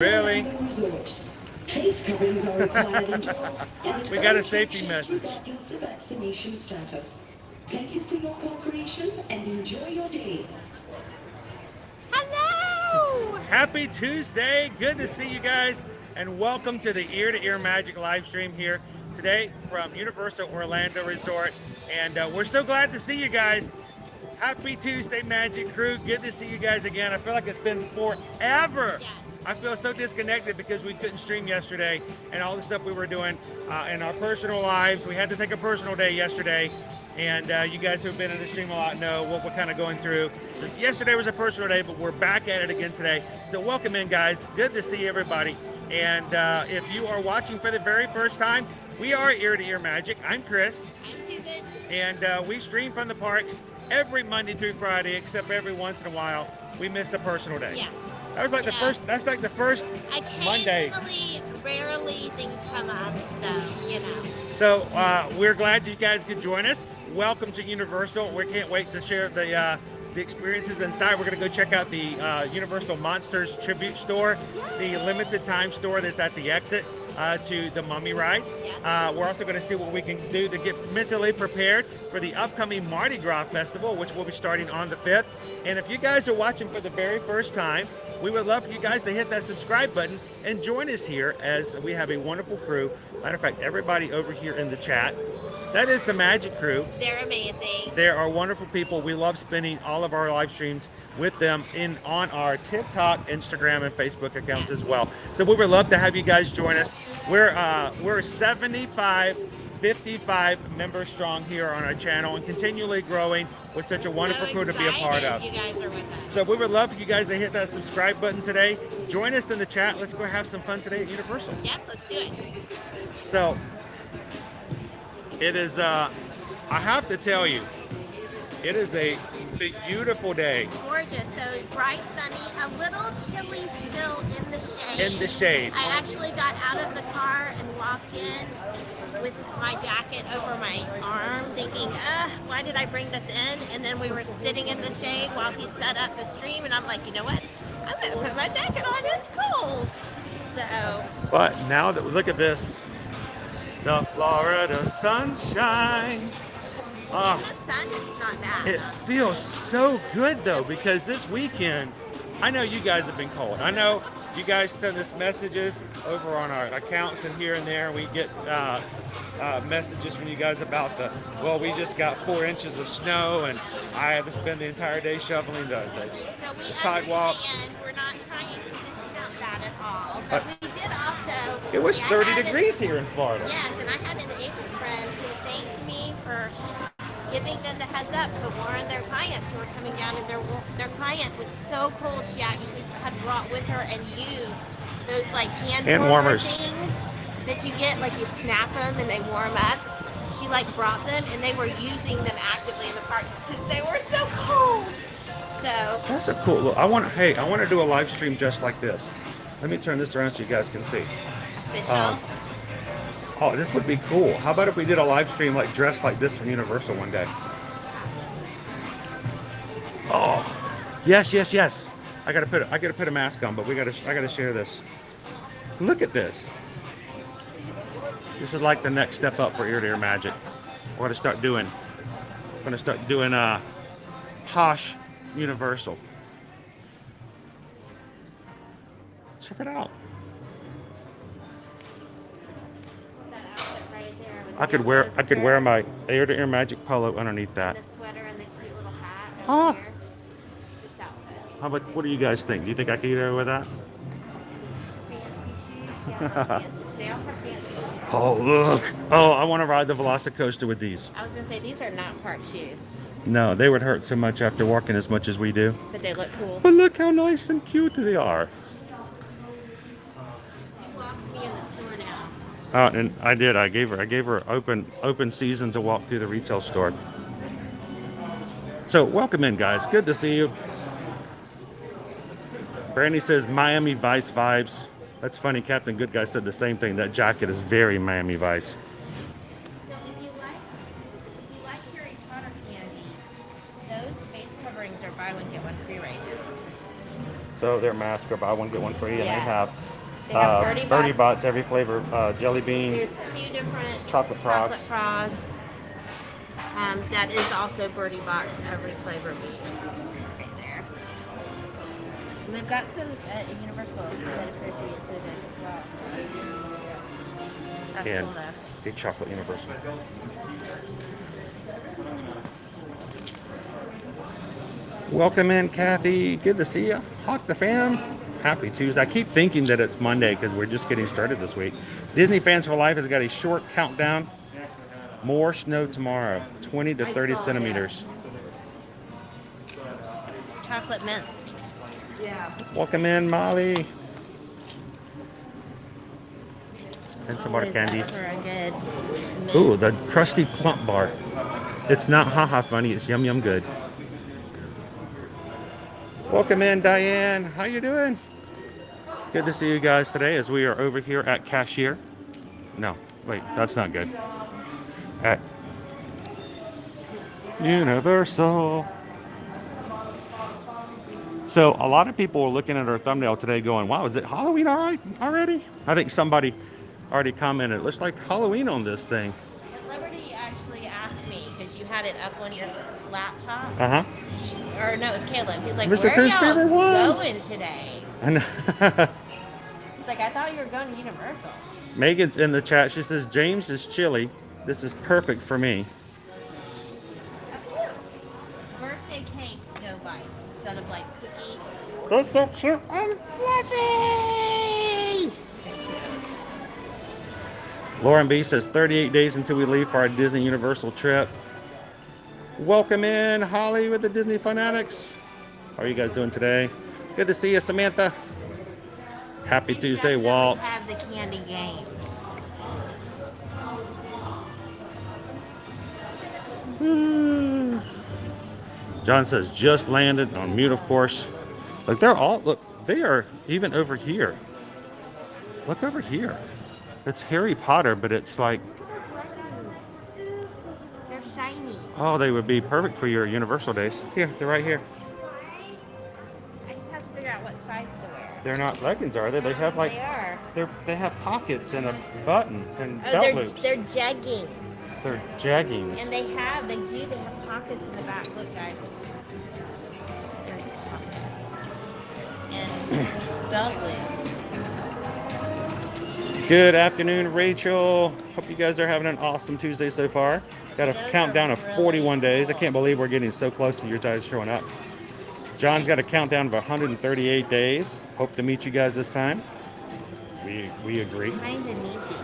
Really? Face coverings are required indoors. We got a safety message. Regardless of vaccination status. Thank you for your cooperation and enjoy your day. Hello! Happy Tuesday. Good to see you guys, and welcome to the Ear to Ear Magic live stream here today from Universal Orlando Resort. And we're so glad to see you guys. Happy Tuesday, Magic Crew. Good to see you guys again. I feel like it's been forever. Yes. I feel so disconnected because we couldn't stream yesterday and all the stuff we were doing in our personal lives. We had to take a personal day yesterday, and you guys who've been in the stream a lot know what we're kind of going through. So yesterday was a personal day, but we're back at it again today. So welcome in, guys. Good to see everybody. And if you are watching for the very first time, we are Ear to Ear Magic. I'm Chris. I'm Susan. And we stream from the parks every Monday through Friday, except every once in a while we miss a personal day. Yeah. That was like the first. That's like the first Monday. Occasionally, rarely things come up, so you know. So we're glad you guys could join us. Welcome to Universal. We can't wait to share the experiences inside. We're going to go check out the Universal Monsters Tribute Store, the limited time store that's at the exit to the Mummy Ride. Yes. We're also going to see what we can do to get mentally prepared for the upcoming Mardi Gras Festival, which will be starting on the 5th. And if you guys are watching for the very first time, we would love for you guys to hit that subscribe button and join us here as we have a wonderful crew. Matter of fact, everybody over here in the chat, that is the Magic Crew. They're amazing. They are wonderful people. We love spending all of our live streams with them on our TikTok, Instagram, and Facebook accounts as well. So we would love to have you guys join us. We're 55 members strong here on our channel and continually growing with such a wonderful crew to be a part of. You guys are with us. So we would love for you guys to hit that subscribe button today. Join us in the chat. Let's go have some fun today at Universal. Yes, let's do it. So it is, I have to tell you, it is a beautiful day. Gorgeous. So bright, sunny, a little chilly still in the shade. In the shade. I actually got out of the car and walked in with my jacket over my arm thinking, why did I bring this in? And then we were sitting in the shade while he set up the stream, and I'm like, you know what? I'm going to put my jacket on. It's cold. So. But now that we look at this, the Florida sunshine. In the sun, it's not bad. It feels so good though, because this weekend, I know you guys have been cold. I know you guys send us messages over on our accounts and here and there. We get messages from you guys about we just got 4 inches of snow and I had to spend the entire day shoveling the sidewalk. Understand. We're not trying to discount that at all. But we did also. It was 30 degrees here in Florida. Yes, and I had an agent friend who thanked me for giving them the heads up to warn their clients who were coming down, and their client was so cold she actually had brought with her and used those like hand warmers things that you get, like you snap them and they warm up. She like brought them and they were using them actively in the parks because they were so cold. So that's a cool look. I want to do a live stream just like this. Let me turn this around so you guys can see. Official. Oh, this would be cool. How about if we did a live stream like dressed like this from Universal one day? Oh, yes. I gotta put a mask on, but I gotta share this. Look at this. This is like the next step up for Ear to Ear Magic. We're gonna start doing posh Universal. Check it out. I could wear my Ear to Ear Magic polo underneath that. The sweater and the cute little hat. Ah. Here. This outfit. How about, what do you guys think? Do you think I could get away with that? Fancy shoes. Yeah, fancy. They offer fancy shoes. Oh, look. Oh, I want to ride the Velocicoaster with these. I was gonna say these are not park shoes, No, they would hurt so much after walking as much as we do. but they look cool. But look how nice and cute they are. You walked me in the store now. And I did. I gave her open season to walk through the retail store. So welcome in, guys. Good to see you. Brandy says Miami Vice vibes. That's funny. Captain Good Guy said the same thing. That jacket is very Miami Vice. So if you like Harry Potter candy, those face coverings are buy one get one free right now. So their masks are buy one get one free, and Yes. they They have have Birdie Bots every flavor, jelly bean. There's 2 different Chocolate frogs. frog. That is also Birdie Box every flavor meat. Right there. And they've got some Universal that appears to be included as well. So that's And cool though. a chocolate universal. Welcome in, Kathy. Good to see you. Hawk the fam. Happy Tuesday. I keep thinking that it's Monday because we're just getting started this week. Disney Fans for Life has got a short countdown. More snow tomorrow, 20 to 30 centimeters. Chocolate mints. Yeah. Welcome in, Molly. And some more candies. For a good mint. Ooh, the crusty plump bar. It's not haha funny, it's yum yum good. Welcome in, Diane. How you doing? Good to see you guys today as we are over here at Cashier. No, wait, that's not good. At Universal. So a lot of people were looking at our thumbnail today going, wow, is it Halloween all right already? I think somebody already commented, it looks like Halloween on this thing. And Liberty actually asked me, because you had it up on your laptop. Uh-huh. Or no, it's Caleb. He's like, Mr. where are Crew's y'all favorite one. going today? I know. He's like, I thought you were going to Universal. Megan's in the chat. She says, James is chilly. This is perfect for me. Birthday cake, no bites, instead of like cookie. That's so cute and fluffy. Lauren B says 38 days until we leave for our Disney Universal trip. Welcome in, Holly with the Disney Fanatics. How are you guys doing today? Good to see you, Samantha. Happy Tuesday, Walt. Have the candy game. John says just landed on mute, of course. Look, they're all, look, they are even over here. Look over here. It's Harry Potter, but it's like, They're shiny. oh, they would be perfect for your Universal days. Here, they're right here. I just have to figure out what size to wear. They're not leggings, are they? They have like, They are. they have pockets and a button and Oh, belt loops. they're jeggings. They're jeggings. And they have pockets in the back. Look, guys. There's pockets. And belt loops. Good afternoon, Rachel. Hope you guys are having an awesome Tuesday so far. Got a countdown of 41 days. I can't believe we're getting so close to your guys showing up. John's got a countdown of 138 days. Hope to meet you guys this time. We agree. Kind of need these.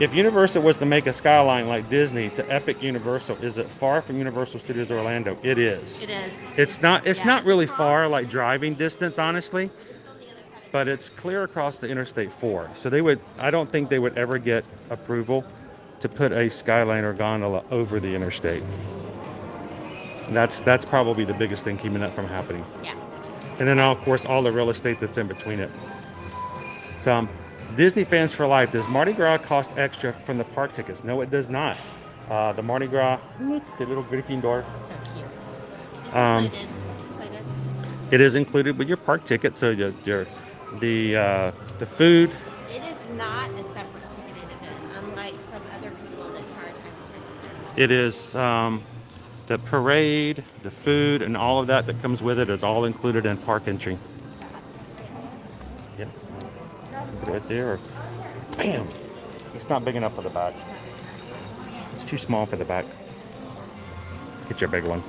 If Universal was to make a skyline like Disney to Epic Universal, is it far from Universal Studios Orlando? It is. It is. It's not really far, like driving distance, honestly, but it's clear across the Interstate 4. So I don't think they would ever get approval to put a skyline or gondola over the interstate. That's probably the biggest thing keeping that from happening. Yeah. And then, of course, all the real estate that's in between it. So, Disney Fans for Life. Does Mardi Gras cost extra from the park tickets? No, it does not. The Mardi Gras, look, the little Gryffindor. So cute. It's included. It is included with your park ticket. So the food. It is not a separate ticketed event, unlike some other people that charge extra. It is the parade, the food, and all of that comes with it is all included in park entry. Yep. Put it right there. Bam! It's not big enough for the back. It's too small for the back. Get your big one.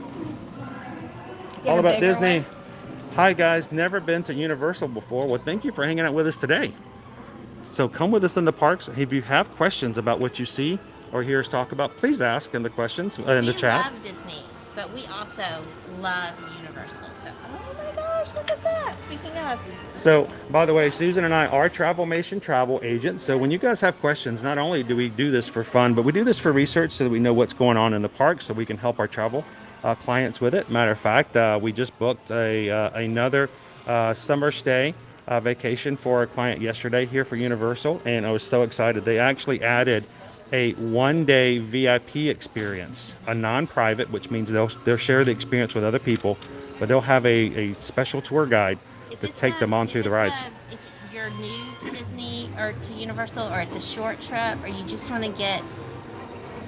All about Disney. One? Hi guys, never been to Universal before. Well, thank you for hanging out with us today. So come with us in the parks. If you have questions about what you see or hear us talk about, please ask in the questions in the chat. We love Disney, but we also love Universal. So, oh my gosh, look at that. Speaking of. So, by the way, Susan and I are Travelmation travel agents. So when you guys have questions, not only do we do this for fun, but we do this for research so that we know what's going on in the park so we can help our travel clients with it. Matter of fact, we just booked another summer stay vacation for a client yesterday here for Universal, and I was so excited. They actually added a one-day VIP experience, a non-private, which means they'll share the experience with other people, but they'll have a special tour guide to take them on through the rides. If you're new to Disney or to Universal, or it's a short trip, or you just want to get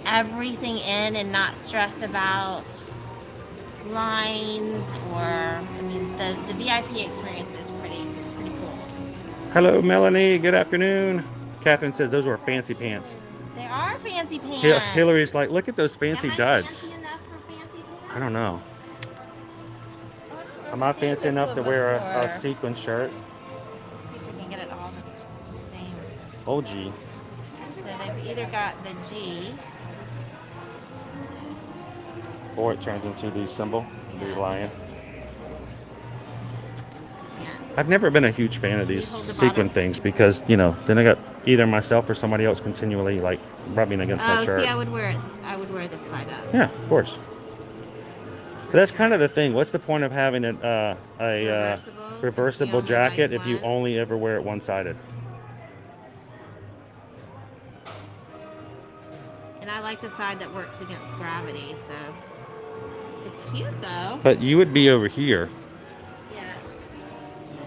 everything in and not stress about lines, or I mean the VIP experience is pretty cool. Hello, Melanie. Good afternoon. Catherine says those were fancy pants. They are fancy pants. Hillary's like, look at those fancy Am I duds. fancy enough for fancy pants? I don't know. Am I fancy enough to wear a sequin shirt? Let's see if we can get it all the same. Oh, gee. So they've either got the G. Or it turns into the symbol, the lion. Yeah. I've never been a huge fan of these You hold the sequin bottom. things because, you know, then I got either myself or somebody else continually like rubbing against my shirt. See, I would wear it. I would wear this side up. Yeah, of course. But that's kind of the thing. What's the point of having a reversible only jacket like if you one? only ever wear it one-sided? And I like the side that works against gravity, so it's cute though. But you would be over here. Yes.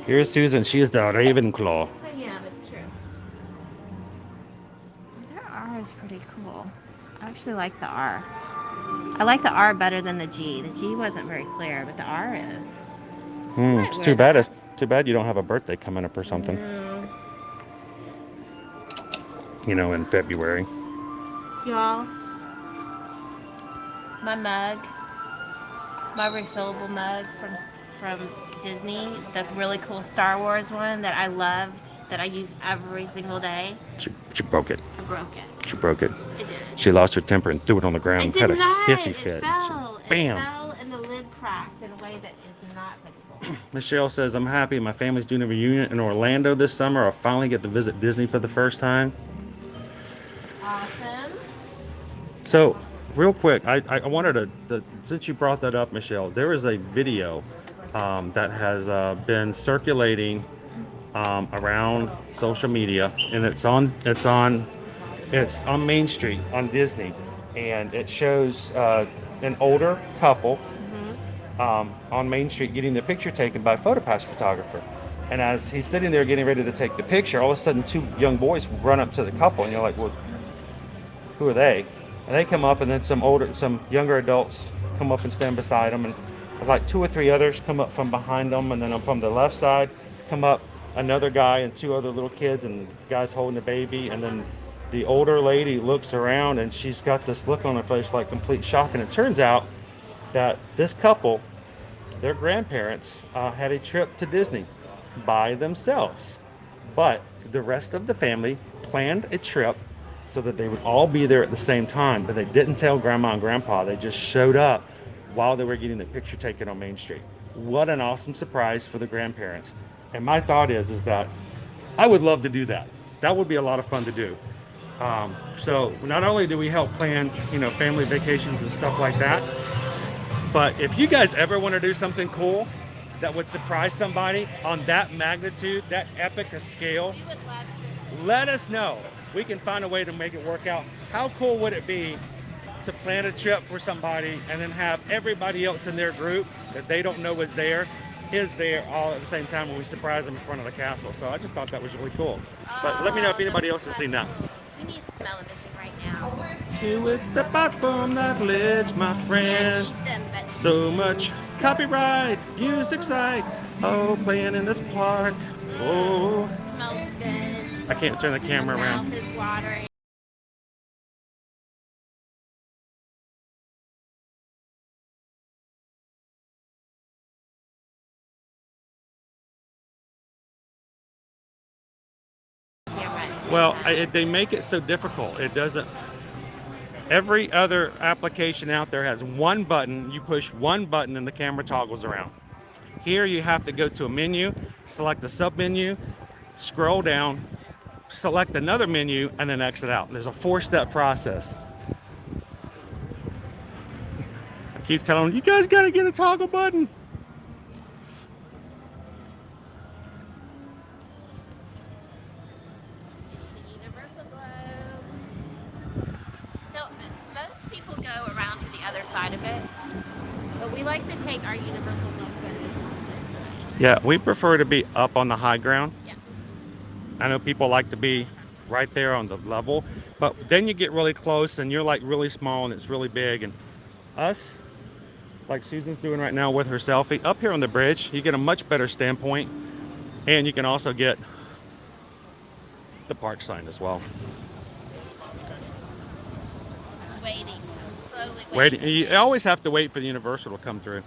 Here's Susan. She is the Ravenclaw. Yeah, it's true. Their R is pretty cool. I actually like the R. I like the R better than the G. The G wasn't very clear, but the R is. It's too bad. It's too bad you don't have a birthday coming up or something. No. You know, in February. Y'all, my mug, my refillable mug from Disney, the really cool Star Wars one that I loved, that I use every single day. She broke it. I broke it. She broke it. I did. She lost her temper and threw it on the ground. It and did had a not. hissy It fit. fell. Bam. It fell and the lid cracked in a way that is not fixable. Michelle says, I'm happy my family's doing a reunion in Orlando this summer. I'll finally get to visit Disney for the first time. Awesome. So, real quick, I wanted to, since you brought that up, Michelle, there is a video that has been circulating around social media, and it's on Main Street on Disney, and it shows an older couple on Main Street getting the picture taken by a photopass photographer. And as he's sitting there getting ready to take the picture, all of a sudden two young boys run up to the couple, and you're like, well, who are they? And they come up, and then some younger adults come up and stand beside them, and like two or three others come up from behind them, and then from the left side come up another guy and two other little kids, and the guy's holding a baby, and then the older lady looks around, and she's got this look on her face like complete shock. And it turns out that this couple, their grandparents, had a trip to Disney by themselves, but the rest of the family planned a trip so that they would all be there at the same time, but they didn't tell grandma and grandpa. They just showed up while they were getting the picture taken on Main Street. What an awesome surprise for the grandparents. And my thought is that I would love to do that. That would be a lot of fun to do. So not only do we help plan, family vacations and stuff like that, but if you guys ever want to do something cool that would surprise somebody on that magnitude, that epic a scale, We would love to. let us know. We can find a way to make it work out. How cool would it be to plan a trip for somebody and then have everybody else in their group that they don't know is there all at the same time when we surprise them in front of the castle. So I just thought that was really cool. But let me know if anybody else has seen that. We need smell-o-vision right now. Who is the platform that lives, my Can't friend? eat them, but So much copyright, music side, oh, playing in this park. Oh, smells good. I can't turn the camera My around. mouth is watering. Well, they make it so difficult. It doesn't. Every other application out there has one button. You push one button and the camera toggles around. Here you have to go to a menu, select the sub menu, scroll down, select another menu, and then exit out. There's a 4-step process. I keep telling them, you guys got to get a toggle button. The universal globe. So most people go around to the other side of it, but But we like to take our universal milk with us on this side. Yeah, we prefer to be up on the high ground. Yeah. I know people like to be right there on the level, but then you get really close and you're like really small and it's really big. And us, like Susan's doing right now with her selfie, up here on the bridge, you get a much better standpoint, and you can also get the park sign as well. Waiting. I'm slowly Waiting. You always have to wait for the Universal to come through.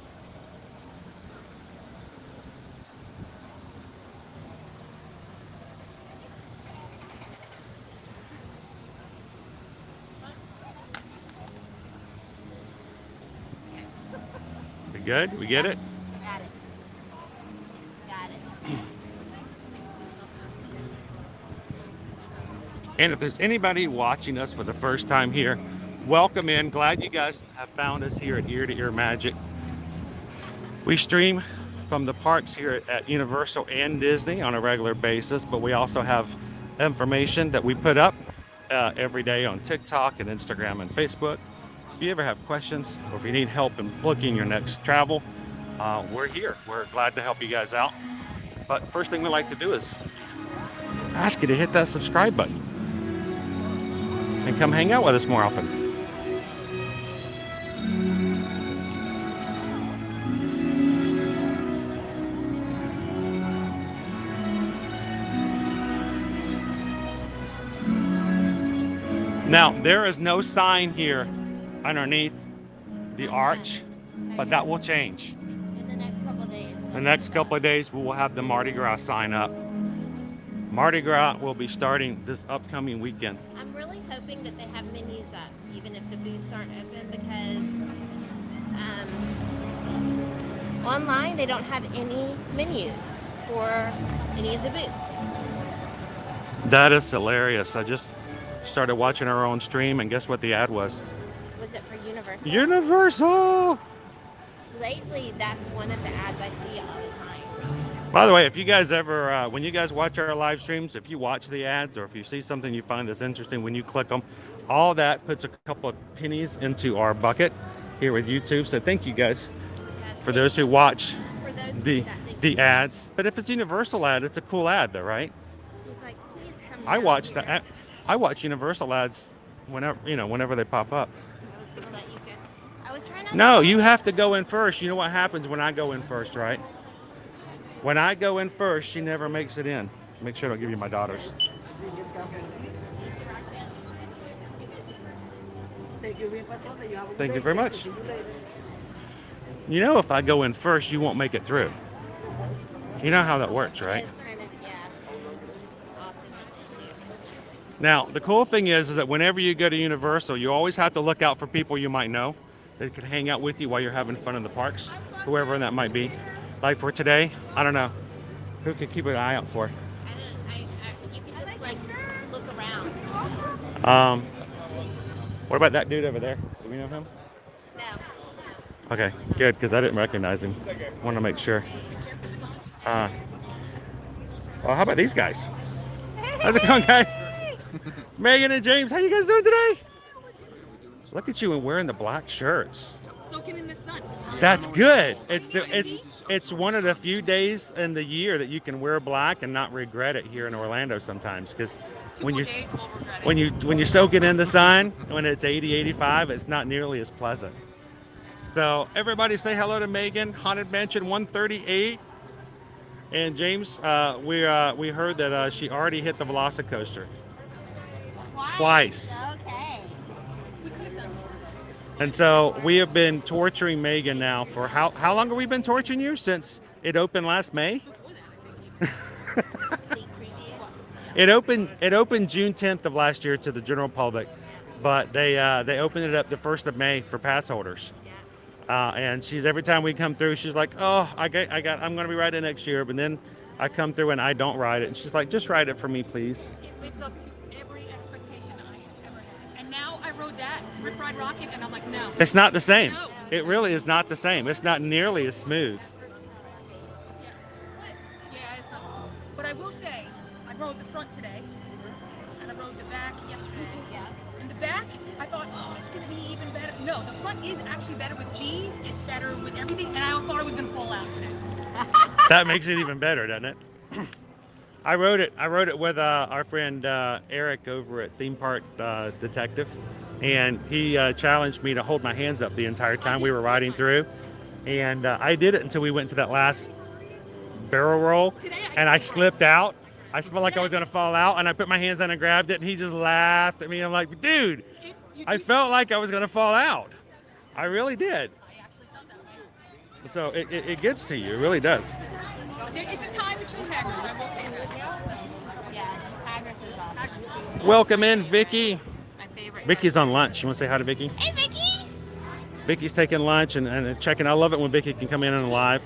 We good? We get it? Got it. Got it. And if there's anybody watching us for the first time here, welcome in. Glad you guys have found us here at Ear to Ear Magic. We stream from the parks here at Universal and Disney on a regular basis, but we also have information that we put up every day on TikTok and Instagram and Facebook. If you ever have questions or if you need help in booking your next travel, we're here. We're glad to help you guys out. But first thing we like to do is ask you to hit that subscribe button and come hang out with us more often. Now, there is no sign here underneath the arch, but that will change. In the next couple of days. The next couple of days, we will have the Mardi Gras sign up. Mardi Gras will be starting this upcoming weekend. I'm really hoping that they have menus up, even if the booths aren't open, because online they don't have any menus for any of the booths. That is hilarious. I just started watching our own stream, and guess what the ad was? Was it for Universal? Universal! Lately, that's one of the ads I see all the time. By the way, if you guys ever, when you guys watch our live streams, if you watch the ads or if you see something you find that's interesting, when you click them, all that puts a couple of pennies into our bucket here with YouTube. So thank you guys for those who watch For those the ads. But if it's Universal ad, it's a cool ad though, right? He's like, please come I down watch here. I watch Universal ads whenever they pop up. I was gonna let you go. I was trying to. No, you have to go in first. You know what happens when I go in first, right? When I go in first, she never makes it in. Make sure I don't give you my daughters. Thank you very much. You know, if I go in first, you won't make it through. You know how that works, right? It's kind of, often an issue. Now, the cool thing is that whenever you go to Universal, you always have to look out for people you might know that can hang out with you while you're having fun in the parks, whoever that might be. Like for today, I don't know. Who could keep an eye out for? You can just like look around. What about that dude over there? Do we know him? No. Okay, good, because I didn't recognize him. Want to make sure. Well, how about these guys? How's it going, guys? It's Megan and James. How you guys doing today? Look at you and wearing the black shirts. Soaking in the sun. That's good. It's one of the few days in the year that you can wear black and not regret it here in Orlando sometimes, because when you days we'll regret it. when you soak it in the sun when it's 80, 85, it's not nearly as pleasant. So everybody say hello to Megan, Haunted Mansion 138. And James, we heard that she already hit the Velocicoaster twice. Okay. We could have done more. And so we have been torturing Megan now for how long have we been torturing you? Since it opened last May? It opened June 10th of last year to the general public, but they opened it up the 1st of May for pass holders. And she's every time we come through, she's like, "Oh, I'm gonna be riding next year." But then I come through and I don't ride it, and she's like, "Just ride it for me, please." It lives up to every expectation I have ever had. And now I rode that Rip Ride Rocket, and I'm like, no. It's not the same. No. It really is not the same. It's not nearly as smooth. Yeah, it's not. But I will say, I rode the front today, and I rode the back yesterday. Yeah. In the back, I thought, oh, it's gonna be even better. No, the front is actually better with G's. It's better with everything, and I thought I was gonna fall out today. That makes it even better, doesn't it? I rode it with our friend Eric over at Theme Park Detective, and he challenged me to hold my hands up the entire time we were riding through, and I did it until we went to that last barrel roll, and I slipped out. I felt like I was gonna fall out, and I put my hands down and grabbed it, and he just laughed at me. I'm like, dude, I felt like I was gonna fall out. I really did. I actually felt that way. So it gets to you. It really does. It's a time between Hagrid's, I will say that. Yeah, Hagrid's is awesome. Welcome in, Vicky. My favorite. Vicky's on lunch. You want to say hi to Vicky? Hey, Vicky! Vicky's taking lunch and checking. I love it when Vicky can come in and live.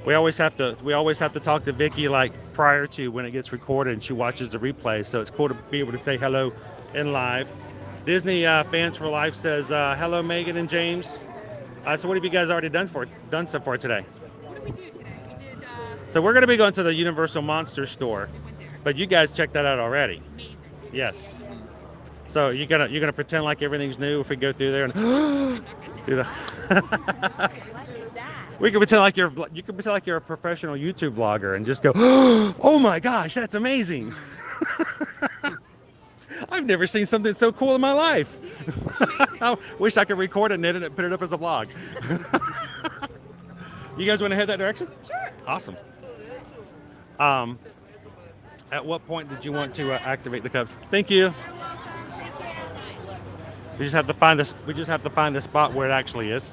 We always have to talk to Vicky like prior to when it gets recorded and she watches the replay. So it's cool to be able to say hello in live. Disney Fans for Life says hello, Megan and James. So what have you guys already done so far today? What did we do today? We did, So we're going to be going to the Universal Monster Store, went there. but you guys checked that out already. Amazing. Yes. So you're gonna pretend like everything's new if we go through there and do the. What is that? You can pretend like you're a professional YouTube vlogger and just go, oh my gosh, that's amazing. I've never seen something so cool in my life. I wish I could record it and edit it and put it up as a vlog. You guys want to head that direction? Sure. Awesome. At what point did you want to activate the cups? Thank you. We just have to find this. We just have to find the spot where it actually is.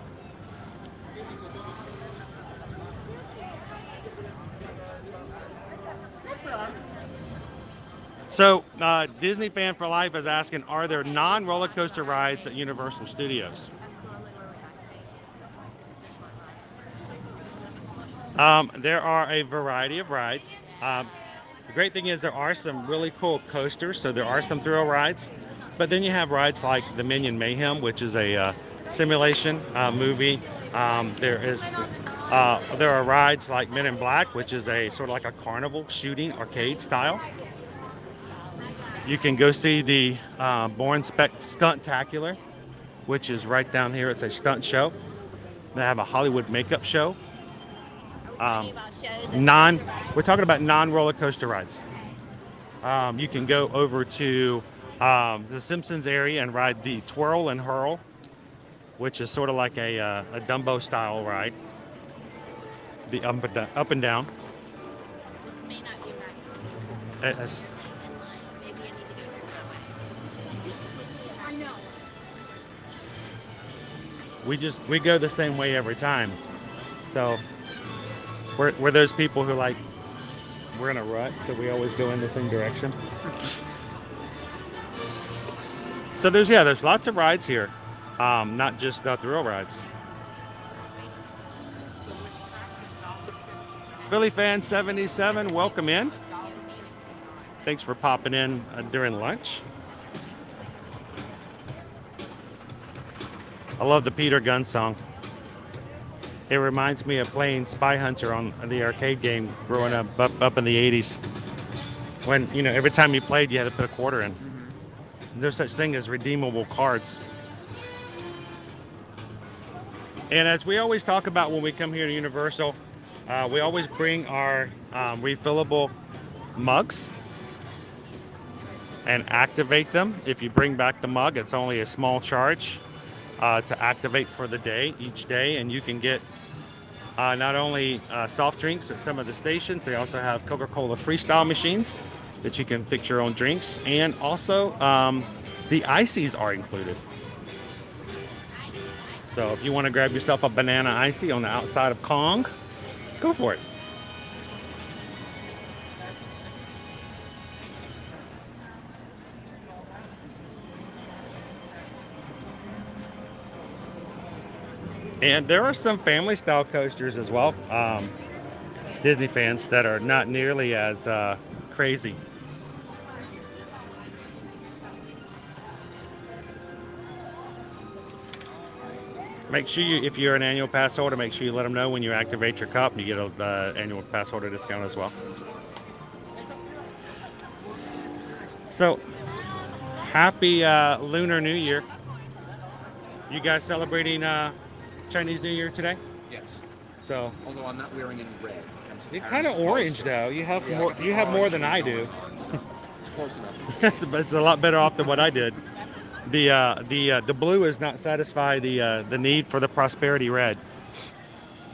So, Disney Fan for Life is asking, are there non-roller coaster rides at Universal Studios? There are a variety of rides. The great thing is there are some really cool coasters, so there are some thrill rides. But then you have rides like the Minion Mayhem, which is a simulation movie. There are rides like Men in Black, which is a sort of like a carnival shooting arcade style. You can go see the Born Stuntacular, which is right down here. It's a stunt show. They have a Hollywood makeup show. We're talking about non-roller coaster rides. You can go over to the Simpsons area and ride the Twirl and Hurl, which is sort of like a Dumbo style ride. The up and down. May not be right. It's- Maybe I need to go that way. I know. we go the same way every time. So we're those people who like we're in a rut, so we always go in the same direction. So there's lots of rides here, not just thrill rides. Philly Fan 77, welcome in. Thanks for popping in during lunch. I love the Peter Gunn song. It reminds me of playing Spy Hunter on the arcade game growing up in the 80s. When, every time you played, you had to put a quarter in. There's such thing as redeemable cards. And as we always talk about when we come here to Universal, we always bring our refillable mugs and activate them. If you bring back the mug, it's only a small charge to activate for the day, each day, and you can get not only soft drinks at some of the stations, they also have Coca-Cola Freestyle machines that you can fix your own drinks, and also the ices are included. So if you want to grab yourself a banana icy on the outside of Kong, go for it. And there are some family style coasters as well, Disney fans, that are not nearly as crazy. Make sure if you're an annual pass holder, make sure you let them know when you activate your cup and you get an annual pass holder discount as well. So Happy Lunar New Year. You guys celebrating Chinese New Year today? Yes. So Although I'm not wearing any red. you're kind of orange though. You have more. You have more than I do. It's close enough. It's a lot better off than what I did. The blue does not satisfy the need for the prosperity red.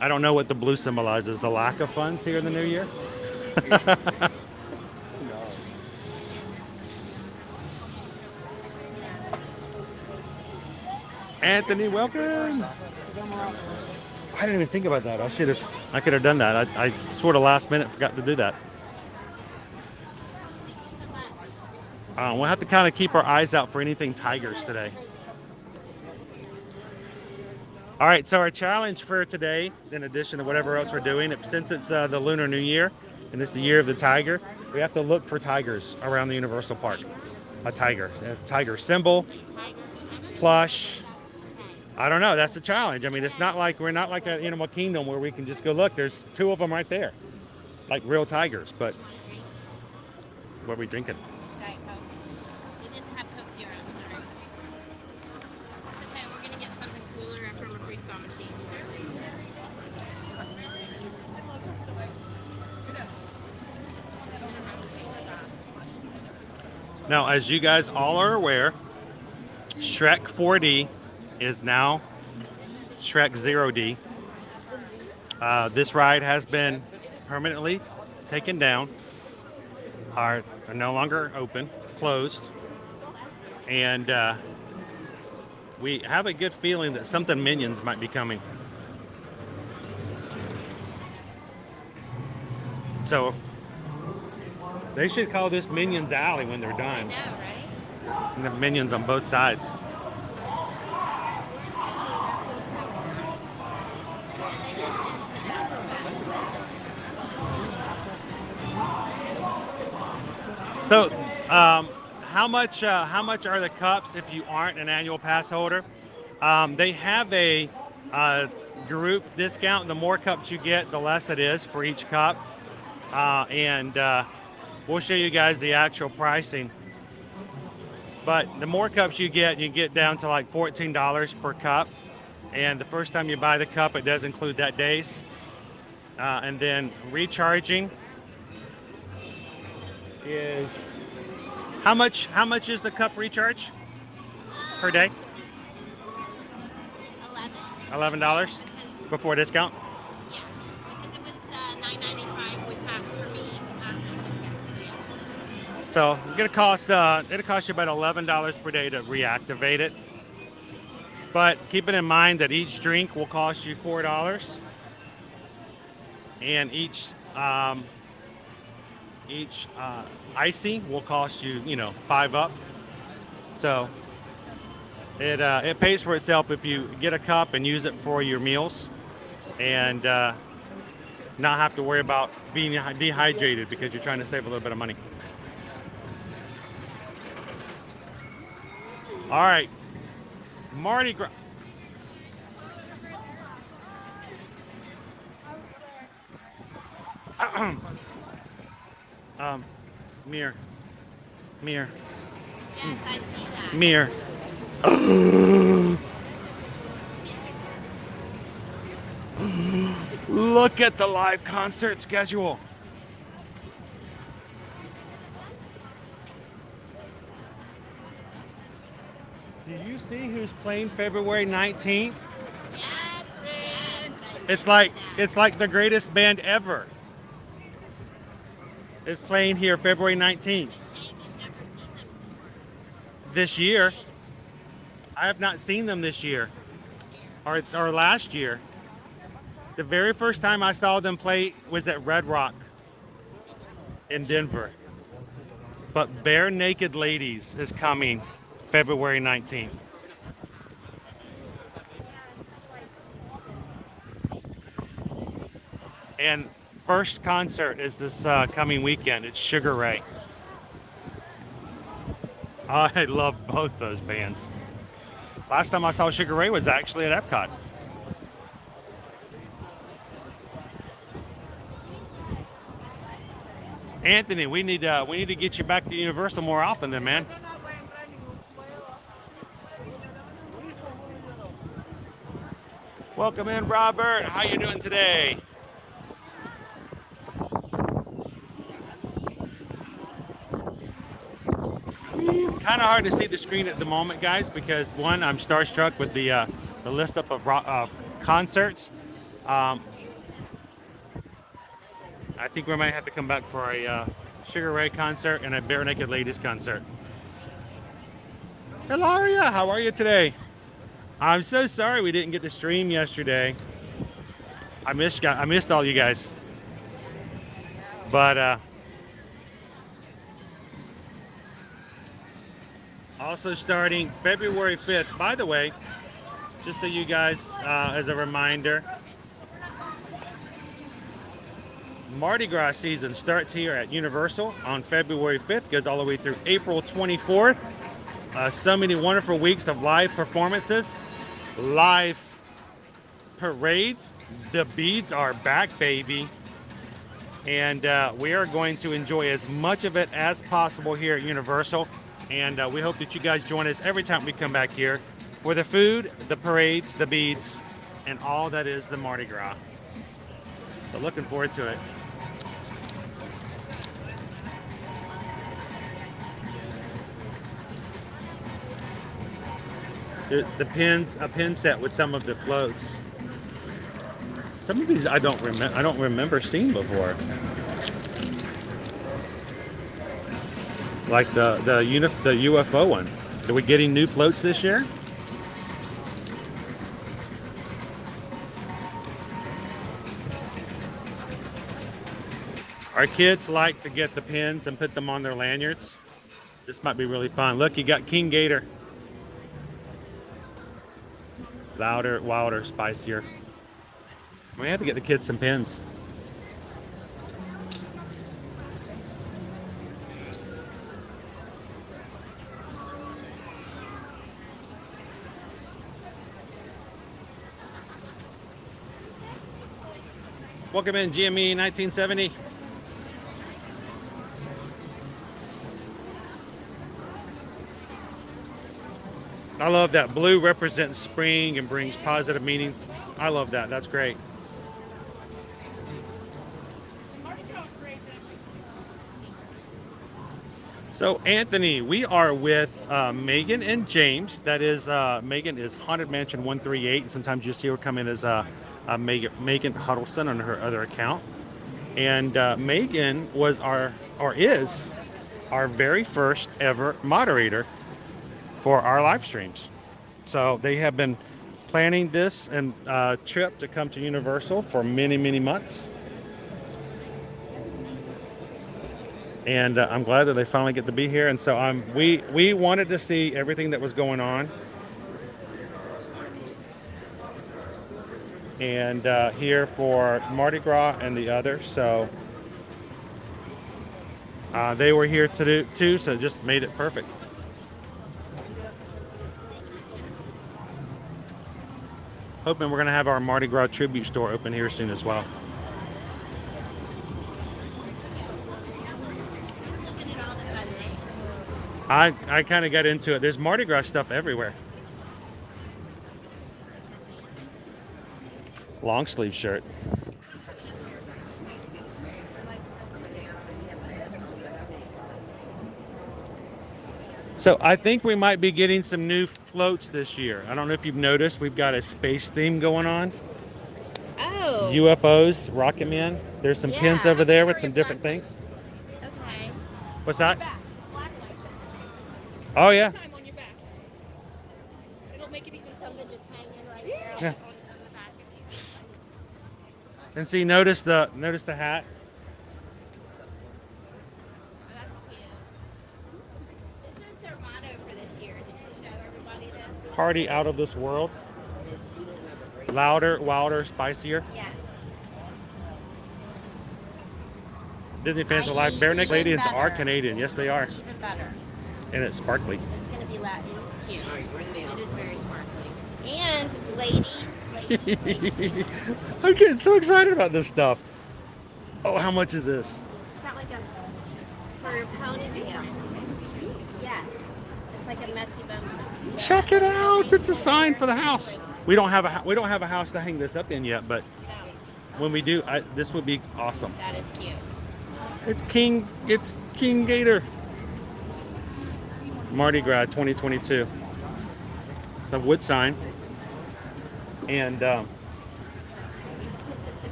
I don't know what the blue symbolizes. The lack of funds here in the new year. Who knows? Anthony, welcome. I didn't even think about that. I could have done that. I sort of last minute forgot to do that. We'll have to kind of keep our eyes out for anything tigers today. All right, so our challenge for today, in addition to whatever else we're doing, since it's the Lunar New Year and it's the year of the tiger, we have to look for tigers around the Universal Park. A tiger symbol, plush. I don't know. That's a challenge. I mean, it's not like we're not like an Animal Kingdom where we can just go look. There's 2 of them right there, like real tigers. But what are we drinking? Diet Coke. They didn't have Coke Zero. Sorry. It's okay. We're gonna get something cooler from a freestyle machine. Now, as you guys all are aware, Shrek 4D is now Shrek 0D. This ride has been permanently taken down, are no longer open, closed, and we have a good feeling that something Minions might be coming. So they should call this Minions Alley when they're I done. know, right? And the Minions on both sides. So, how much are the cups if you aren't an annual pass holder? They have a group discount. The more cups you get, the less it is for each cup. And we'll show you guys the actual pricing. But the more cups you get down to like $14 per cup. And the first time you buy the cup, it does include that days. And then recharging is how much is the cup recharge per day? $11 before discount. Yeah, because it was $9.95 with tax for me after the discount. So it'll cost you about $11 per day to reactivate it. But keeping in mind that each drink will cost you $4, and each icing will cost you, $5 up. So it pays for itself if you get a cup and use it for your meals, and not have to worry about being dehydrated because you're trying to save a little bit of money. All right, Mardi Gras. Mirror. Yes, I see that. Mirror. Look at the live concert schedule. Do you see who's playing February 19th? It's like the greatest band ever is playing here February 19th. This year. I have not seen them this year or last year. The very first time I saw them play was at Red Rock in Denver. But Bare Naked Ladies is coming February 19th. And first concert is this coming weekend. It's Sugar Ray. I love both those bands. Last time I saw Sugar Ray was actually at Epcot. Anthony, we need to get you back to Universal more often then, man. Welcome in, Robert. How you doing today? Kind of hard to see the screen at the moment, guys, because one, I'm starstruck with the list up of concerts. I think we might have to come back for a Sugar Ray concert and a Bare Naked Ladies concert. Hilaria, how are you today? I'm so sorry we didn't get to stream yesterday. I missed all you guys. But also starting February 5th. By the way, just so you guys, as a reminder, Mardi Gras season starts here at Universal on February 5th, goes all the way through April 24th. So many wonderful weeks of live performances, live parades. The beads are back, baby. And we are going to enjoy as much of it as possible here at Universal. And we hope that you guys join us every time we come back here for the food, the parades, the beads, and all that is the Mardi Gras. So looking forward to it. The pins, a pin set with some of the floats. Some of these I don't remember seeing before. Like the UFO one. Are we getting new floats this year? Our kids like to get the pins and put them on their lanyards. This might be really fun. Look, you got King Gator. Louder, wilder, spicier. We have to get the kids some pins. Welcome in, GME 1970. I love that. Blue represents spring and brings positive meaning. I love that. That's great. So, Anthony, we are with Megan and James. That is, Megan is Haunted Mansion 138. And sometimes you see her come in as Megan Huddleston on her other account. And Megan was is our very first ever moderator for our live streams. So they have been planning this and trip to come to Universal for many, many months. And I'm glad that they finally get to be here. And so we wanted to see everything that was going on. And here for Mardi Gras and the other. So they were here to do too, so it just made it perfect. Hoping we're going to have our Mardi Gras tribute store open here soon as well. I kind of got into it. There's Mardi Gras stuff everywhere. Long sleeve shirt. So I think we might be getting some new floats this year. I don't know if you've noticed, we've got a space theme going on. Oh. UFOs, rocket men. There's some pins over there with some different things. Okay. What's that? Back. Black light. Oh yeah. Time on your back. It'll make it even Something just hanging right there. Yeah. on the back. And see, notice the hat. That's cute. This is their motto for this year. Did you show everybody this? Party out of this world. Louder, wilder, spicier. Yes. Disney fans are I.e. like Bare Naked even Ladies are better. Canadian. Yes, they are. Even better. And it's sparkly. It's going to be loud. It is cute. It is very sparkly. And ladies. I'm getting so excited about this stuff. Oh, how much is this? It's got like a, for your ponytail. Yes. It's like a messy bun. Check it out. It's a sign for the house. We don't have a house to hang this up in yet, but No, when we do, this would be awesome. that is cute. It's King Gator. Mardi Gras 2022. It's a wood sign. And Not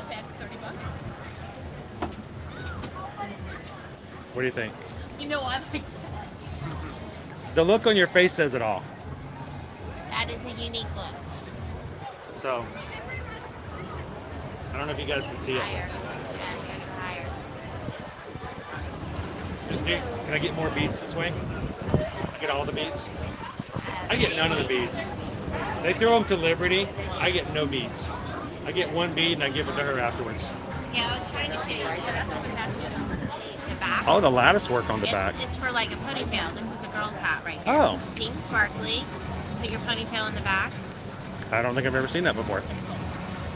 bad for $30. what do you think? You know, I like. The look on your face says it all. That is a unique look. So, I don't know if you guys can see it. Higher. Yeah, you gotta go higher. Here, can I get more beads this way? I get all the beads? I get none of the beads. They throw them to Liberty. I get no beads. I get one bead and I give it to her afterwards. Yeah, I was trying to show you this. The back. Oh, the lattice work on the back. It's for like a ponytail. This is a girl's hat right here. Oh. Pink sparkly. Put your ponytail in the back. I don't think I've ever seen that before. It's cool.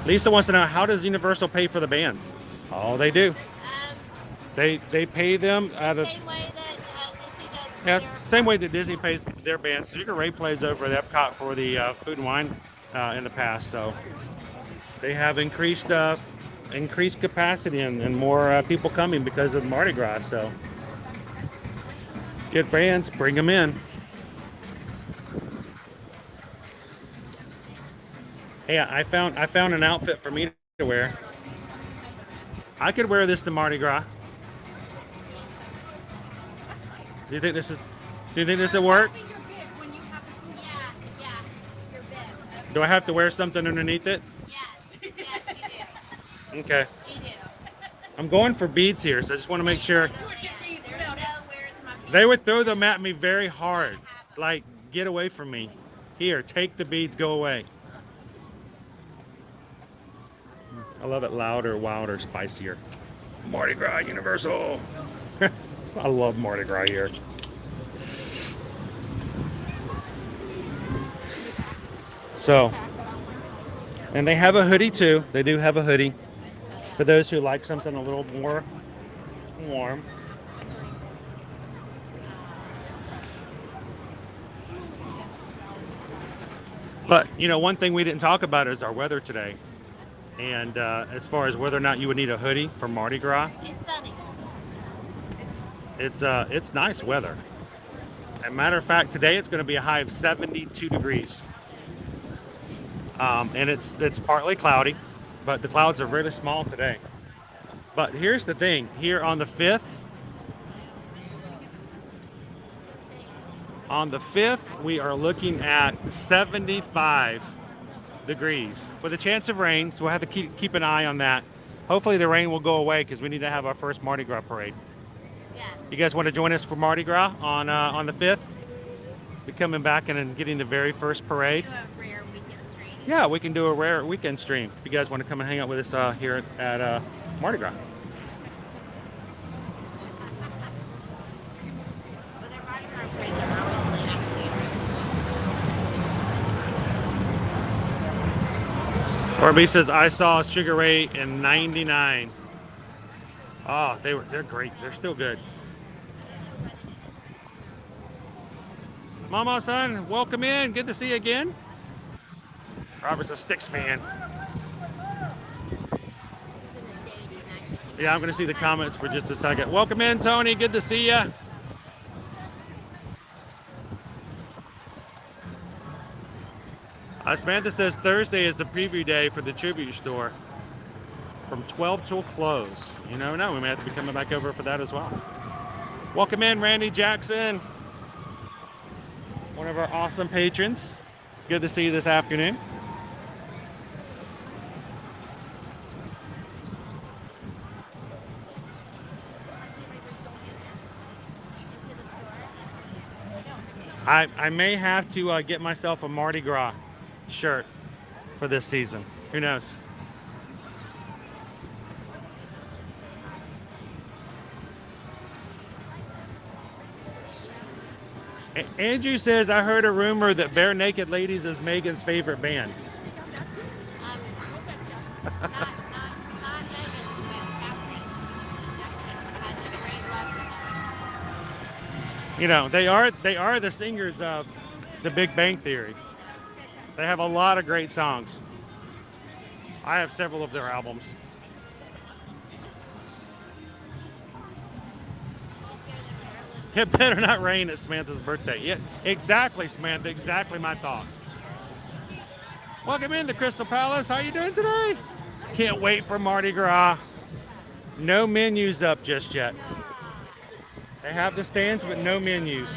Lisa wants to know, how does Universal pay for the bands? Oh, they do. They pay them out of... Same way that Disney does for Yeah, their- same way that Disney pays their bands. Sugar Ray plays over at Epcot for the Food and Wine in the past, so they have increased capacity and more people coming because of Mardi Gras. So get bands, bring them in. Hey, I found an outfit for me to wear. I could wear this to Mardi Gras. Do you think this will work? Yeah, your bib. Do I have to wear something underneath it? Yes, yes, you do. Okay. You do. I'm going for beads here, so I just want to make sure. There's no where's my bead? They would throw them at me very hard. Like, get away from me. Here, take the beads, go away. I love it louder, wilder, spicier. Mardi Gras Universal. I love Mardi Gras here. So, and they have a hoodie too. They do have a hoodie for those who like something a little more warm. But, you know, one thing we didn't talk about is our weather today. And as far as whether or not you would need a hoodie for Mardi Gras, It's sunny. it's nice weather. As a matter of fact, today it's going to be a high of 72 degrees. And it's partly cloudy, but the clouds are really small today. But here's the thing, here on the 5th, we are looking at 75 degrees with a chance of rain, so we'll have to keep an eye on that. Hopefully the rain will go away because we need to have our first Mardi Gras parade. Yes. You guys want to join us for Mardi Gras on the 5th? Be coming back and getting the very first parade. Do a rare weekend stream. Yeah, we can do a rare weekend stream if you guys want to come and hang out with us here at Mardi Gras. But their Mardi Gras parades are always late after. Orby says, I saw Sugar Ray in '99. Oh, they're great. They're still good. Mama, son, welcome in. Good to see you again. Robert's a Styx fan. Yeah, I'm going to see the comments for just a second. Welcome in, Tony. Good to see you. Samantha says Thursday is the preview day for the tribute store from 12 till close. You never know. We may have to be coming back over for that as well. Welcome in, Randy Jackson, one of our awesome patrons. Good to see you this afternoon. I may have to get myself a Mardi Gras shirt for this season. Who knows? Andrew says, I heard a rumor that Bare Naked Ladies is Megan's favorite band. Not Megan's, but Catherine. Catherine has a great love for them. You know, they are the singers of The Big Bang Theory. They have a lot of great songs. I have several of their albums. It better not rain at Samantha's birthday. Yeah, exactly, Samantha. Exactly my thought. Welcome in the Crystal Palace. How you doing today? Can't wait for Mardi Gras. No menus up just yet. They have the stands, but no menus.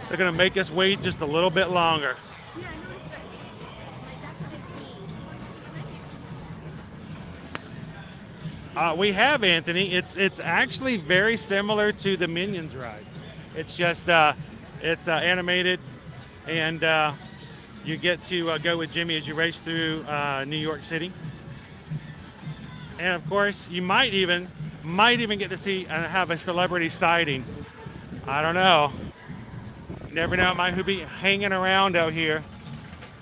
They're gonna make us wait just a little bit longer. We have, Anthony. It's actually very similar to the Minions ride. It's just it's animated, and you get to go with Jimmy as you race through New York City. And of course, you might even get to see and have a celebrity sighting. I don't know. Never know, it might be hanging around out here.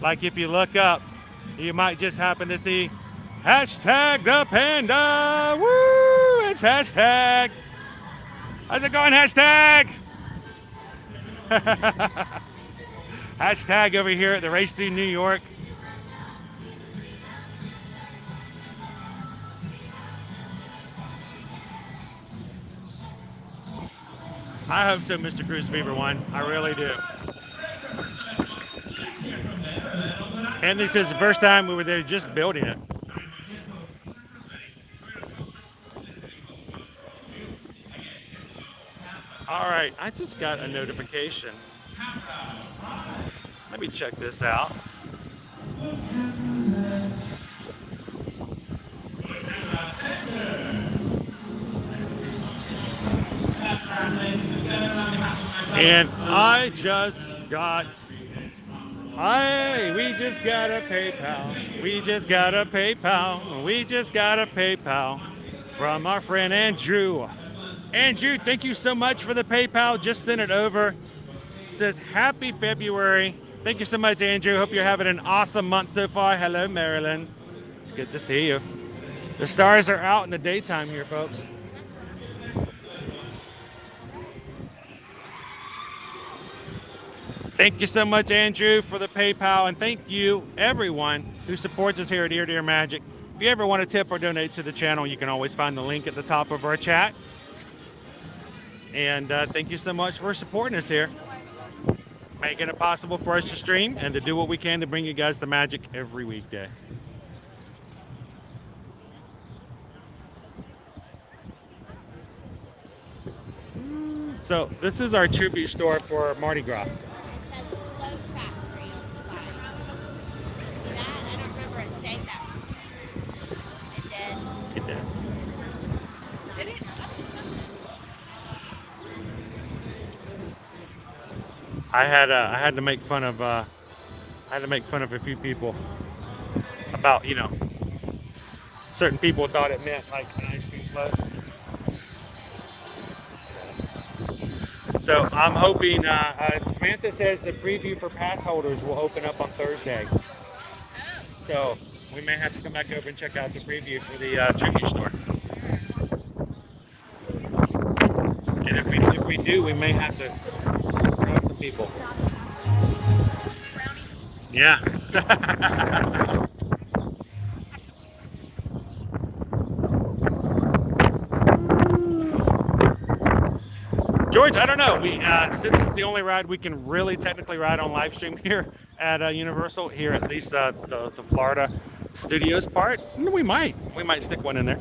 Like if you look up, you might just happen to see hashtag the panda. Woo! It's hashtag. How's it going, hashtag? Hashtag over here at the race through New York. I hope so, Mr. Cruise Fever One. I really do. Anthony says the first time we were there just building it. All right, I just got a notification. Let me check this out. And we just got a PayPal. We just got a PayPal. We just got a PayPal from our friend Andrew. Andrew, thank you so much for the PayPal. Just sent it over. It says happy February. Thank you so much, Andrew. Hope you're having an awesome month so far. Hello, Marilyn. It's good to see you. The stars are out in the daytime here, folks. Thank you so much, Andrew, for the PayPal, and thank you, everyone who supports us here at Ear to Ear Magic. If you ever want to tip or donate to the channel, you can always find the link at the top of our chat. And thank you so much for supporting us here, making it possible for us to stream and to do what we can to bring you guys the magic every weekday. So this is our tribute store for Mardi Gras. I had to make fun of a few people about, you know, certain people thought it meant like an ice cream float. So I'm hoping Samantha says the preview for pass holders will open up on Thursday. So we may have to come back over and check out the preview for the tribute store. And if we do, we may have to grab some people. Yeah. George, I don't know. We since it's the only ride we can really technically ride on live stream here at Universal, here at least the Florida Studios part, we might stick one in there.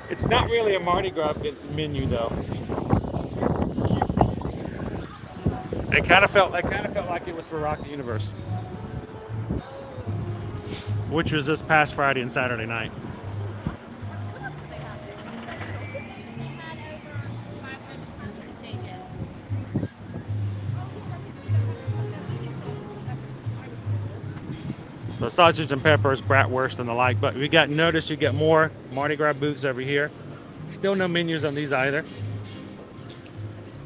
It's not really a Mardi Gras menu though. It kind of felt like it was for Rock the Universe, which was this past Friday and Saturday night. So sausage and peppers, bratwurst, and the like. But we got notice you get more Mardi Gras booths over here. Still no menus on these either.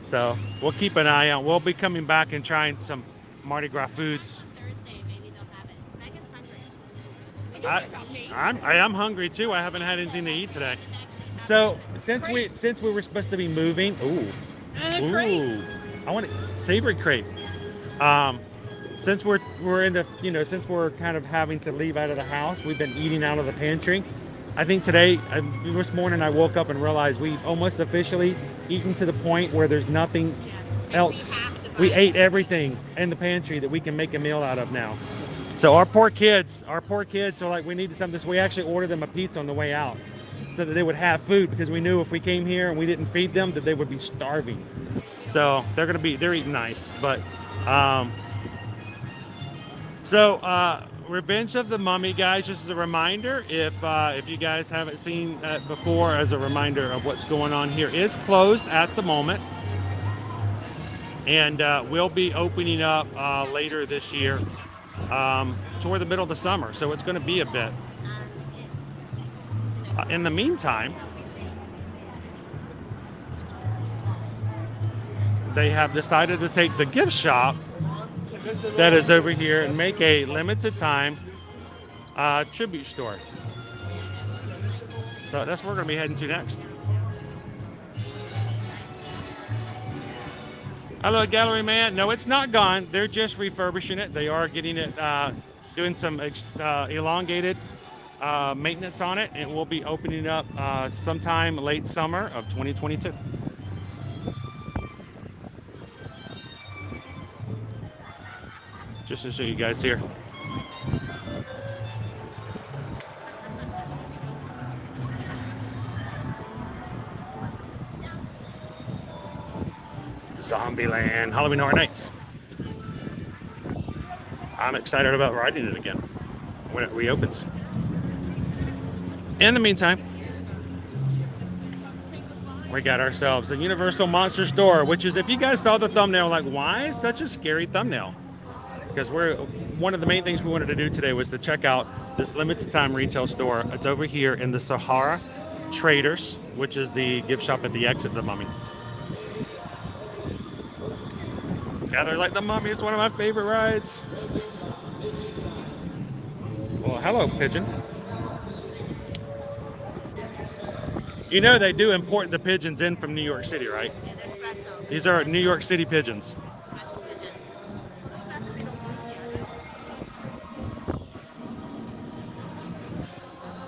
So we'll keep an eye out. We'll be coming back and trying some Mardi Gras foods. Thursday, maybe they'll have it. Megan's hungry. I am hungry too. I haven't had anything to eat today. So since we were supposed to be moving, And crepes. I want a savory crepe. Since we're in the, since we're kind of having to leave out of the house, we've been eating out of the pantry. I think today, this morning, I woke up and realized we've almost officially eaten to the point where there's nothing else. We ate everything in the pantry that we can make a meal out of now. So our poor kids are like, we needed something. So we actually ordered them a pizza on the way out so that they would have food, because we knew if we came here and we didn't feed them that they would be starving. So they're eating nice. But Revenge of the Mummy, guys, just as a reminder, if you guys haven't seen that before, as a reminder of what's going on here, is closed at the moment, and we'll be opening up later this year, toward the middle of the summer, so it's going to be a bit. In the meantime, they have decided to take the gift shop that is over here and make a limited time tribute store. So that's where we're going to be heading to next. Hello, gallery man. No, it's not gone. They're just refurbishing it. They are getting it, doing some elongated maintenance on it, and we'll be opening up sometime late summer of 2022. Just to show you guys here. Zombieland, Halloween Horror Nights. I'm excited about riding it again when it reopens. In the meantime, we got ourselves a Universal Monster Store, which is, if you guys saw the thumbnail, like, why is such a scary thumbnail? Because one of the main things we wanted to do today was to check out this limited time retail store. It's over here in the Sahara Traders, which is the gift shop at the exit of the Mummy. Gather like the Mummy. It's one of my favorite rides. Well, hello, pigeon. You know they do import the pigeons in from New York City, right? Yeah, they're special. These are New York City pigeons. Special pigeons.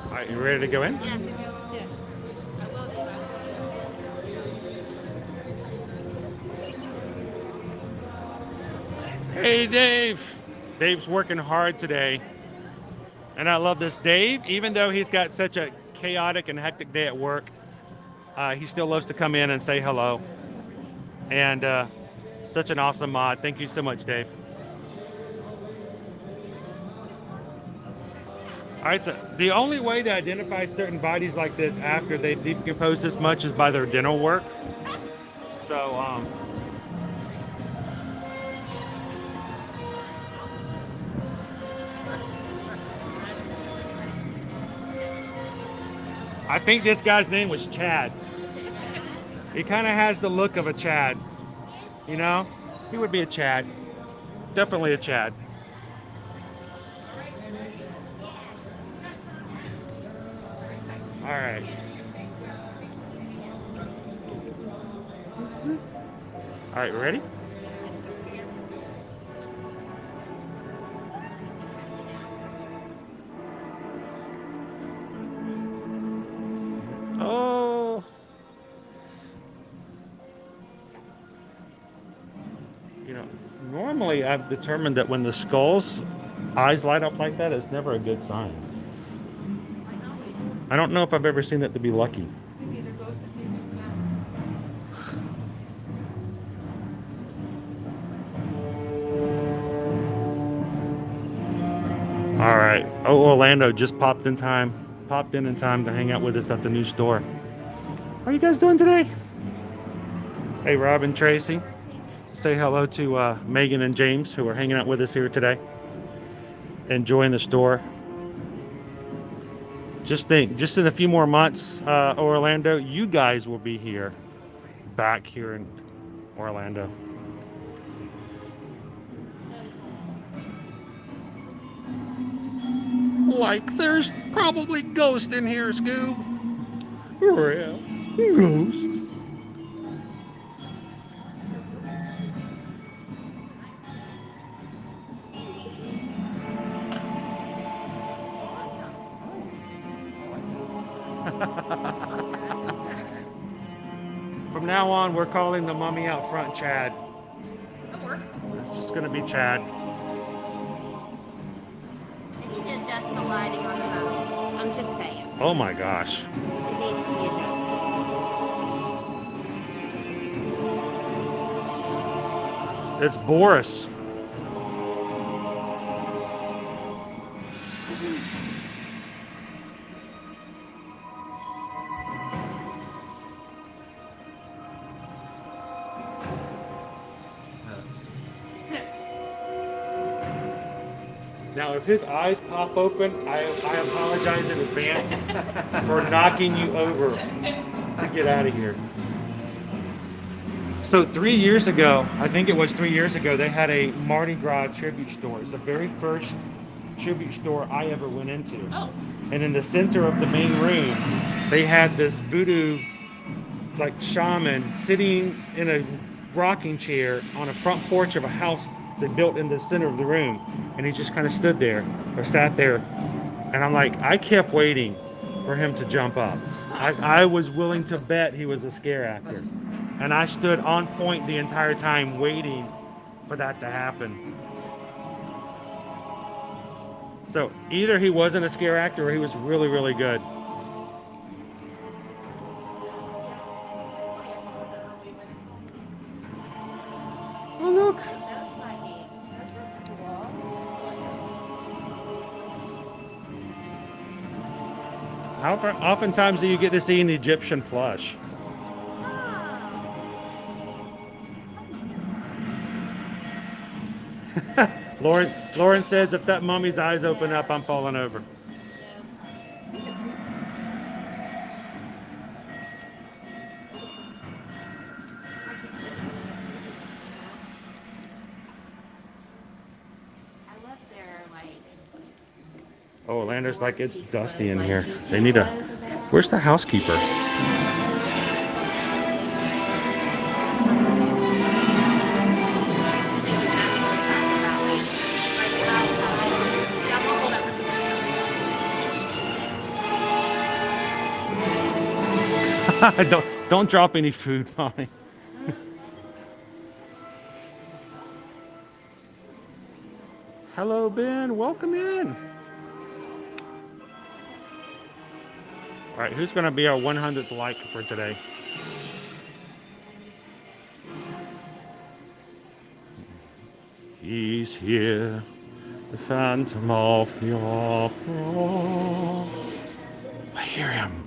All right, you ready to go in? Yeah, let's do it. I will do that. Hey, Dave. Dave's working hard today. And I love this. Dave, even though he's got such a chaotic and hectic day at work, he still loves to come in and say hello. And such an awesome mod. Thank you so much, Dave. All right, so the only way to identify certain bodies like this after they've decomposed this much is by their dental work. So, I think this guy's name was Chad. He kind of has the look of a Chad. You know? He would be a Chad. Definitely a Chad. All right. All right, ready? Oh. You know, normally I've determined that when the skull's eyes light up like that, it's never a good sign. I don't know if I've ever seen that to be lucky. These are ghosts of Disney's past. All right. Oh, Orlando just popped in in time to hang out with us at the new store. How are you guys doing today? Hey, Rob and Tracy. Say hello to Megan and James, who are hanging out with us here today. Enjoying the store. Just think, just in a few more months, Orlando, you guys will be here, back here in Orlando. Like there's probably ghosts in here, Scoob. Real ghost. From now on, we're calling the mummy out front Chad. That works. It's just gonna be Chad. I need to adjust the lighting on the mummy. I'm just saying. Oh my gosh. It needs to be adjusted. It's Boris. Now, if his eyes pop open, I apologize in advance for knocking you over to get out of here. So 3 years ago, I think it was 3 years ago, they had a Mardi Gras tribute store. It's the very first tribute store I ever went into. Oh. And in the center of the main room, they had this voodoo, like shaman, sitting in a rocking chair on a front porch of a house they built in the center of the room. And he just kind of stood there, or sat there. And I'm like, I kept waiting for him to jump up. I was willing to bet he was a scare actor. And I stood on point the entire time waiting for that to happen. So either he wasn't a scare actor or he was really, really good. Oh, look. How oftentimes do you get to see an Egyptian plush? Lauren says if that mummy's eyes open up, I'm falling over. Oh, Lander's like, it's dusty in here. They need a... Where's the housekeeper? Don't drop any food, Mommy. Hello, Ben. Welcome in. All right, who's going to be our 100th like for today? He's here, the Phantom of the Opera. I hear him.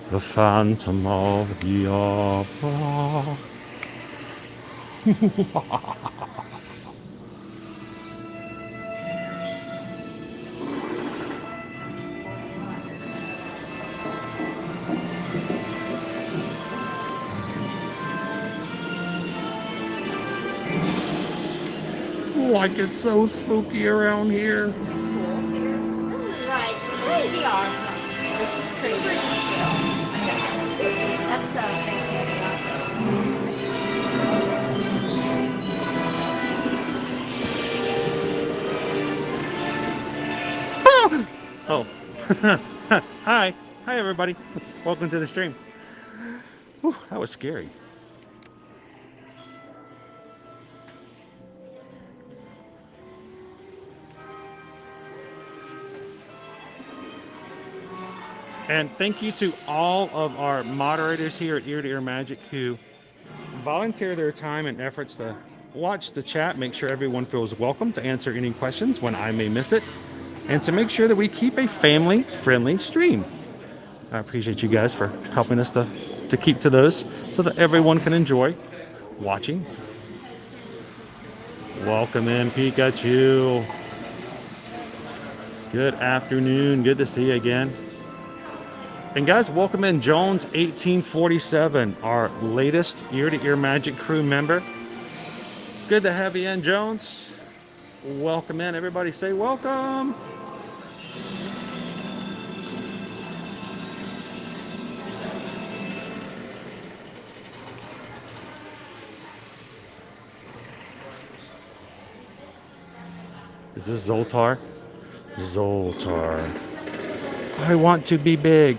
The Phantom of the Opera. Like it's so spooky around here. This is like crazy awesome. This is crazy. That's so Oh. Hi everybody. Welcome to the stream. Whew, that was scary. And thank you to all of our moderators here at Ear to Ear Magic who volunteer their time and efforts to watch the chat, make sure everyone feels welcome to answer any questions when I may miss it, and to make sure that we keep a family-friendly stream. I appreciate you guys for helping us to keep to those so that everyone can enjoy watching. Welcome in, Pikachu. Good afternoon. Good to see you again. And guys, welcome in Jones 1847, our latest Ear to Ear Magic crew member. Good to have you in, Jones. Welcome in, everybody. Say welcome. Is this Zoltar? Zoltar. I want to be big.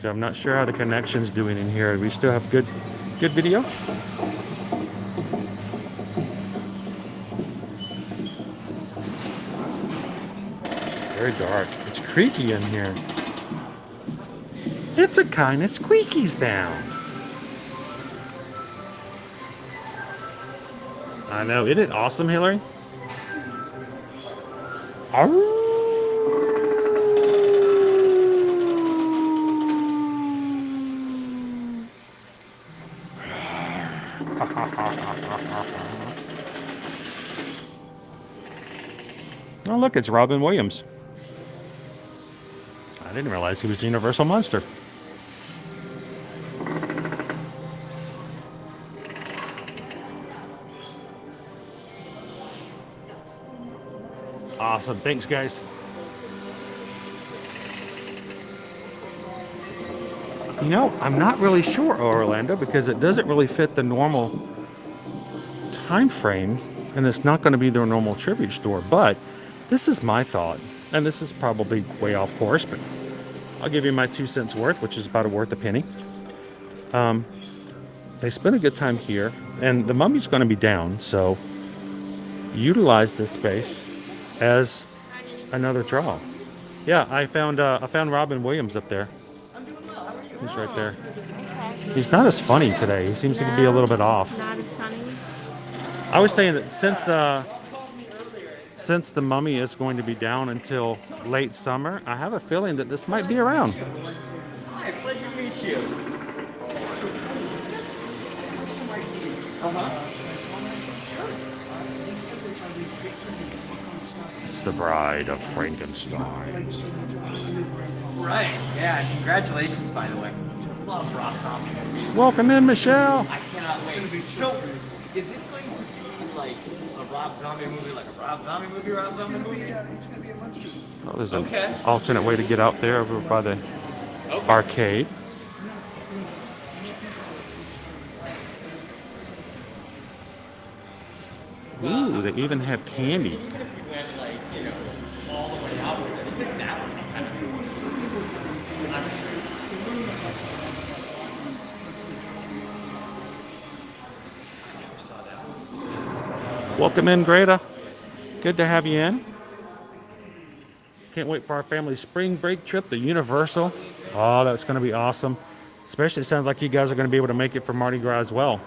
So I'm not sure how the connection's doing in here. We still have good video. Very dark. It's creaky in here. It's a kind of squeaky sound. I know. Isn't it awesome, Hillary? Arr! Oh, look, it's Robin Williams. I didn't realize he was a Universal Monster. Awesome. Thanks, guys. You know, I'm not really sure, Orlando, because it doesn't really fit the normal time frame, and it's not going to be their normal tribute store. But this is my thought, and this is probably way off course, but I'll give you my 2 cents worth, which is about worth a penny. They spent a good time here, and the mummy's going to be down, so utilize this space as another draw. Yeah, I found Robin Williams up there. He's right there. He's not as funny today. He seems to be a little bit off. Not as funny. I was saying that since the mummy is going to be down until late summer, I have a feeling that this might be around. Hi, pleasure to meet you. It's the Bride of Frankenstein. Right, yeah, congratulations, by the way. Love rock zombie movies. Welcome in, Michelle. I cannot wait. So, is it going to be like a Rob Zombie movie, like a Rob Zombie movie, Rob Zombie movie? Oh, there's an alternate way to get out there over by the arcade. Ooh, they even have candy. Even if you went like, you know, all the way out with it, I think that would be kind of cool. Welcome in, Greta. Good to have you in. Can't wait for our family spring break trip to Universal. Oh, that's going to be awesome. Especially, it sounds like you guys are going to be able to make it for Mardi Gras as well.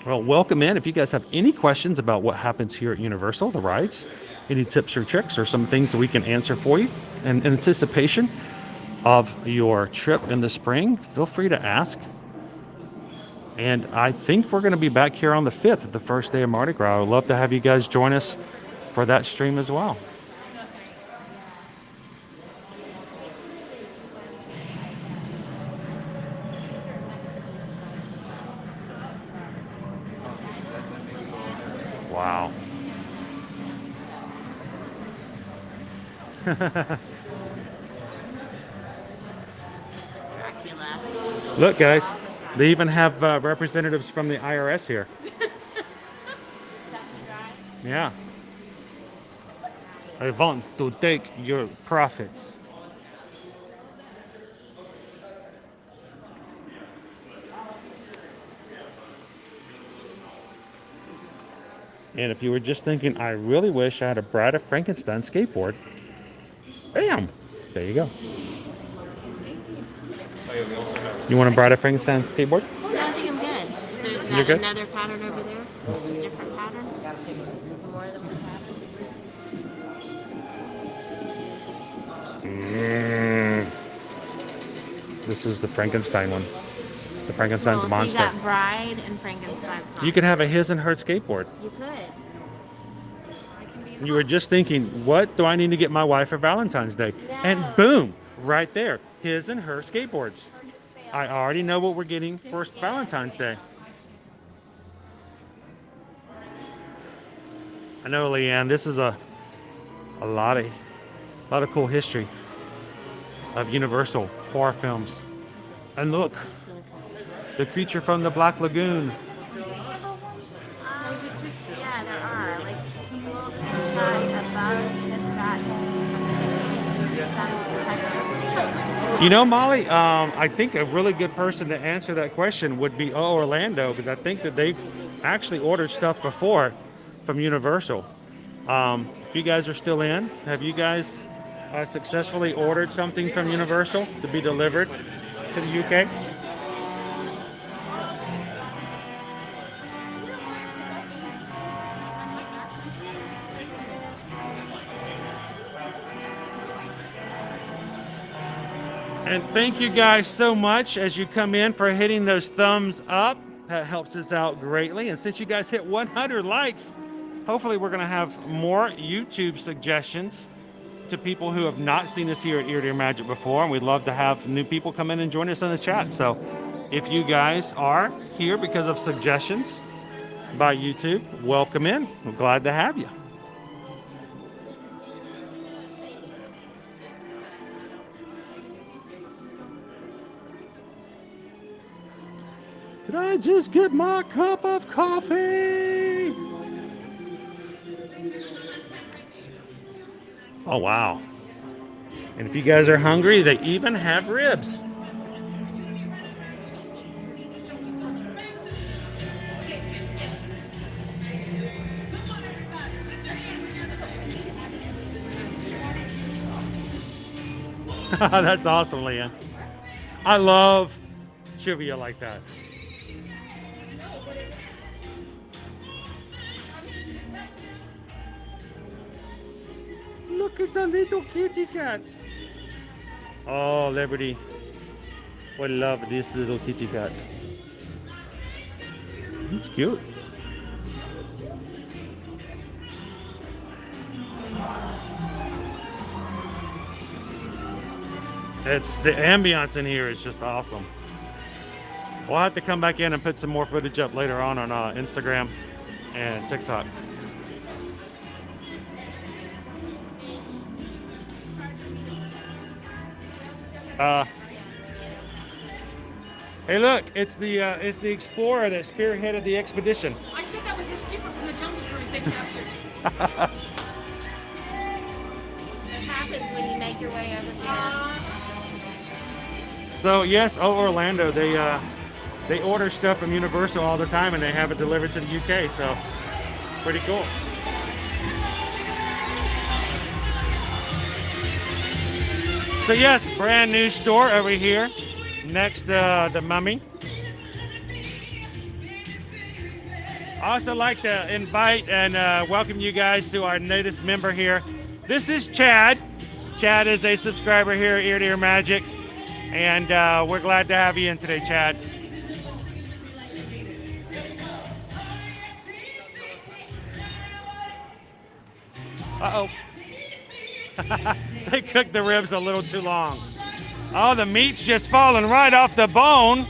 Well, welcome in. If you guys have any questions about what happens here at Universal, the rides, any tips or tricks or some things that we can answer for you in anticipation of your trip in the spring, feel free to ask. And I think we're going to be back here on the 5th, the first day of Mardi Gras. I would love to have you guys join us for that stream as well. Wow. Look, guys, they even have representatives from the IRS here. Yeah. I want to take your profits. And if you were just thinking, I really wish I had a Bride of Frankenstein skateboard, bam, there you go. You want a Bride of Frankenstein skateboard? No, I think I'm good. So is You're that good? another pattern over there? Different pattern? More than one pattern? This is the Frankenstein one. The Frankenstein's So monster. you got Bride and Frankenstein's So you could have a his and her skateboard. You could. You were just thinking, what do I need to get my wife for Valentine's Day? And boom, right there, his and her skateboards. I already know what we're getting for Valentine's Day. I know, Leanne, this is a lot of A lot of cool history of Universal horror films. And look, the creature from the Black Lagoon. Yeah, there are. Like, well, this one's got a bug, it's got some type of... You know, Molly, I think a really good person to answer that question would be Orlando, because I think that they've actually ordered stuff before from Universal. If you guys are still in, have you guys successfully ordered something from Universal to be delivered to the UK? And thank you guys so much as you come in for hitting those thumbs up. That helps us out greatly. And since you guys hit 100 likes, hopefully we're going to have more YouTube suggestions to people who have not seen us here at Ear to Ear Magic before. And we'd love to have new people come in and join us in the chat. So if you guys are here because of suggestions by YouTube, welcome in. We're glad to have you. Could I just get my cup of coffee? Oh, wow. And if you guys are hungry, they even have ribs. That's awesome, Leah. I love trivia like that. Look, it's a little kitty cat. Oh, Liberty. We love this little kitty cat. It's cute. It's the ambiance in here is just awesome. We'll have to come back in and put some more footage up later on Instagram and TikTok. Hey, look! It's the explorer that spearheaded the expedition. I said that was the skipper from the Jungle Cruise they captured. What happens when you make your way over here? So yes, Orlando, they order stuff from Universal all the time and they have it delivered to the UK. So it's pretty cool. So yes, brand new store over here next to the Mummy. I also like to invite and welcome you guys to our latest member here. This is Chad. Chad is a subscriber here at Ear to Ear Magic, and we're glad to have you in today, Chad. Uh-oh. They cooked the ribs a little too long. Oh, the meat's just falling right off the bone.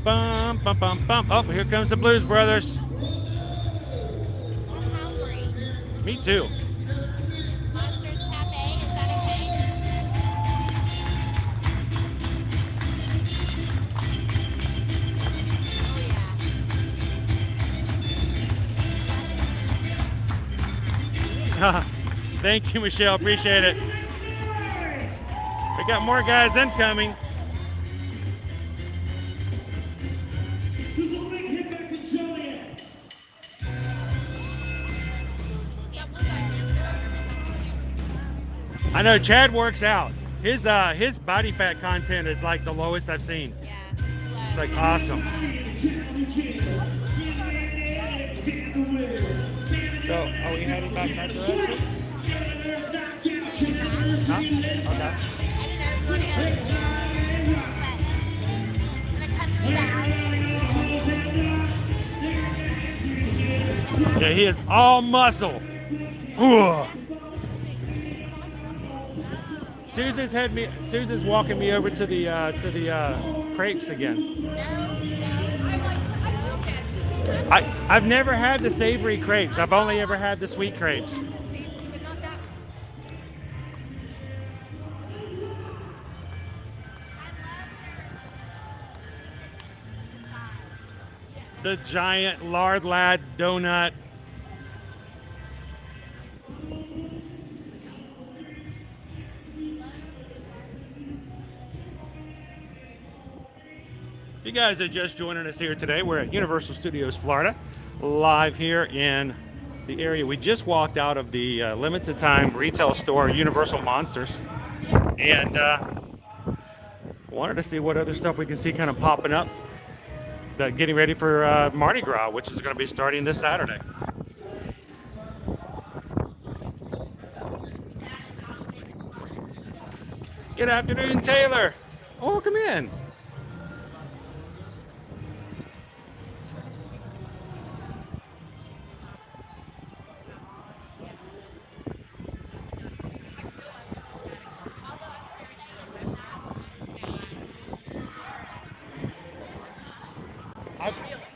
Bum, bum, bum, bum. Oh, here comes the Blues Brothers. I'm hungry. Me too. Monsters Cafe, is that okay? Oh, Thank you, Michelle. Appreciate it. We got more guys incoming. I know Chad works out. His body fat content is like the lowest I've seen. Yeah. It's like awesome. So, are we heading back that direction? Huh? Okay. I didn't want to go? Gonna cut through that. Yeah, he is all muscle. Ooh. Susan's walking me over to the crepes again. I've never had the savory crepes. I've only ever had the sweet crepes. The giant lard lad donut. If you guys are just joining us here today, we're at Universal Studios Florida, live here in the area. We just walked out of the limited time retail store, Universal Monsters, and wanted to see what other stuff we can see kind of popping up. Getting ready for Mardi Gras, which is going to be starting this Saturday. Good afternoon, Taylor. Welcome in.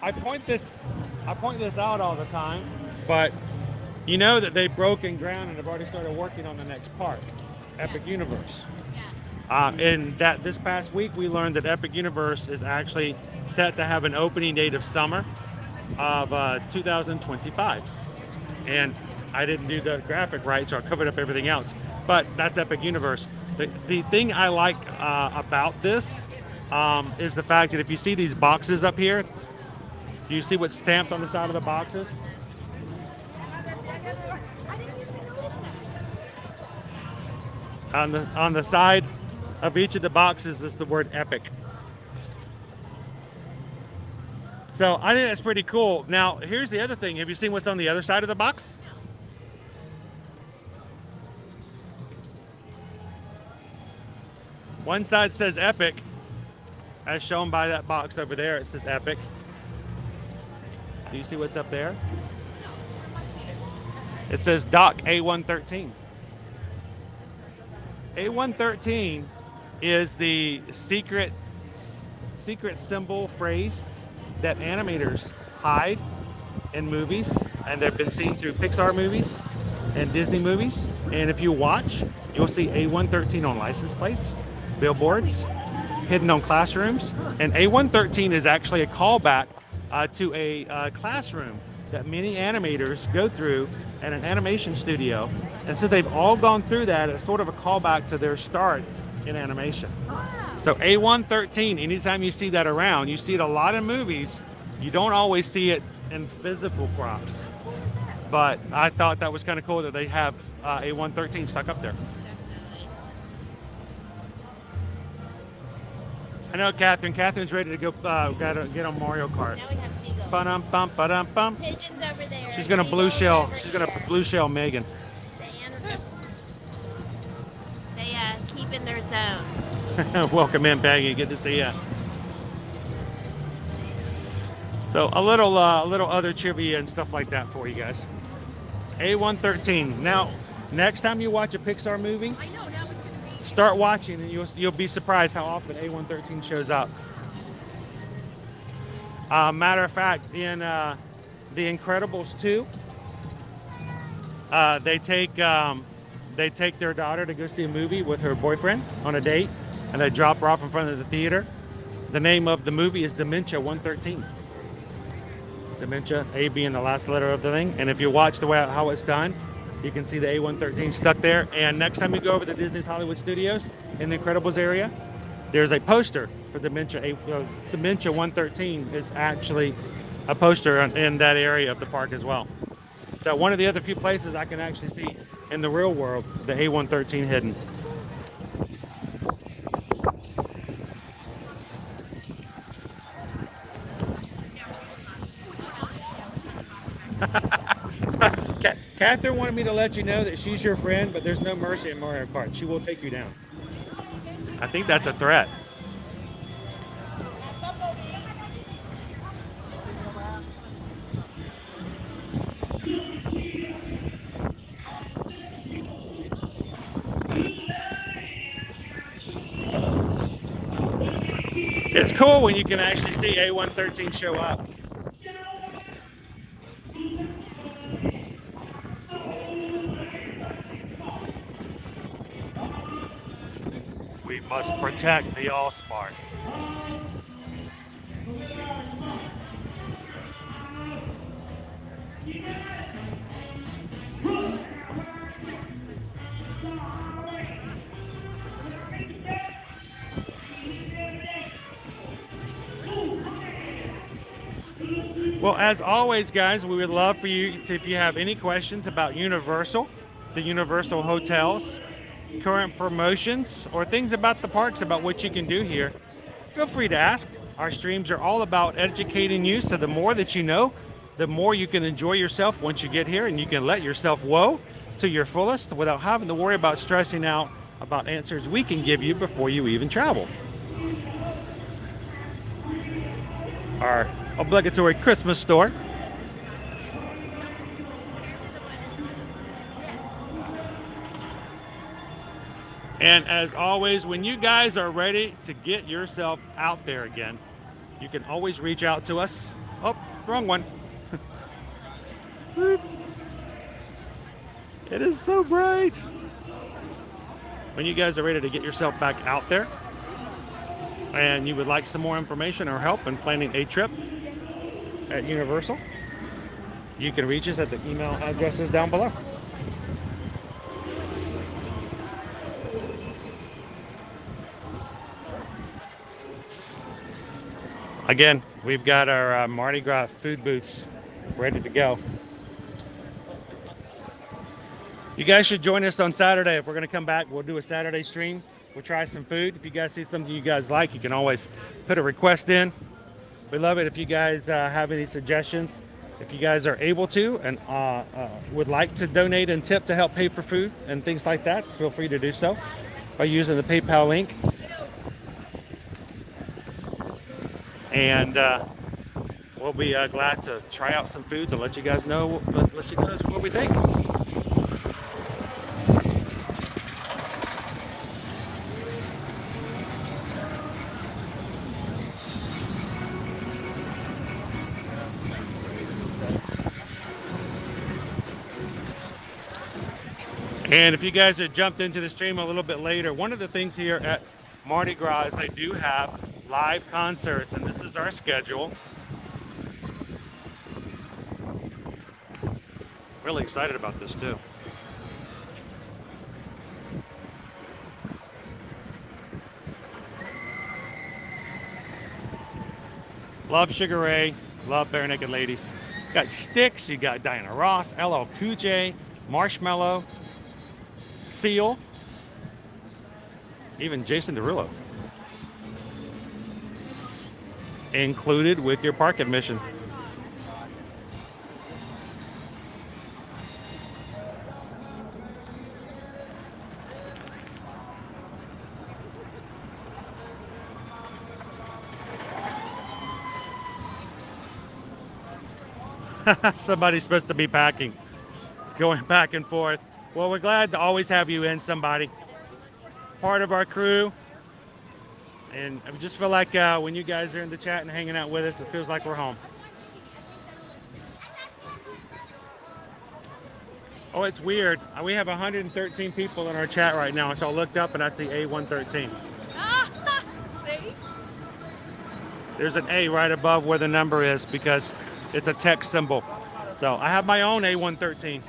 I point this out all the time, but you know that they've broken ground and have already started working on the next park, Epic Universe. And that this past week we learned that Epic Universe is actually set to have an opening date of summer of 2025. And I didn't do the graphic right, so I covered up everything else. But that's Epic Universe. The thing I like about this is the fact that if you see these boxes up here, do you see what's stamped on the side of the boxes? On the side of each of the boxes is the word Epic. So I think that's pretty cool. Now, here's the other thing. Have you seen what's on the other side of the box? One side says Epic, as shown by that box over there. It says Epic. Do you see what's up there? It says Dock A113. A113 is the secret symbol phrase that animators hide in movies, and they've been seen through Pixar movies and Disney movies. And if you watch, you'll see A113 on license plates, billboards, hidden on classrooms. And A113 is actually a callback to a classroom that many animators go through at an animation studio. And so they've all gone through that as sort of a callback to their start in animation. So A113, anytime you see that around, you see it a lot in movies. You don't always see it in physical props. But I thought that was kind of cool that they have A113 stuck up there. I know Catherine's ready to go get on Mario Kart. Now we have seagulls. Ba-dum-bum, ba-dum-bum. Pigeons over there. She's gonna blue Seagulls shell. over She's gonna there. blue shell Megan. They keep in their zones. Welcome in, Peggy. Good to see you. So a little other trivia and stuff like that for you guys. A113. Now, next time you watch a Pixar movie, I know now it's gonna be. start watching and you'll be surprised how often A113 shows up. Matter of fact, in The Incredibles 2, they take their daughter to go see a movie with her boyfriend on a date, and they drop her off in front of the theater. The name of the movie is Dementia 113. Dementia, A being the last letter of the thing. And if you watch the way how it's done, you can see the A113 stuck there. And next time you go over to Disney's Hollywood Studios in the Incredibles area, there's a poster for Dementia 113 is actually a poster in that area of the park as well. So one of the other few places I can actually see in the real world the A113 hidden. Catherine wanted me to let you know that she's your friend, but there's no mercy in Mario Kart. She will take you down. I think that's a threat. It's cool when you can actually see A113 show up. We must protect the Allspark. Well, as always, guys, we would love for you to, if you have any questions about Universal, the Universal hotels, current promotions, or things about the parks, about what you can do here, feel free to ask. Our streams are all about educating you, so the more that you know, the more you can enjoy yourself once you get here, and you can let yourself whoa to your fullest without having to worry about stressing out about answers we can give you before you even travel. Our obligatory Christmas store. And as always, when you guys are ready to get yourself out there again, you can always reach out to us. Oh, wrong one. It is so bright. When you guys are ready to get yourself back out there and you would like some more information or help in planning a trip at Universal, you can reach us at the email addresses down below. Again, we've got our Mardi Gras food booths ready to go. You guys should join us on Saturday. If we're going to come back, we'll do a Saturday stream. We'll try some food. If you guys see something you guys like, you can always put a request in. We love it if you guys have any suggestions. If you guys are able to and would like to donate and tip to help pay for food and things like that, feel free to do so by using the PayPal link. And we'll be glad to try out some foods and let you guys know what we think. And if you guys have jumped into the stream a little bit later, one of the things here at Mardi Gras is they do have live concerts, and this is our schedule. Really excited about this too. Love Sugar Ray, love Bare Naked Ladies. Got Styx, you got Diana Ross, LL Cool J, Marshmello, Seal, even Jason Derulo. Included with your park admission. Somebody's supposed to be packing, going back and forth. Well, we're glad to always have you in, somebody. Part of our crew. And I just feel like when you guys are in the chat and hanging out with us, it feels like we're home. Oh, it's weird. We have 113 people in our chat right now. So I looked up and I see A113. See? There's an A right above where the number is because it's a text symbol. So I have my own A113.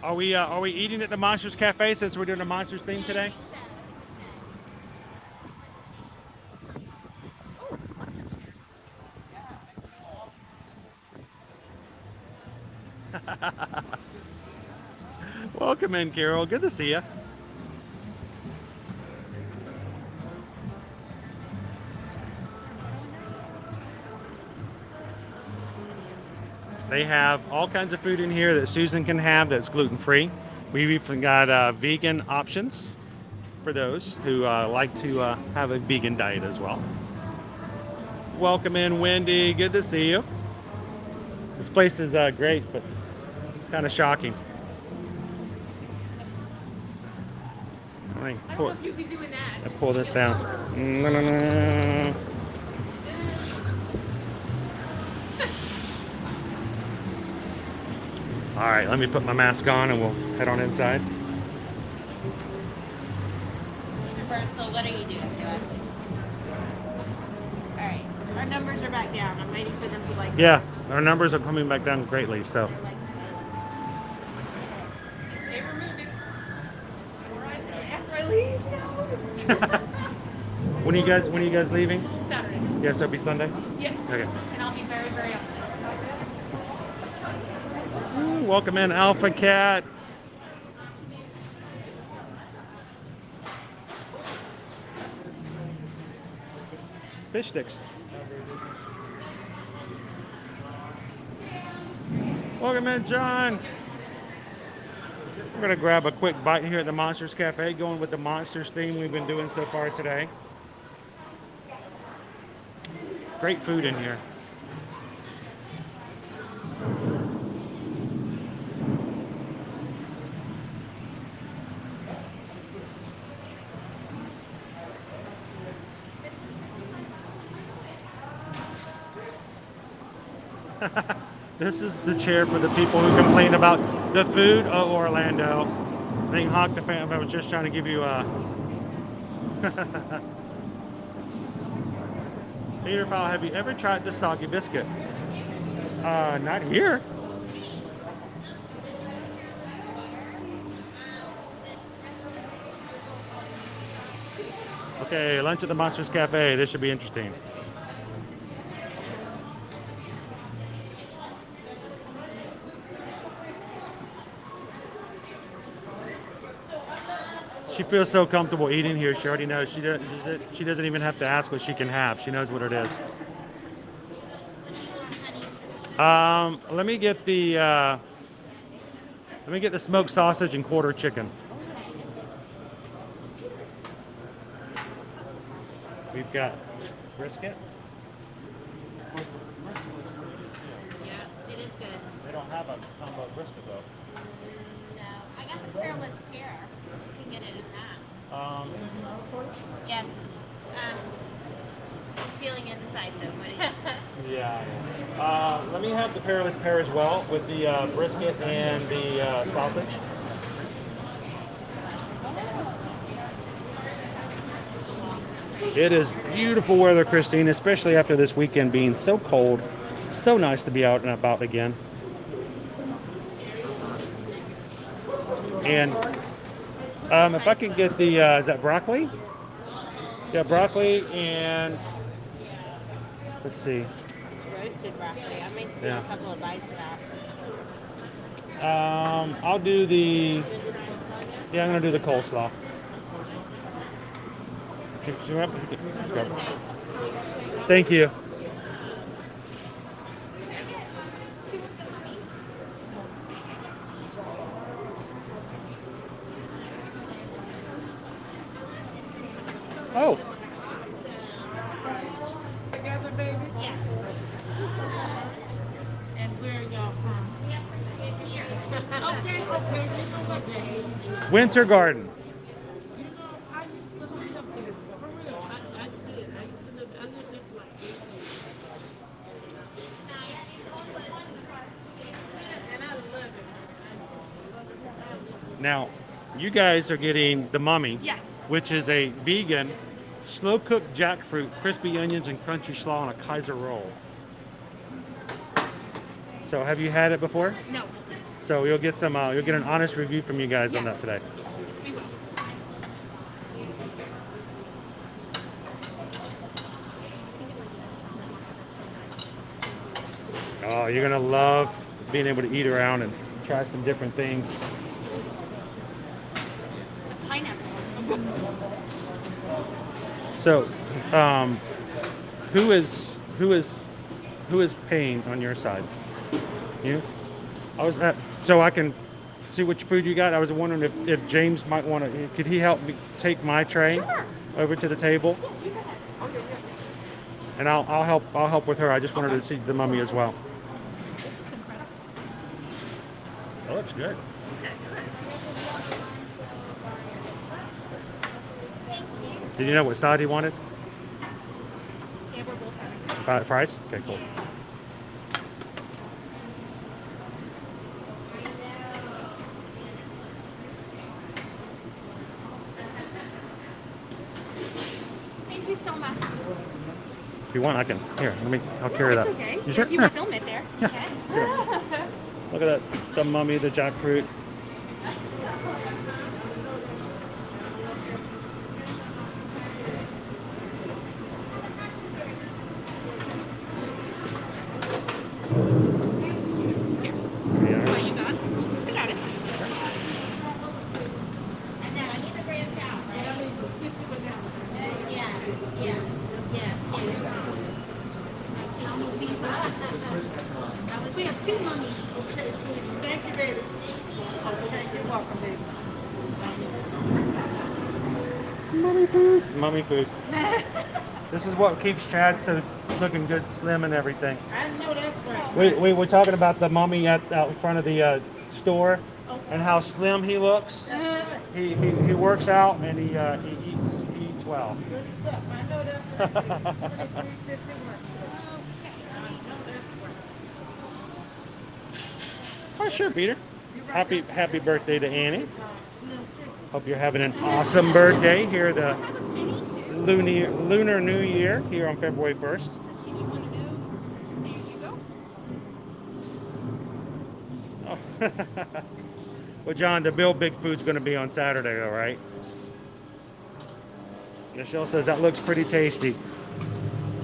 Are we eating at the Monsters Cafe since we're doing a Monsters theme today? Welcome in, Carol. Good to see you. They have all kinds of food in here that Susan can have that's gluten-free. We've even got vegan options for those who like to have a vegan diet as well. Welcome in, Wendy. Good to see you. This place is great, but it's kind of shocking. I don't know if you'd be doing that. I pull this down. All right, let me put my mask on and we'll head on inside. Universal, what are you doing to us? All right, our numbers are back down. I'm waiting for them to like. Yeah, our numbers are coming back down greatly, so. Okay, we're moving. After I leave, no. When are you guys leaving? Saturday. Yes, it'll be Sunday. Yeah. Okay. And I'll be very, very upset. Ooh, welcome in, Alpha Cat. Fish sticks. Welcome in, John. We're gonna grab a quick bite here at the Monsters Cafe, going with the Monsters theme we've been doing so far today. Great food in here. This is the chair for the people who complain about the food of Orlando. I think Hawk the fan, I was just trying to give you a... Peterfowl, have you ever tried the soggy biscuit? Not here. Okay, lunch at the Monsters Cafe. This should be interesting. She feels so comfortable eating here. She already knows. She doesn't even have to ask what she can have. She knows what it is. Let me get the smoked sausage and quarter chicken. We've got brisket. Yeah, it is good. They don't have a combo brisket though. No, I got the pearless pear. You can get it in that. Yes. He's feeling indecisive. Yeah. Let me have the pearless pear as well with the brisket and the sausage. It is beautiful weather, Christine, especially after this weekend being so cold. So nice to be out and about again. And if I could get the, is that broccoli? Yeah, broccoli and, let's see. It's roasted broccoli. I may see Yeah. a couple of bites of that. I'll do the, yeah, I'm going to do the coleslaw. Thank you. Oh. Together, baby? Yes. And where y'all from? Okay, you know what, baby? Winter Garden. You know, I used to live up there, so for real, I did. I lived there for like 8 years. And I love it. Now, you guys are getting the Mummy, Yes. which is a vegan, slow-cooked jackfruit, crispy onions, and crunchy slaw on a Kaiser roll. So, have you had it before? No. So you'll get some, you'll get an honest review from you guys on that Yes. today. Yes, we will. Oh, you're gonna love being able to eat around and try some different things. The pineapple is so good. So, who is paying on your side? You? I was at, so I can see which food you got. I was wondering if James might want to. Could he help me take my tray over to the table? And I'll help with her. I just wanted to see the mummy as well. This looks incredible. That looks good. Did you know what side he wanted? Yeah, we're both having Fries? Okay, cool. Thank you so much. If you want, I can. Here, I'll carry It's that. okay. You sure? If you want to film it there, you can. Look at that. The mummy, the jackfruit. What you got? I got it. And then I need the graham cow, right? I need to skip to banana. Yes. I'll move these up. We have two mummies. Thank you, baby. Okay, you're welcome, baby. Mummy food. This is what keeps Chad so looking good, slim, and everything. I know that's right. We were talking about the mummy out in front of the store and how slim he looks. He works out and he eats well. Good stuff. I know that's right. 2351. I know that's right. Oh, sure, Peter. Happy birthday to Annie. Hope you're having an awesome birthday here, the Lunar New Year here on February 1st. There you go. Oh. Well, John, the Bill Big Food's going to be on Saturday, all right? Michelle says that looks pretty tasty.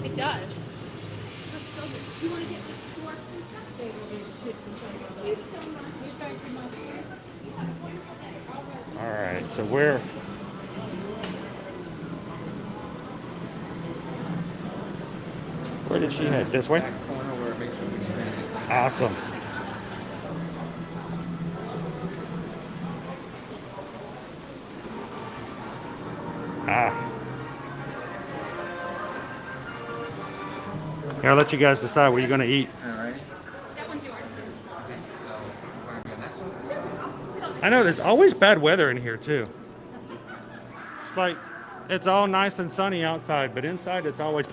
It does. Do you want to get forks and stuff? Thank you so much. All right, so where did she head? This way? Back corner where it makes you expand. Awesome. Here, I'll let you guys decide what you're going to eat. Alrighty. That one's yours too. Okay. So we're gonna go next one. I know there's always bad weather in here too. It's like it's all nice and sunny outside, but inside it's always.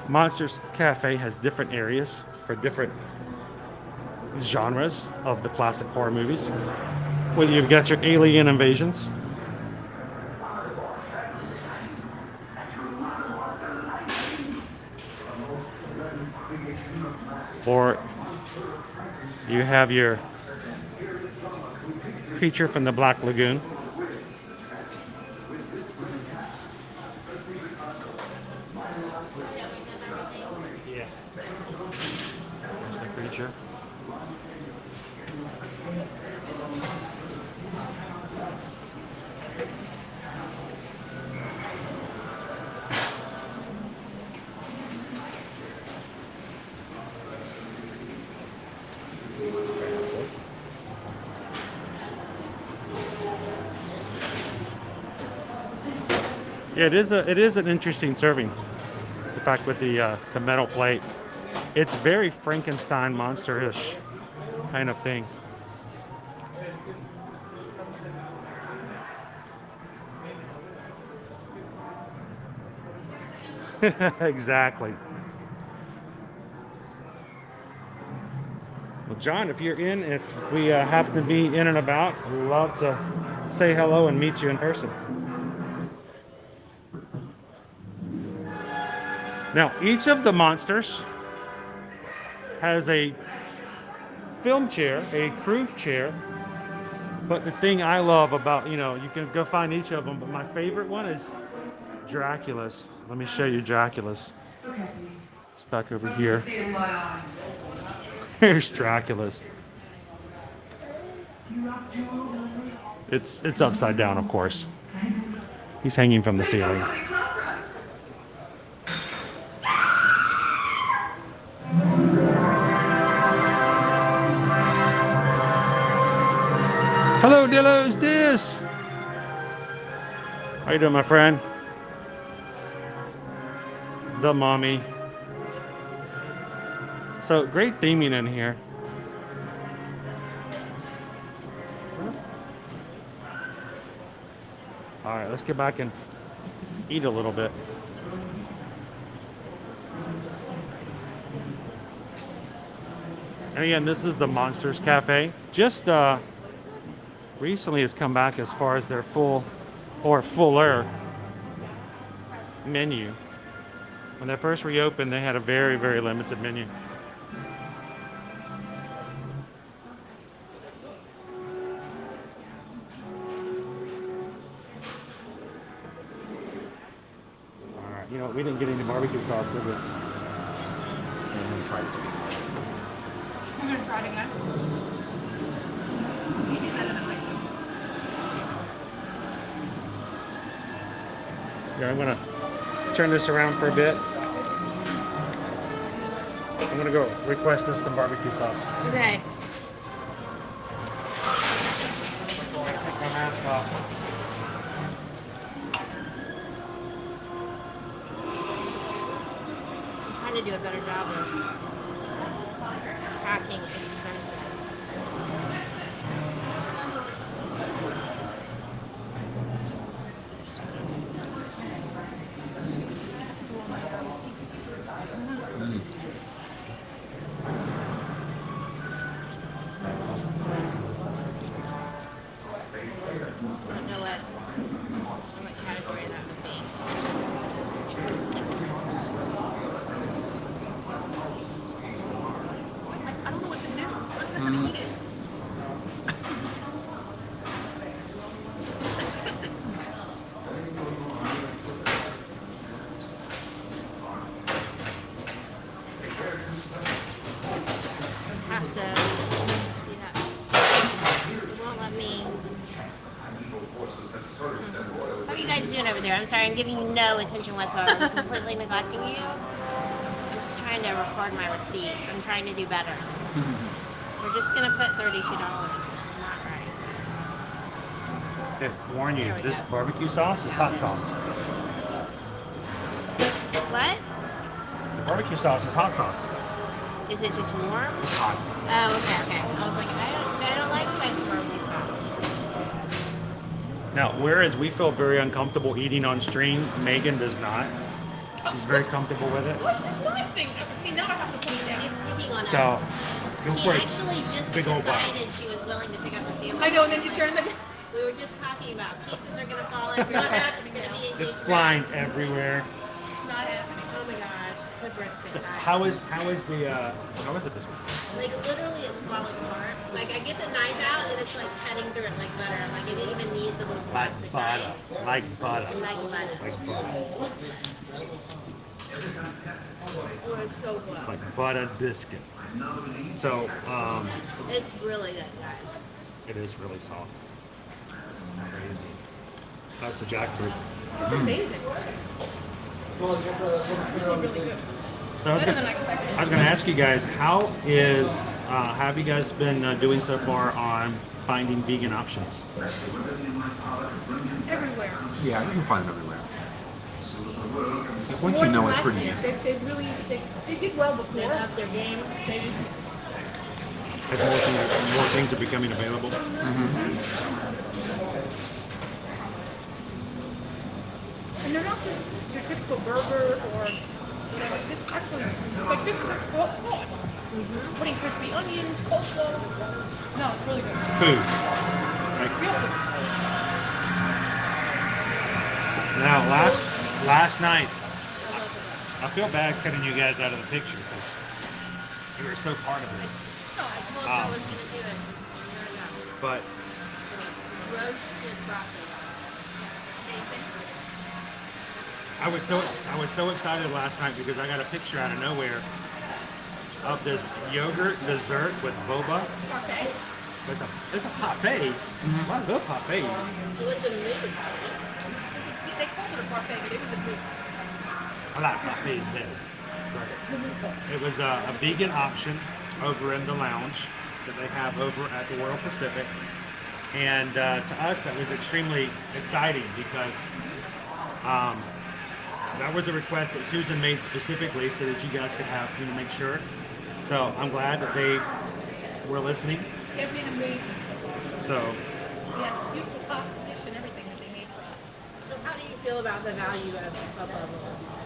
Monsters Cafe has different areas for different genres of the classic horror movies. Whether you've got your alien invasions, or you have your creature from the Black Lagoon. Yeah. There's the creature. Yeah, it is an interesting serving. The fact with the metal plate, it's very Frankenstein monster-ish kind of thing. Exactly. Well, John, if you're in, if we happen to be in and about, we'd love to say hello and meet you in person. Now, each of the monsters has a film chair, a crew chair, but the thing I love about, you can go find each of them, but my favorite one is Dracula's. Let me show you Dracula's. It's back over here. Here's Dracula's. It's upside down, of course. He's hanging from the ceiling. Hello, Dillo's Dis. How you doing, my friend? The mommy. So great theming in here. All right, let's get back and eat a little bit. And again, this is the Monsters Cafe. Just recently has come back as far as their full or fuller menu. When they first reopened, they had a very, very limited menu. All right, you know, we didn't get any barbecue sauce, did we? I'm gonna try this again. I'm gonna try it again. You do better than I do. Yeah, I'm gonna turn this around for a bit. I'm gonna go request us some barbecue sauce. Okay. Take my mask off. I'm trying to do a better job of tracking expenses. I don't know what category that would be. I don't know what to do. I'm gonna eat it. Have to. It won't let me. How are you guys doing over there? I'm sorry, I'm giving you no attention whatsoever. I'm completely neglecting you. I'm just trying to record my receipt. I'm trying to do better. We're just gonna put $32, which is not right. Hey, warn you, There we this go. barbecue sauce is hot sauce. What? The barbecue sauce is hot sauce. Is it just warm? It's hot. Oh, okay. I was like, I don't like spicy barbecue sauce. Now, whereas we feel very uncomfortable eating on stream, Megan does not. She's very comfortable with it. What's this knife thing? See, now I have to put it down. He's picking on So, us. go She for it. actually just Big old bite. decided she was willing to pick up the sandwich. I know, and then you turn the. We were just talking about pieces are gonna fall Not everywhere. happening It's gonna now. be a It's huge flying mess. everywhere. It's not happening. Oh my gosh, the brisket. So guys. how is it this week? Like literally, it's falling apart. Like I get the knife out and it's like cutting through it like butter. Like I didn't even need the little plastic Like knife. butter. Like butter. Like butter. Like butter. Oh, it's so good. Like butter biscuit. So, It's really good, guys. it is really soft. Crazy. That's the jackfruit. It's amazing. Well, Really good. So I was Better than I gonna, expected. I was gonna ask you guys, how have you guys been doing so far on finding vegan options? Everywhere. yeah, you can find them everywhere. Once More you than know, it's last pretty year. easy. They did well before. They've upped their game. They did. As more things are becoming available. And they're not just your typical burger or whatever. It's actually like this is a thought. Putting crispy onions, coleslaw. No, it's really good. Food. Like, Real food. now, last night, I feel bad cutting you guys out of the picture because you were so part of this. No, I told you I was gonna do it. But Roasted broccoli. I was so excited last night because I got a picture out of nowhere of this yogurt dessert with boba. Parfait. It's a parfait. I love parfaits. It was a mousse. They called it a parfait, but it was a mousse. I like parfaits better. But it was a vegan option over in the lounge that they have over at the Royal Pacific. And to us, that was extremely exciting because that was a request that Susan made specifically so that you guys could have, make sure. So I'm glad that they were listening. They've been amazing so far. So Yeah, beautiful pasta dish and everything that they made for us. So how do you feel about the value of the club level?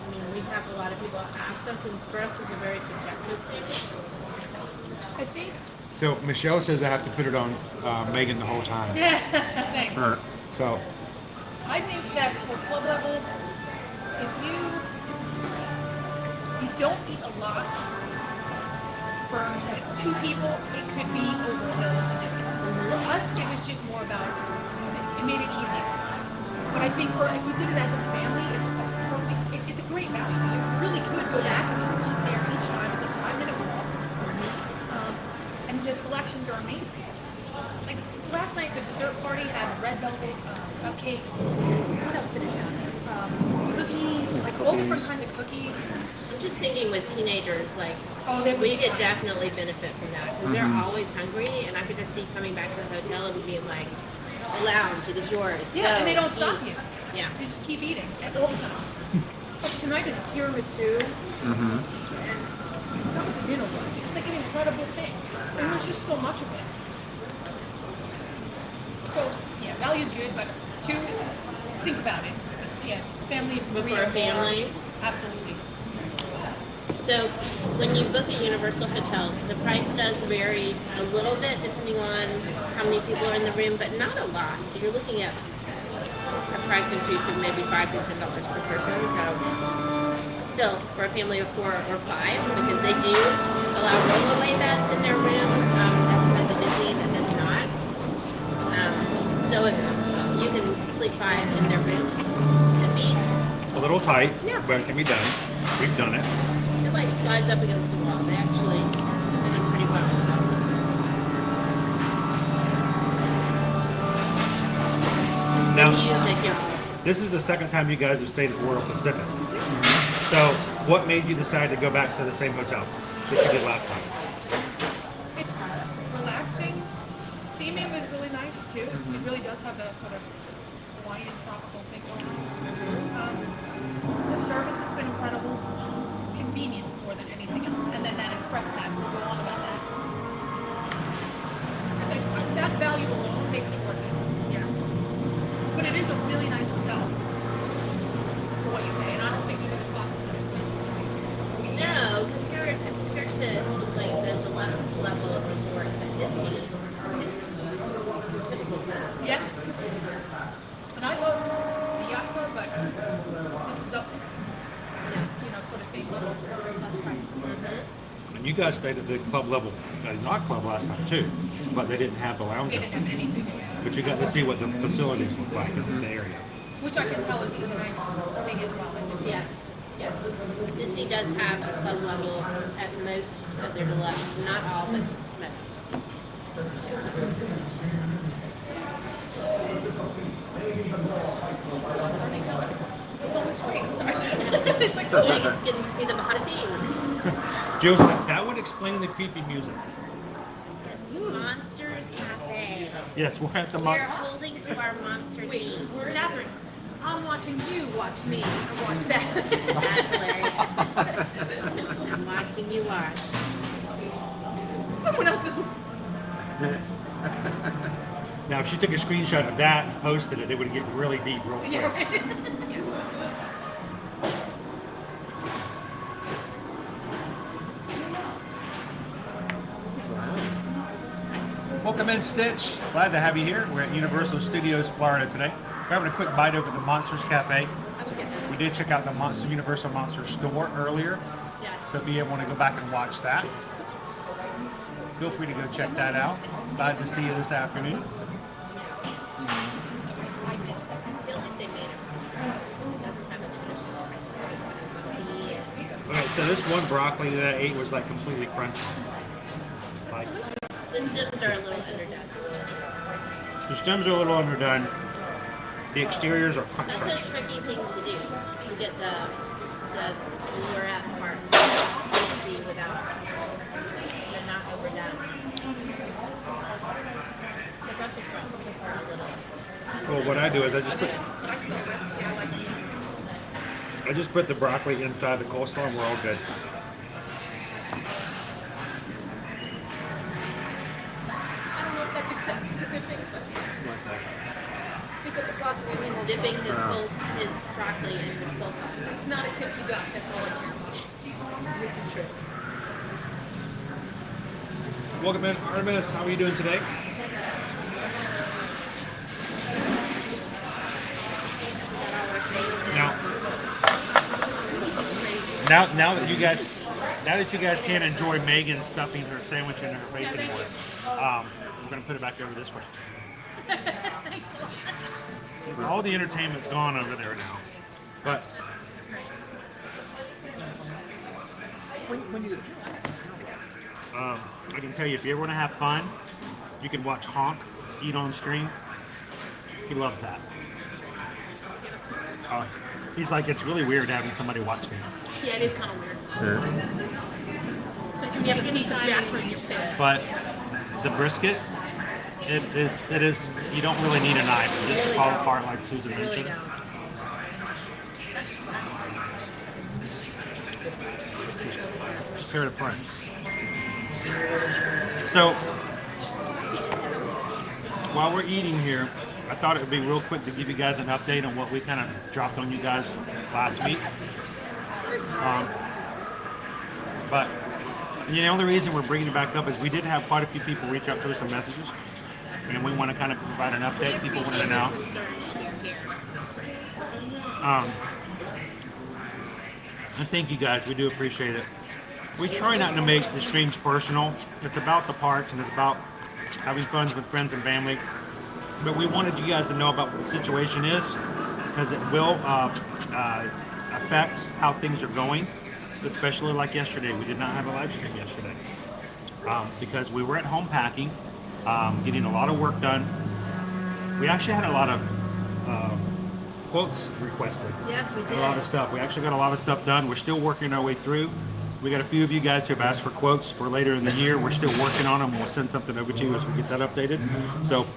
I mean, we have a lot of people ask us, and for us, it's a very subjective thing. I think. So Michelle says I have to put it on Megan the whole time. Thanks. So I think that for club level, if you don't eat a lot, for two people, it could be overkill to do it. For us, it was just more about, it made it easier. But I think for if you did it as a family, it's a great value. You really could go back and just eat there each time. It's a 5-minute walk. And the selections are amazing. Like last night, the dessert party had red velvet cupcakes. What else did it have? Cookies, like all different kinds of cookies. I'm just thinking with teenagers, like, we could definitely benefit from that because they're always hungry, and I could just see coming back to the hotel and being like, a lounge to the shores. Yeah, and they don't eat. stop you. Yeah. You just keep eating all the time. Like tonight is tiramisu. And I forgot what the dinner was. It was like an incredible thing. And there's just so much of it. So, yeah, value's good, but two, think about it. Yeah, family of But three for or a family? more. Absolutely. So when you book a Universal hotel, the price does vary a little bit depending on how many people are in the room, but not a lot. So you're looking at a price increase of maybe $5 to $10 per person. So still, for a family of 4 or 5, because they do allow rollaway beds in their rooms, as a Disney that does not. So if you can sleep 5 in their rooms and be a little tight, Yeah. but it can be done. We've done it. It like slides up against the wall. They actually did it pretty well. Now, Music, y'all. this is the second time you guys have stayed at Royal Pacific. So, what made you decide to go back to the same hotel that you did last time? It's relaxing. Theming was really nice too. It really does have that sort of Hawaiian tropical thing going on. The service has been incredible. Convenience more than anything else. And then that express pass, we'll go on about that. I think that value alone makes it worth it. Yeah. But it is a really nice hotel for what you pay. And I don't think even the cost is that expensive. No, compared to like the deluxe level of resorts at Disney, it's typical class. Yeah. And I love the yacht club, but this is up, sort of same level, less price. And you guys stayed at the club level, not club last time too, but they didn't have the lounge. They didn't have anything, But you got to see what the facilities look like in the area. which I can tell is a nice thing as well. It just- Yes, yes. Disney does have a club level at most of their deluxe. Not all, but most. It's on the screen. I'm sorry. It's like Well, it's getting to see the behind the scenes. Joseph, that would explain the creepy music. Monsters Cafe. Yes, we're at the We're monster. holding to our monster theme. Catherine, I'm watching you watch me and watch that. That's hilarious. I'm watching you watch. Someone else's. Now, if she took a screenshot of that and posted it, it would get really deep real quick. Yeah, right. Yeah. welcome in, Stitch. Glad to have you here. We're at Universal Studios Florida today. We're having a quick bite over at the Monsters Cafe. We did check out the Universal Monster store earlier. Yes. So if you ever want to go back and watch that, feel free to go check that out. Glad to see you this afternoon. I missed that. I feel like they made it. It doesn't have a traditional texture, but it's Okay, so this one broccoli that I ate was like completely crunchy. Like, the stems are a little underdone. the stems are a little underdone. The exteriors are That's crunchy. a tricky thing to do. To get the Lorette part crispy without, but not overdone. Brussels sprouts are a little. Well, what I do is I just put I still like, see, I like it. I just put the broccoli inside the coleslaw and we're all good. I don't know if that's accepted for dipping, but we put the broccoli in. Dipping his broccoli in his coleslaw. It's not a tipsy duck, that's all I care about. This is true. Welcome in, Artemis. How are you doing today? Now that you guys can't enjoy Megan stuffing her sandwich in her face anymore, we're gonna put it back over this way. All the entertainment's gone over there now, but I can tell you, if you ever want to have fun, you can watch Honk eat on stream. He loves that. He's like, it's really weird having somebody watch me. Yeah, it is kind of weird. So you have a piece of jackfruit in your face. But the brisket, it is. You don't really need a knife. You just fall apart like Susan mentioned. Just tear it apart. So while we're eating here, I thought it would be real quick to give you guys an update on what we kind of dropped on you guys last week. But the only reason we're bringing it back up is we did have quite a few people reach out to us in messages, and we want to kind of provide an update. People want to know. And thank you guys. We do appreciate it. We try not to make the streams personal. It's about the parks and it's about having fun with friends and family. But we wanted you guys to know about what the situation is, because it will affect how things are going, especially like yesterday. We did not have a live stream yesterday because we were at home packing, getting a lot of work done. We actually had a lot of quotes requested. Yes, we did. A lot of stuff. We actually got a lot of stuff done. We're still working our way through. We got a few of you guys who have asked for quotes for later in the year. We're still working on them. We'll send something over to you as we get that updated. So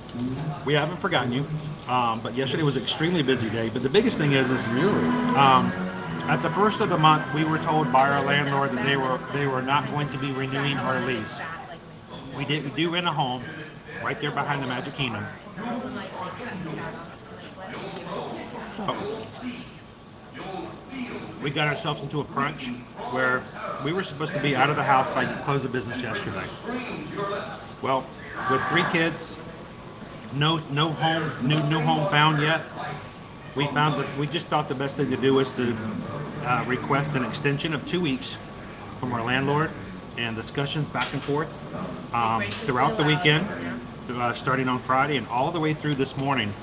we haven't forgotten you. But yesterday was an extremely busy day. But the biggest thing is at the first of the month, we were told by our landlord that they were not going to be renewing our lease. We do rent a home right there behind the Magic Kingdom. We got ourselves into a crunch where we were supposed to be out of the house by the close of business yesterday. Well, with 3 kids, no home found yet. We found that we just thought the best thing to do was to request an extension of 2 weeks from our landlord, and discussions back and forth throughout the weekend, starting on Friday and all the way through this morning.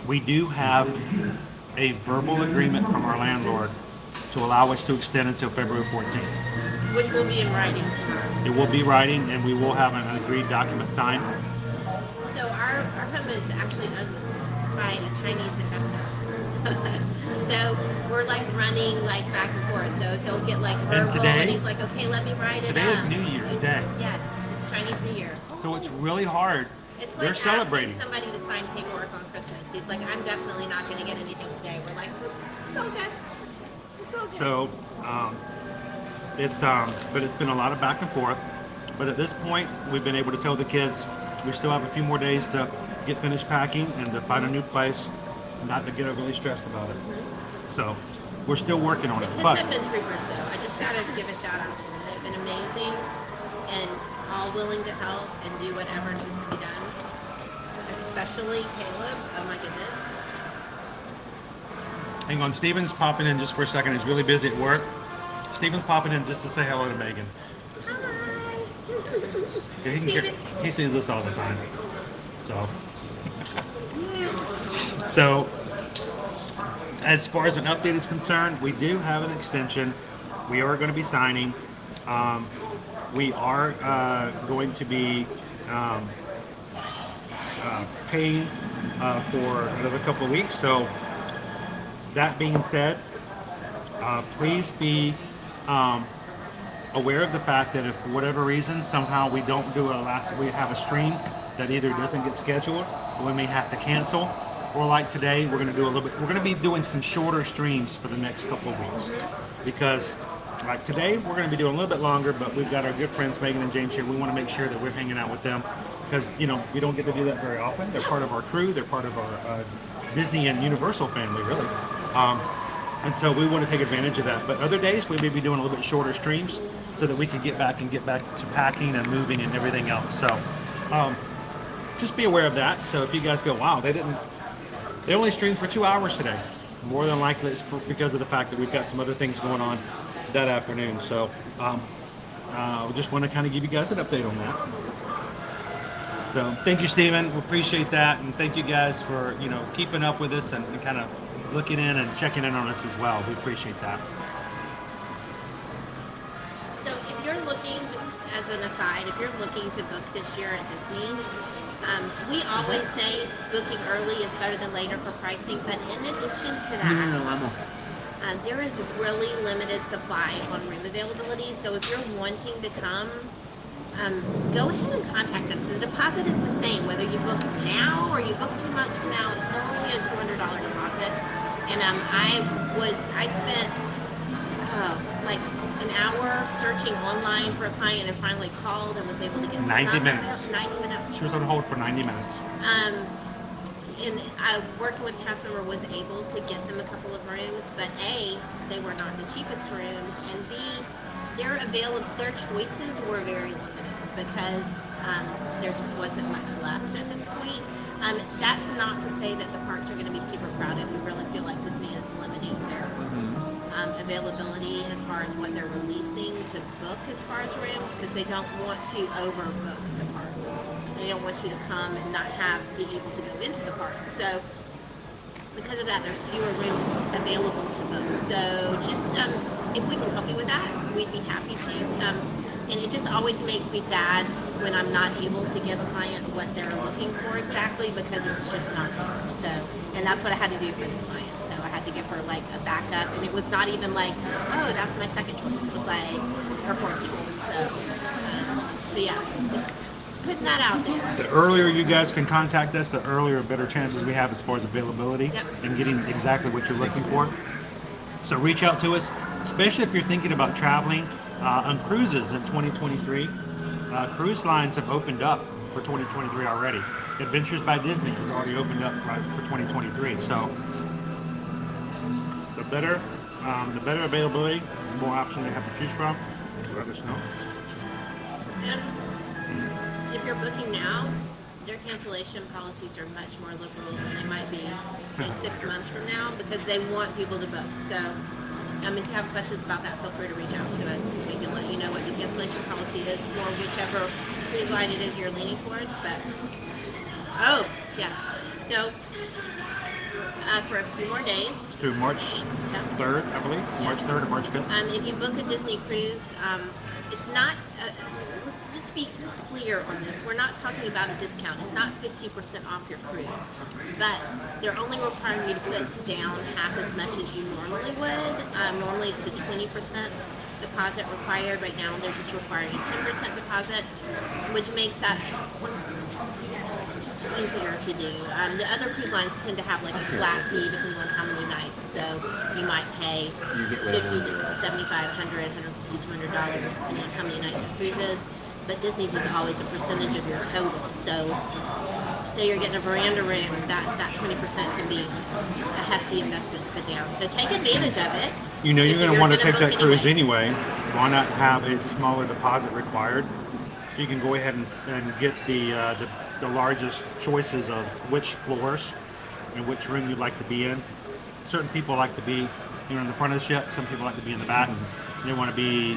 We do have a verbal agreement from our landlord to allow us to extend until February 14th. Which will be in writing tomorrow. It will be writing, and we will have an agreed document signed. So our home is actually owned by a Chinese investor. So we're like running like back and forth. So he'll get like verbal, and he's like, okay, let me write it Today up. is New Year's Day. Yes, it's Chinese New Year. So it's really hard. It's They're like celebrating. asking somebody to sign paperwork on Christmas. He's like, I'm definitely not going to get anything today. We're like, it's all good. It's all good. So but it's been a lot of back and forth. But at this point, we've been able to tell the kids we still have a few more days to get finished packing and to find a new place, not to get really stressed about it. So we're still working on The it. kids But have been troopers, though. I just got to give a shout out to them. They've been amazing and all willing to help and do whatever needs to be done. Especially Caleb. Oh my goodness. hang on, Steven's popping in just for a second. He's really busy at work. Steven's popping in just to say hello to Megan. Yeah, he sees this all the time. So as far as an update is concerned, we do have an extension. We are going to be signing. We are going to be paying for another couple of weeks. So that being said, please be on aware of the fact that if for whatever reason somehow we don't do we have a stream that either doesn't get scheduled or we may have to cancel, or like today we're going to do we're going to be doing some shorter streams for the next couple of weeks, because like today we're going to be doing a little bit longer, but we've got our good friends Megan and James here. We want to make sure that we're hanging out with them, because you know we don't get to do that very often. They're part of our crew, they're part of our Disney and Universal family, really. And so we want to take advantage of that. But other days we may be doing a little bit shorter streams so that we can get back to packing and moving and everything else. So just be aware of that. So if you guys go, wow, they only streamed for 2 hours today, more than likely it's because of the fact that we've got some other things going on that afternoon. So we just want to kind of give you guys an update on that. So thank you, Stephen. We appreciate that, and thank you guys for keeping up with us and kind of looking in and checking in on us as well. We appreciate that. So if you're looking, just as an aside, if you're looking to book this year at Disney, we always say booking early is better than later for pricing, but in addition to that, there is really limited supply on room availability. So if you're wanting to come, go ahead and contact us. The deposit is the same, whether you book now or you book 2 months from now. It's still only a $200 deposit. And I spent like an hour searching online for a client and finally called and was able to get 90 minutes. 90 minutes. She was on hold for 90 minutes. And I working with a cast member was able to get them a couple of rooms, but A, they were not the cheapest rooms, and B, their choices were very limited because there just wasn't much left at this point. That's not to say that the parks are going to be super crowded. We really feel like Disney is limiting their availability as far as what they're releasing to book as far as rooms, because they don't want to overbook the parks. They don't want you to come and not be able to go into the parks. So because of that, there's fewer rooms available to book. So just if we can help you with that, we'd be happy to. And it just always makes me sad when I'm not able to give a client what they're looking for exactly, because it's just not there. So, and that's what I had to do for this client. So I had to give her like a backup, and it was not even like, oh, that's my second choice. It was like her fourth choice. So yeah, just putting that out there. The earlier you guys can contact us, the earlier better chances we have as far as availability and getting exactly what you're looking for. So reach out to us, especially if you're thinking about traveling on cruises in 2023. Cruise lines have opened up for 2023 already. Adventures by Disney has already opened up for 2023. So the better availability, the more options they have to choose from. Let us know. And if you're booking now, their cancellation policies are much more liberal than they might be, say, 6 months from now, because they want people to book. So if you have questions about that, feel free to reach out to us, and we can let you know what the cancellation policy is for whichever cruise line it is you're leaning towards. But yes, so for a few more days Through March 3rd, I believe. Yes. March 3rd or March 5th. if you book a Disney cruise, it's not. Let's just be clear on this. We're not talking about a discount. It's not 50% off your cruise, but they're only requiring you to put down half as much as you normally would. Normally it's a 20% deposit required. Right now they're just requiring a 10% deposit, which makes that just easier to do. The other cruise lines tend to have like a flat fee depending on how many nights. So you might pay $50 to $75, $100, $150, $200 depending on how many nights the cruise is. But Disney's is always a percentage of your total. So you're getting a veranda room, that 20% can be a hefty investment to put down. So take advantage of it. You know you're going to want to take that cruise anyways. anyway. Why not have a smaller deposit required? So you can go ahead and get the largest choices of which floors and which room you'd like to be in. Certain people like to be in the front of the ship. Some people like to be in the back. They want to be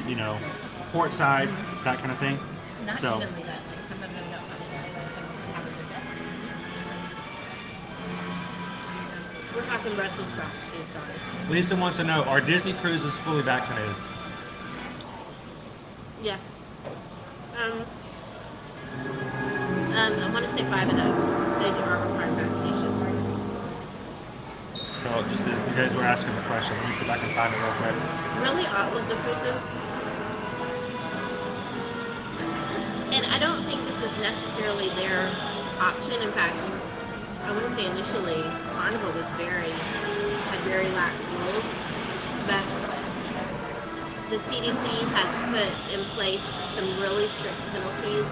port side, that kind of thing. Not So evenly that, like some of them don't have a good bed. We're talking Brussels sprouts too, sorry. Lisa wants to know, are Disney cruises fully vaccinated? Yes. I want to say 5 and up. They are requiring vaccination. So just if you guys were asking the question, let me see if I can find it real quick. Really, all of the cruises necessarily their option. In fact, I want to say initially Carnival was had very lax rules, but the CDC has put in place some really strict penalties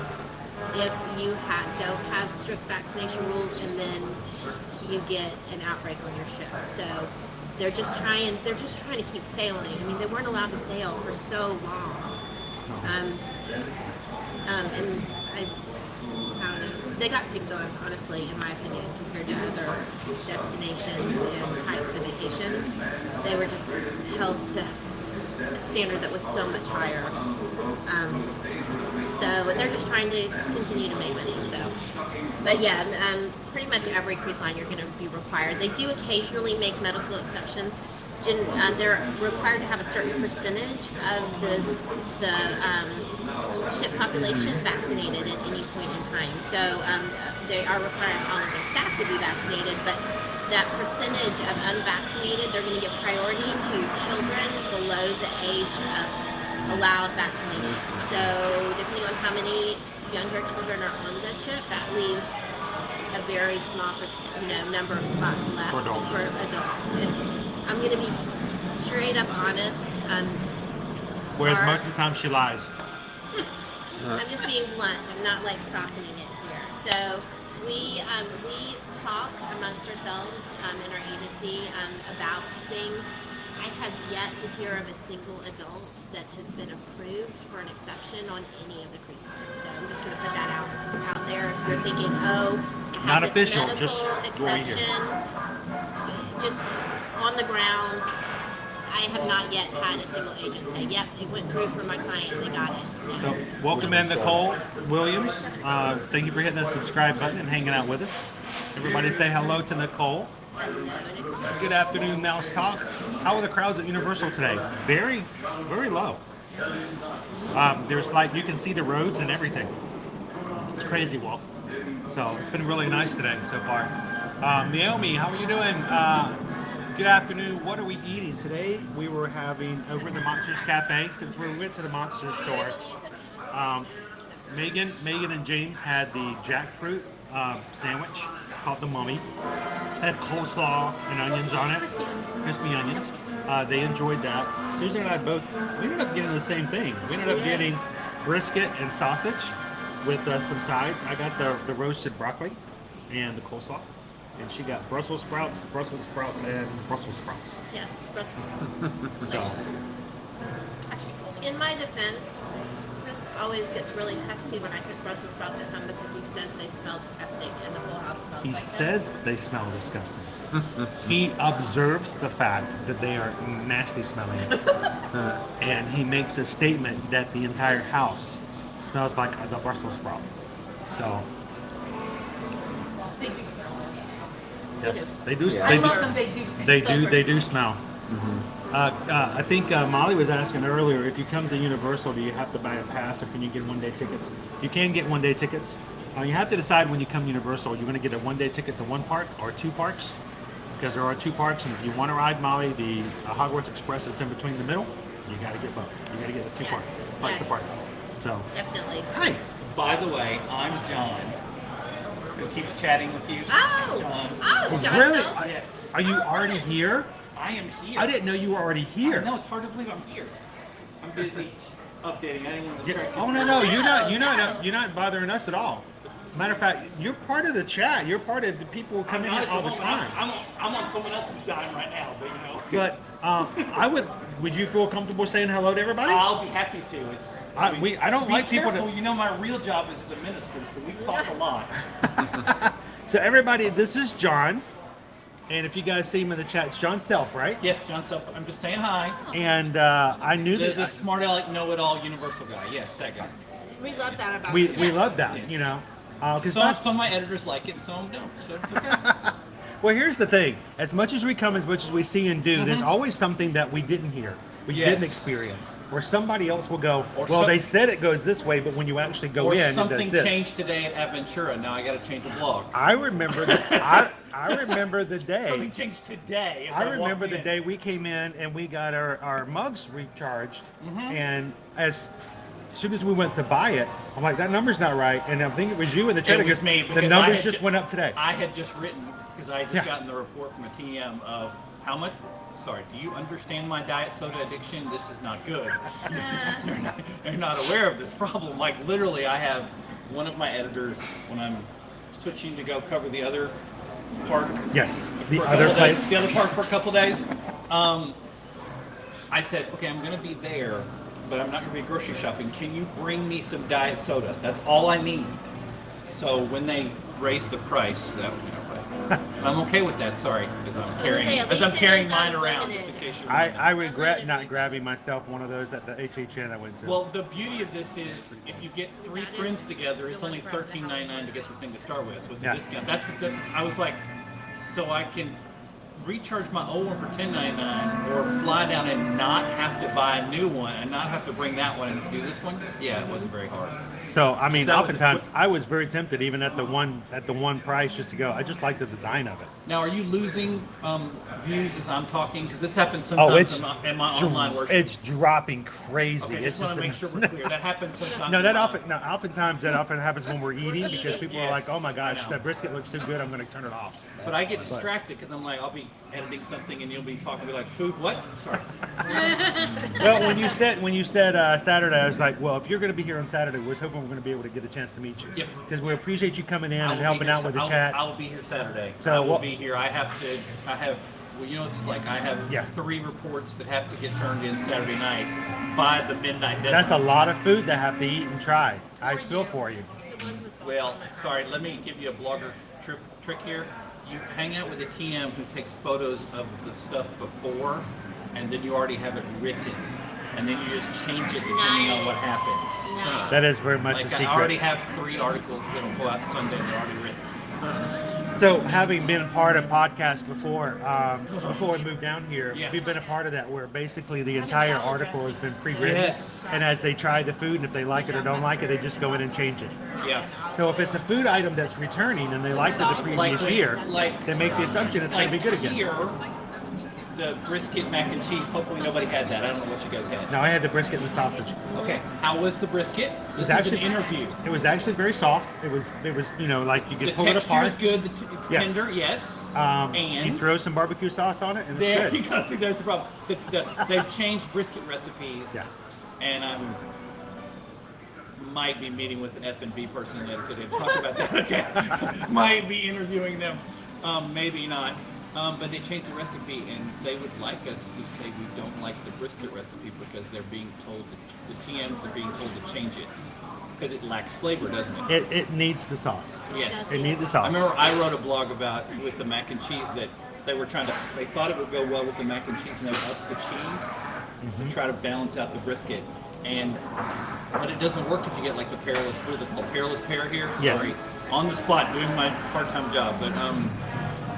if you don't have strict vaccination rules and then you get an outbreak on your ship. So they're just trying to keep sailing. I mean, they weren't allowed to sail for so long. And I don't know. They got picked on, honestly, in my opinion, compared to other destinations and types of vacations. They were just held to a standard that was so much higher. So they're just trying to continue to make money. So, but yeah, pretty much every cruise line you're going to be required. They do occasionally make medical exceptions. They're required to have a certain percentage of the ship population vaccinated at any point in time. So they are requiring all of their staff to be vaccinated, but that percentage of unvaccinated, they're going to give priority to children below the age of allowed vaccination. So depending on how many younger children are on the ship, that leaves a very small number of spots left for adults. And I'm going to be straight up honest. Whereas most of the time she lies. I'm just being blunt. I'm not like softening it here. So we talk amongst ourselves in our agency about things. I have yet to hear of a single adult that has been approved for an exception on any of the cruise lines. So I'm just going to put that out there. If you're thinking, oh, I have Not this official, medical just exception, just on the ground. I have not yet had a single agent say, yep, it went through for my client, they got it. No. So welcome in Nicole Williams. Thank you for hitting the subscribe button and hanging out with us. Everybody say hello to Nicole. Hello, Nicole. Good afternoon, Mouse Talk. How are the crowds at Universal today? Very, very low. There's like, you can see the roads and everything. It's crazy, Walt. So it's been really nice today so far. Naomi, how are you doing? Good afternoon. What are we eating today? We were having over at the Monsters Cafe, since we went to the Monster store. Megan and James had the jackfruit sandwich called the Mummy. Had coleslaw and onions on it, crispy onions. They enjoyed that. Susan and I both, we ended up getting the same thing. We ended up getting brisket and sausage with some sides. I got the roasted broccoli and the coleslaw. And she got Brussels sprouts, and Brussels sprouts. Yes, Brussels sprouts. So, Delicious. In my defense, Chris always gets really testy when I cook Brussels sprouts at home because he says they smell disgusting and the whole house smells he like says they smell disgusting. He observes the fact that they are nasty smelling. And he makes a statement that the entire house smells like the Brussels sprout. So, They do smell. yes, they do. I They love do. them. They do stink. They do smell. I think Molly was asking earlier, if you come to Universal, do you have to buy a pass or can you get one-day tickets? You can get one-day tickets. You have to decide when you come to Universal, you're going to get a one-day ticket to one park or two parks, because there are two parks, and if you want to ride Molly, the Hogwarts Express is in between the middle. You got to get both. You got to get the two Yes, parks, park to yes. park. So, Definitely. hi. By the way, I'm John, who keeps chatting with you. Oh! John. Oh, John Really? Self? Yes. Are you already here? I am here. I didn't know you were already here. No, it's hard to believe I'm here. I'm busy updating. I didn't want to distract you. Oh no, you're not bothering us at all. Matter of fact, you're part of the chat. You're part of the people who come in not here at all the moment. time. I'm on someone else's dime right now, but you know. But would you feel comfortable saying hello to everybody? I'll be happy to. It's. I don't be like people to- careful. You know, my real job is as a minister, so we talk a lot. So everybody, this is John, and if you guys see him in the chat, it's John Self, right? Yes, John Self. I'm just saying hi. And I knew The that smart aleck, know-it-all, universal guy. Yes, that guy. We love that about we you. love that, Yes. you know, because Some of my editors like it, and some don't. So it's okay. well, here's the thing: as much as we come, as much as we see and do, there's always something that we didn't hear. We didn't Yes. experience, or somebody else will go, Or well, some- they said it goes this way, but when you actually go Or in, something it does this. changed today at Aventura. Now I got to change a blog. I remember I remember the day. Something changed today. as I walked remember the in. day we came in and we got our mugs recharged, and as as soon as we went to buy it, I'm like, that number's not right. And I think it was you in the chat. It was because me. The because numbers just went up today. I had just written, because I had just Yeah. gotten the report from a TM of how much. Sorry, do you understand my diet soda addiction? This is not good. You're not aware of this problem. Like, literally, I have one of my editors, when I'm switching to go cover the other park. Yes, the for a other couple days- place. the other park for a couple days. I said, okay, I'm going to be there, but I'm not going to be grocery shopping. Can you bring me some diet soda? That's all I need. So when they raised the price, that would be all right. I'm okay with that. Sorry, because I'm carrying, at as least I'm it carrying is mine around unlimited. just in case you. I regret not grabbing myself one of those at the HHN I went to. Well, the beauty of this is if you get three That friends is together, it's the only one from the $13.99 to get the thing to start with the Yeah. discount. That's what I was like, so I can recharge my old one for $10.99 or fly down and not have to buy a new one and not have to bring that one and do this one. Yeah, it wasn't very hard. So I mean, That was a oftentimes quick- I was very tempted, even at the one price, just to go. I just like the design of it. Now, are you losing views as I'm talking? Because this happens Oh, sometimes it's in my online worship. it's dropping crazy. Okay, It's just want to make just sure we're clear. That happens sometimes. no, in that my- often oftentimes that often happens when we're eating because people are like, Yes, oh my gosh, I know. that brisket looks too good. I'm going to turn it off. But I get distracted because I'm like, I'll be editing something and you'll be talking to me like, food, what? Sorry. Well, when you said Saturday, I was like, well, if you're going to be here on Saturday, we're hoping we're going to be able to get a chance to meet you. Yep. Because we appreciate you coming in I will and be helping here out with the I'll- chat. I'll be here Saturday. So I will what- be here. I have, well, you know, it's like I have Yeah. 3 reports that have to get turned in Saturday night by the midnight deadline. That's a lot of food to have to eat and try. I feel for you. Well, sorry, let me give you a blogger trick here. You hang out with a TM who takes photos of the stuff before, and then you already have it written. And then you just change it depending on what happens. Nice. That is very much Like a secret. I already have 3 articles that'll go out Sunday, and they're already written. So, having been part of podcasts before we moved down here, Yeah. we've been a part of that where basically the entire article has been pre-written. Yes. And as they try the food, and if they like it or don't like it, they just go in and change it. Yeah. So if it's a food item that's returning and they liked it the previous year, they make the assumption it's going to be good again. Here, the brisket mac and cheese. Hopefully nobody had that. I don't know what you guys had. Now I had the brisket and the sausage. Okay. How was the brisket? This is an interview. It was actually very soft. It was like you The could pull it texture apart. is good. It's Yes. tender. Yes. You And throw some barbecue sauce on it, and there it's you good. go. See, that's the problem. They've changed brisket recipes. Yeah. And I'm might be meeting with an F&B person later today to talk about that. Okay. Might be interviewing them. Maybe not. But they changed the recipe, and they would like us to say we don't like the brisket recipe because they're being told the TMs are being told to change it because it lacks flavor, doesn't it? It needs the sauce. Yes. It needs the I sauce. remember I wrote a blog about with the mac and cheese that they were they thought it would go well with the mac and cheese, and they would up the cheese to try to balance out the brisket. But it doesn't work if you get like the perilous, what is it called, perilous pear here? Yes. Sorry, on the spot doing my part-time job. But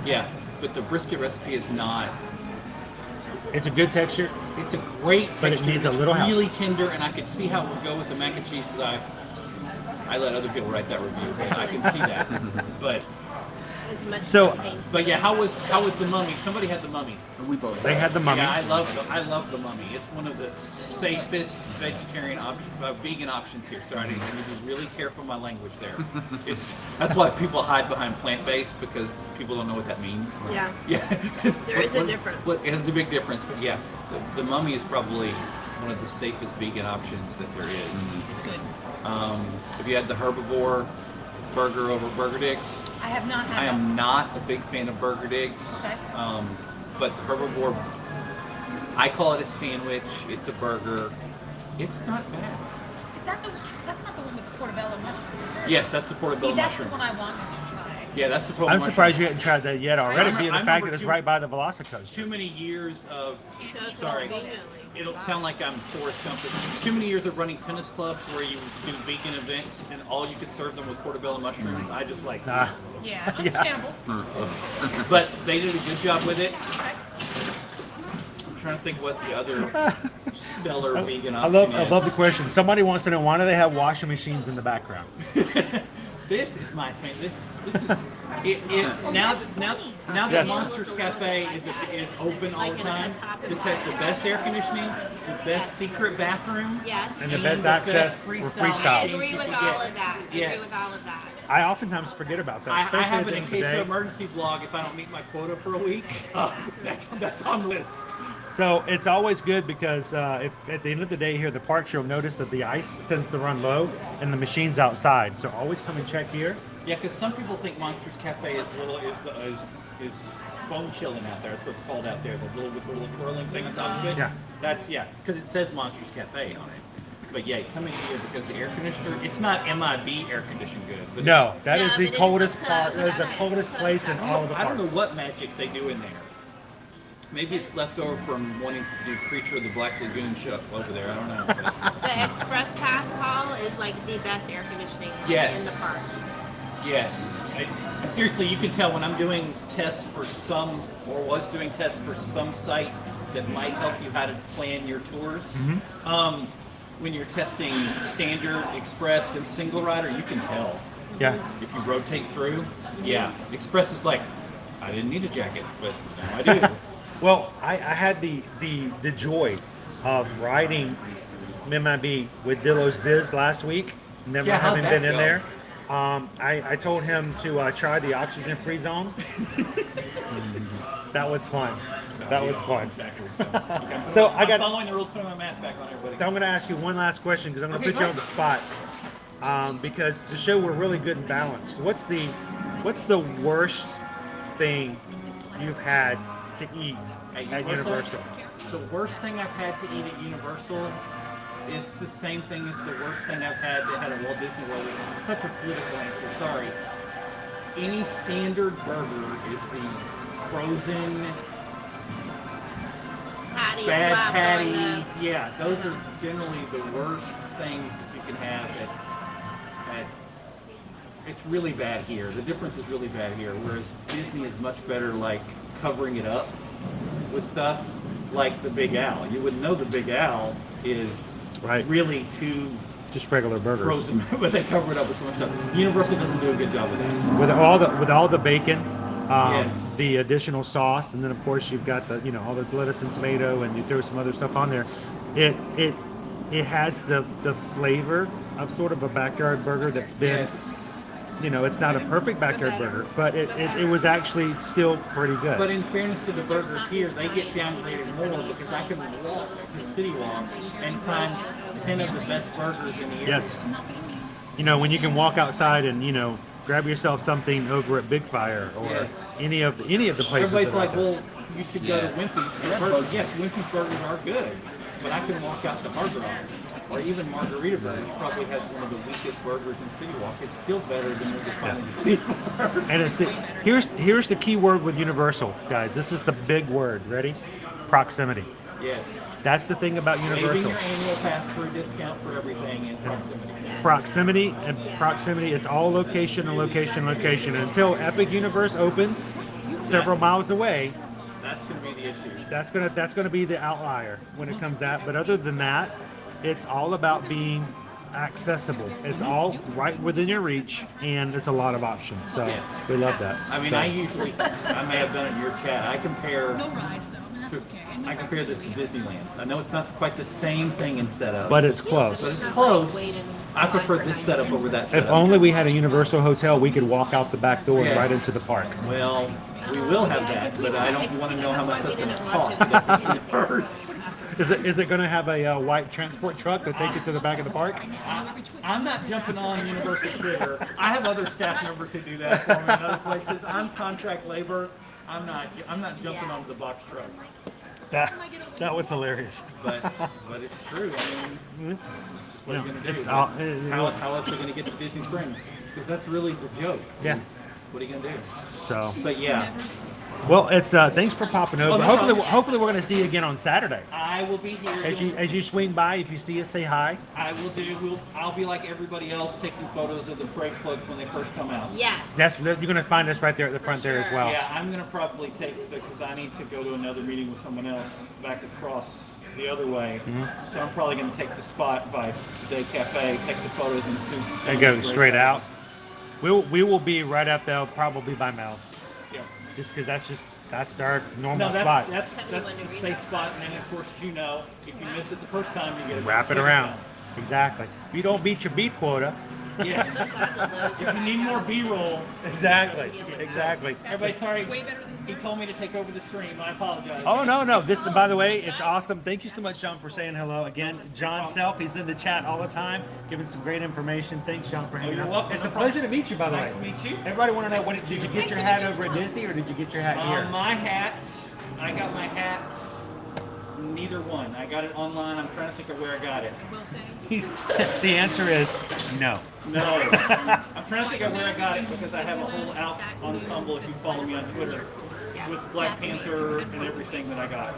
yeah, but the brisket recipe is not. It's a good texture. It's a great texture. But it needs a It's little help. really tender, and I could see how it would go with the mac and cheese because I let other people write that review, and I can see that. But As much So- as it pains But me. yeah, how was the Mummy? Somebody had the Mummy. We both. They had the mummy. Yeah, I love the Mummy. It's one of the safest vegetarian vegan options here. Sorry, I need to be really careful with my language there. That's why people hide behind plant-based because people don't know what that means. Yeah. Yeah, There is a difference. It's a big difference, but yeah, the Mummy is probably one of the safest vegan options that there is. It's good. Have you had the herbivore burger over Burger Digs? I have not had I am not a big fan of Burger Digs. Okay. But the herbivore, I call it a sandwich. It's a burger. It's not bad. Is that that's not the one with the portobello mushrooms, is it? Yes, that's the portobello See, that's mushroom. the one I wanted to try. Yeah, that's the portobello I'm surprised you hadn't tried that yet already, I being the fact remember that it's too- right by the Velocicoaster. Too many years of, So it's sorry, all vegan. it'll sound like I'm Forrest Gump. but Too many years of running tennis clubs where you do vegan events and all you could serve them was portobello mushrooms. I just like, Nah. Yeah, understandable. but they did a good job with it. Okay. I'm trying to think what the other stellar vegan I option love is. the question. Somebody wants to know, why do they have washing machines in the background? This is my thing. This is Now that Yes. Monsters Cafe is open all the time, this has the best air conditioning, the best secret bathroom, Yes. And the best access for I freestyle. agree with all of that. I Yes. agree with all of that. I oftentimes forget about that, I especially have at it the in end of the case of day. emergency vlog if I don't meet my quota for a week. That's on the list. So it's always good because if at the end of the day here, the parks, you'll notice that the ice tends to run low and the machine's outside. So always come and check here. Yeah, because some people think Monsters Cafe is bone chilling out there. That's what it's called out there. The little twirling thing on top of it. Yeah. That's because it says Monsters Cafe on it. But yeah, come in here because the air conditioner. It's not MIB air conditioned good. But No, that Yeah, is the but it is coldest a part. post. That is the coldest place in all of the I parks. don't know what magic they do in there. Maybe it's left over from wanting to do Creature of the Black Lagoon show over there. I don't know. But The Express Pass Hall is like the best air conditioning Yes. in the parks. yes, seriously, you can tell when I'm doing tests for some, or was doing tests for some site that might help you how to plan your tours. When you're testing standard, express, and single rider, you can tell. Yeah. If you rotate through, yeah. Express is like, I didn't need a jacket, but now I do. Well, I had the joy of riding MIB with Dillo's Diz last week. Never Yeah, how'd having that been in go? there. I told him to try the oxygen-free zone. That was fun. That was fun. So I I'm got. following the rules, putting my mask back on, everybody. So I'm going to ask you one last question because I'm going to Okay, put you go on the spot. Because to show we're really good and balanced, what's the worst thing you've had to eat at Universal? The worst thing I've had to eat at Universal is the same thing as the worst thing I've had at Walt Disney World. It's such a political answer, sorry. Any standard burger is the frozen Patty bad slapped patty. on Yeah, those are generally the worst things that you can have at it's really bad here. The difference is really bad here, whereas Disney is much better like covering it up with stuff like the Big Al. You wouldn't know the Big Al is Right. really too Just regular burgers. frozen, but they cover it up with so much stuff. Universal doesn't do a good job of that. With all the bacon, Yes. the additional sauce, and then of course you've got the all the lettuce and tomato, and you throw some other stuff on there. It has the flavor of sort of a backyard burger that's been Yes. it's not a perfect backyard burger, but it was actually still pretty good. But in fairness to the burgers here, they get downgraded more because I can walk to CityWalk and find 10 of the best burgers in the area. Yes. When you can walk outside and grab yourself something over at Big Fire or Yes. any of the places. Everybody's that are like, out there. well, you should go to Wimpy's for burgers. Yes, Wimpy's burgers are good, but I can walk out to Hard Rock or even Margarita Burgers probably has one of the weakest burgers in CityWalk. It's still better than what you find in CityWalk. And it's here's the key word with Universal, guys. This is the big word. Ready? Proximity. Yes. That's the thing about Waiving Universal. your annual pass-through discount for everything in proximity. Proximity. It's all location and location, location. And until Epic Universe opens several miles away, That's going to be the issue. that's gonna be the outlier when it comes to that. But other than that, it's all about being accessible. It's all right within your reach, and it's a lot of options. So Yes. we love that. I mean, So- I may have done it in your chat. I compare. No rise though, and that's okay. And no I compare rise this is to okay. Disneyland. I know it's not quite the same thing in setup, but it's but close. it's close. I prefer this setup over that If setup. only we had a Universal hotel, we could walk out the back door and Yes. right into the park. Well, we will have that, but I don't want to know how much that's going to cost to get the Universe. Is it going to have a white transport truck that takes it to the back of the park? I'm not jumping on Universal Twitter. I have other staff members who do that for me in other places. I'm contract labor. I'm not jumping onto the box truck. That was hilarious. But it's true. I mean, what are you going to do? It's all- How else are they going to get to Disney Springs? Because that's really the joke. Yeah. What are you going to do? So, But yeah, well, it's thanks for popping over. no Hopefully we're going to see you again on Saturday. I will be here. As you swing by, if you see us, say hi. I will do. I'll be like everybody else, taking photos of the parade floats when they first come out. Yes. You're going to find us right there at the front there as well. Yeah, I'm gonna probably take because I need to go to another meeting with someone else back across the other way. So I'm probably gonna take the spot by Today Cafe, take the photos and And go straight out. We will be right up there, probably by Mel's, Yeah. just because that's our normal No, spot. that's a safe spot, and then of course if you miss it the first time, you get it. Wrap it around. Exactly. If you don't beat your beat quota. Yes. If you need more B-roll. Exactly. Everybody, sorry. He told me to take over the stream. I apologize. Oh no. This, by the way, it's awesome. Thank you so much, John, for saying hello again. John Self, he's in the chat all the time, giving some great information. Thanks, John, for hanging you're out. welcome. It's a pleasure to meet you, by the way. Nice to meet you. Everybody want to know, did you get your hat over at Disney or did you get your hat here? I got my hat. Neither one. I got it online. I'm trying to think of where I got it. The answer is no. No. I'm trying to think of where I got it because I have a whole ensemble, if you follow me on Twitter, with Black Panther and everything that I got.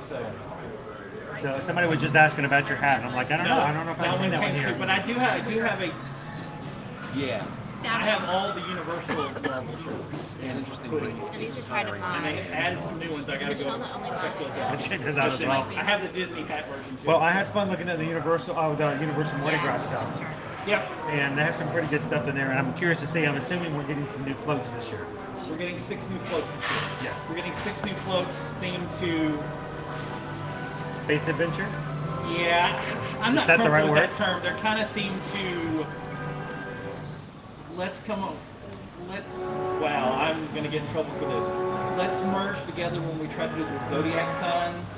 So somebody was just asking about your hat, and I'm like, I don't know if I've seen that one here. But I do have a. Yeah. I have all the Universal Marvel shirts. It's interesting. Hoodies. I need to try to And find. they added some new ones. I gotta go Michelle the only one check those that out. Check those out as well. I have the Disney hat version too. Well, I had fun looking at the Universal Mardi Gras stuff. Yep. And they have some pretty good stuff in there, and I'm curious to see. I'm assuming we're getting some new floats this year. We're getting 6 new floats this year. Yes. We're getting 6 new floats themed to. Space Adventure? Yeah, I'm not Is that the right comfortable with word? that term. They're kind of themed to. Let's come up. Wow, I'm gonna get in trouble for this. Let's merge together when we try to do the zodiac signs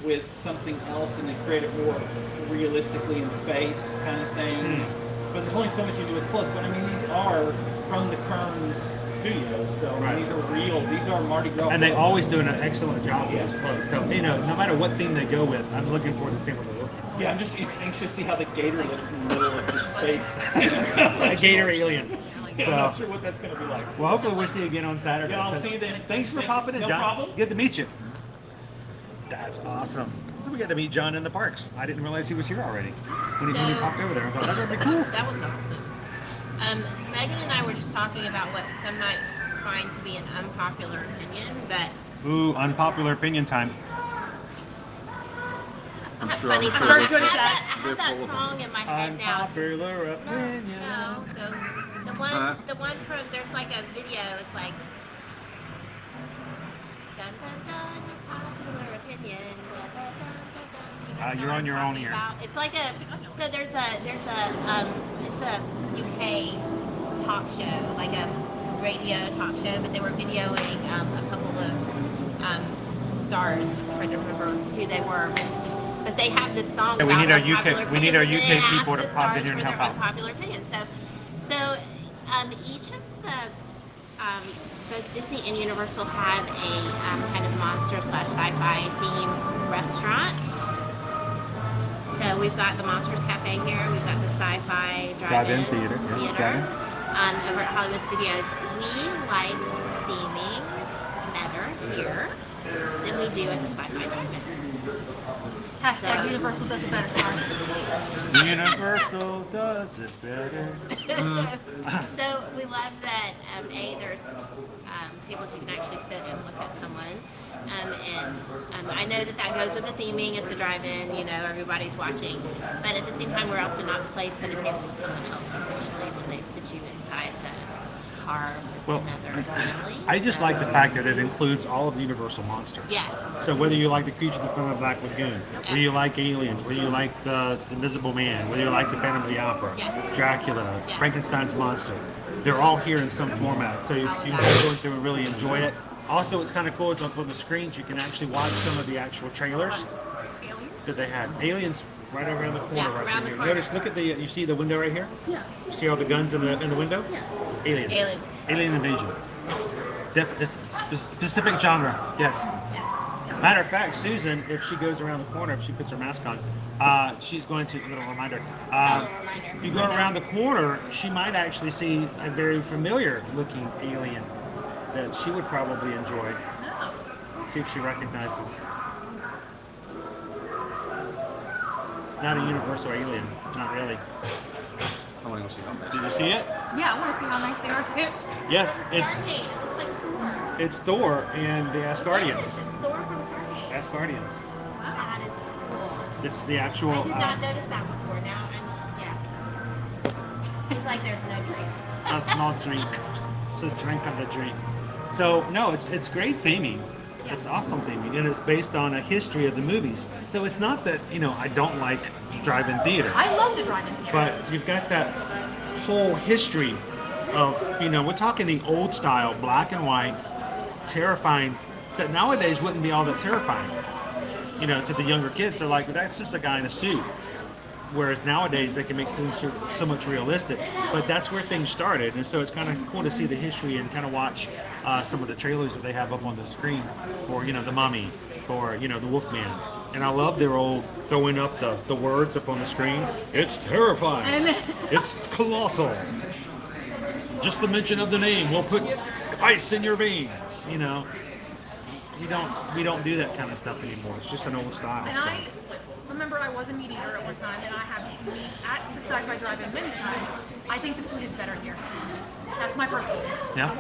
with something else, and then create it more realistically in space, kind of thing. But there's only so much you do with floats. But I mean, these are from the Kearns Studios, so Right. these are real. These are Mardi Gras. And they floats. always do an excellent job with those floats. So, no matter what theme they go with, I'm looking forward to seeing what they look like. Yeah, I'm just anxious to see how the gator looks in the middle of the space. A gator alien. Yeah, I'm not sure what that's going to be like. Well, hopefully we'll see you again on Saturday. Yeah, I'll see you then. Thanks for popping in, No John. problem. Good to meet you. That's awesome. We got to meet John in the parks. I didn't realize he was here already. When he popped over there, I thought that would be cool. That was awesome. Megan and I were just talking about what some might find to be an unpopular opinion, but Ooh, unpopular opinion time. I'm sure. funny song. very I good at have that. I have that song in my head now. Unpopular opinion. No, the one from there's like a video. It's like dun dun dun, popular opinion. Dun, dun, dun, dun, dun. Do you guys know You're what on I'm your own talking here. about? It's like there's a it's a UK talk show, like a radio talk show, but they were videoing a couple of stars. I'm trying to remember who they were. But they have this song. Yeah, we about need our unpopular UK we need our opinions, and UK they ask people to the pop stars in here and for help their out. unpopular opinions. So each of the Disney and Universal have a kind of monster / sci-fi themed restaurant. So we've got the Monsters Cafe here. We've got the Sci-Fi Drive-In Theater. Yeah, over at Hollywood Studios. We like theming better here than we do at the Sci-Fi Drive-In. Hashtag Universal does it better, sorry. Universal does it better. So we love that there's tables you can actually sit and look at someone, and I know that goes with the theming. It's a drive-in, everybody's watching, but at the same time we're also not placed at a table with someone else essentially when they put you inside the car with another family. I just like the fact that it includes all of the Universal monsters. Yes. So whether you like the creature from the Black Lagoon, whether you like aliens, whether you like the Invisible Man, whether you like the Phantom of the Opera, Yes. Dracula, Yes. Frankenstein's monster, they're all here in some format. So you can go through and really enjoy it. Also, what's kind of cool is up on the screens you can actually watch some of the actual trailers that they had. Aliens right over in the corner, Yeah, right around the here. corner. Notice, look at you see the window right here? Yeah. You see all the guns in the window? Yeah. Aliens. Aliens. Alien invasion. It's a specific genre. Yes. Yes. Matter of fact, Susan, if she goes around the corner, if she puts her mask on, she's going to, little reminder, if you go around the corner, she might actually see a very familiar looking alien that she would probably enjoy. Oh. See if she recognizes. It's not a universal alien. Not really. I want to go see how much. Did you see it? Yeah, I want to see how nice they are too. Yes, Stargate. It looks like Thor. it's Thor and the Asgardians. It's Thor from Stargate. Asgardians. That is cool. It's the actual. I did not notice that before. Now, yeah. It's like there's no tree. Does not drink. So drink on the drink. So no, it's great theming. It's awesome theming, and it's based on a history of the movies. So it's not that I don't like drive-in theater, I love the drive-in theater. but you've got that whole history of we're talking the old style, black and white, terrifying. That nowadays wouldn't be all that terrifying. To the younger kids, they're like, that's just a guy in a suit. Whereas nowadays they can make things so much realistic. But that's where things started, and so it's kind of cool to see the history and kind of watch some of the trailers that they have up on the screen for the Mummy or the Wolfman. And I love their old throwing up the words up on the screen. It's terrifying. It's colossal. Just the mention of the name will put ice in your veins. We don't do that kind of stuff anymore. It's just an old style. And So. I remember I was a meat eater at one time, and I have eaten meat at the Sci-Fi Drive-In many times. I think the food is better here. That's my personal opinion. Yeah.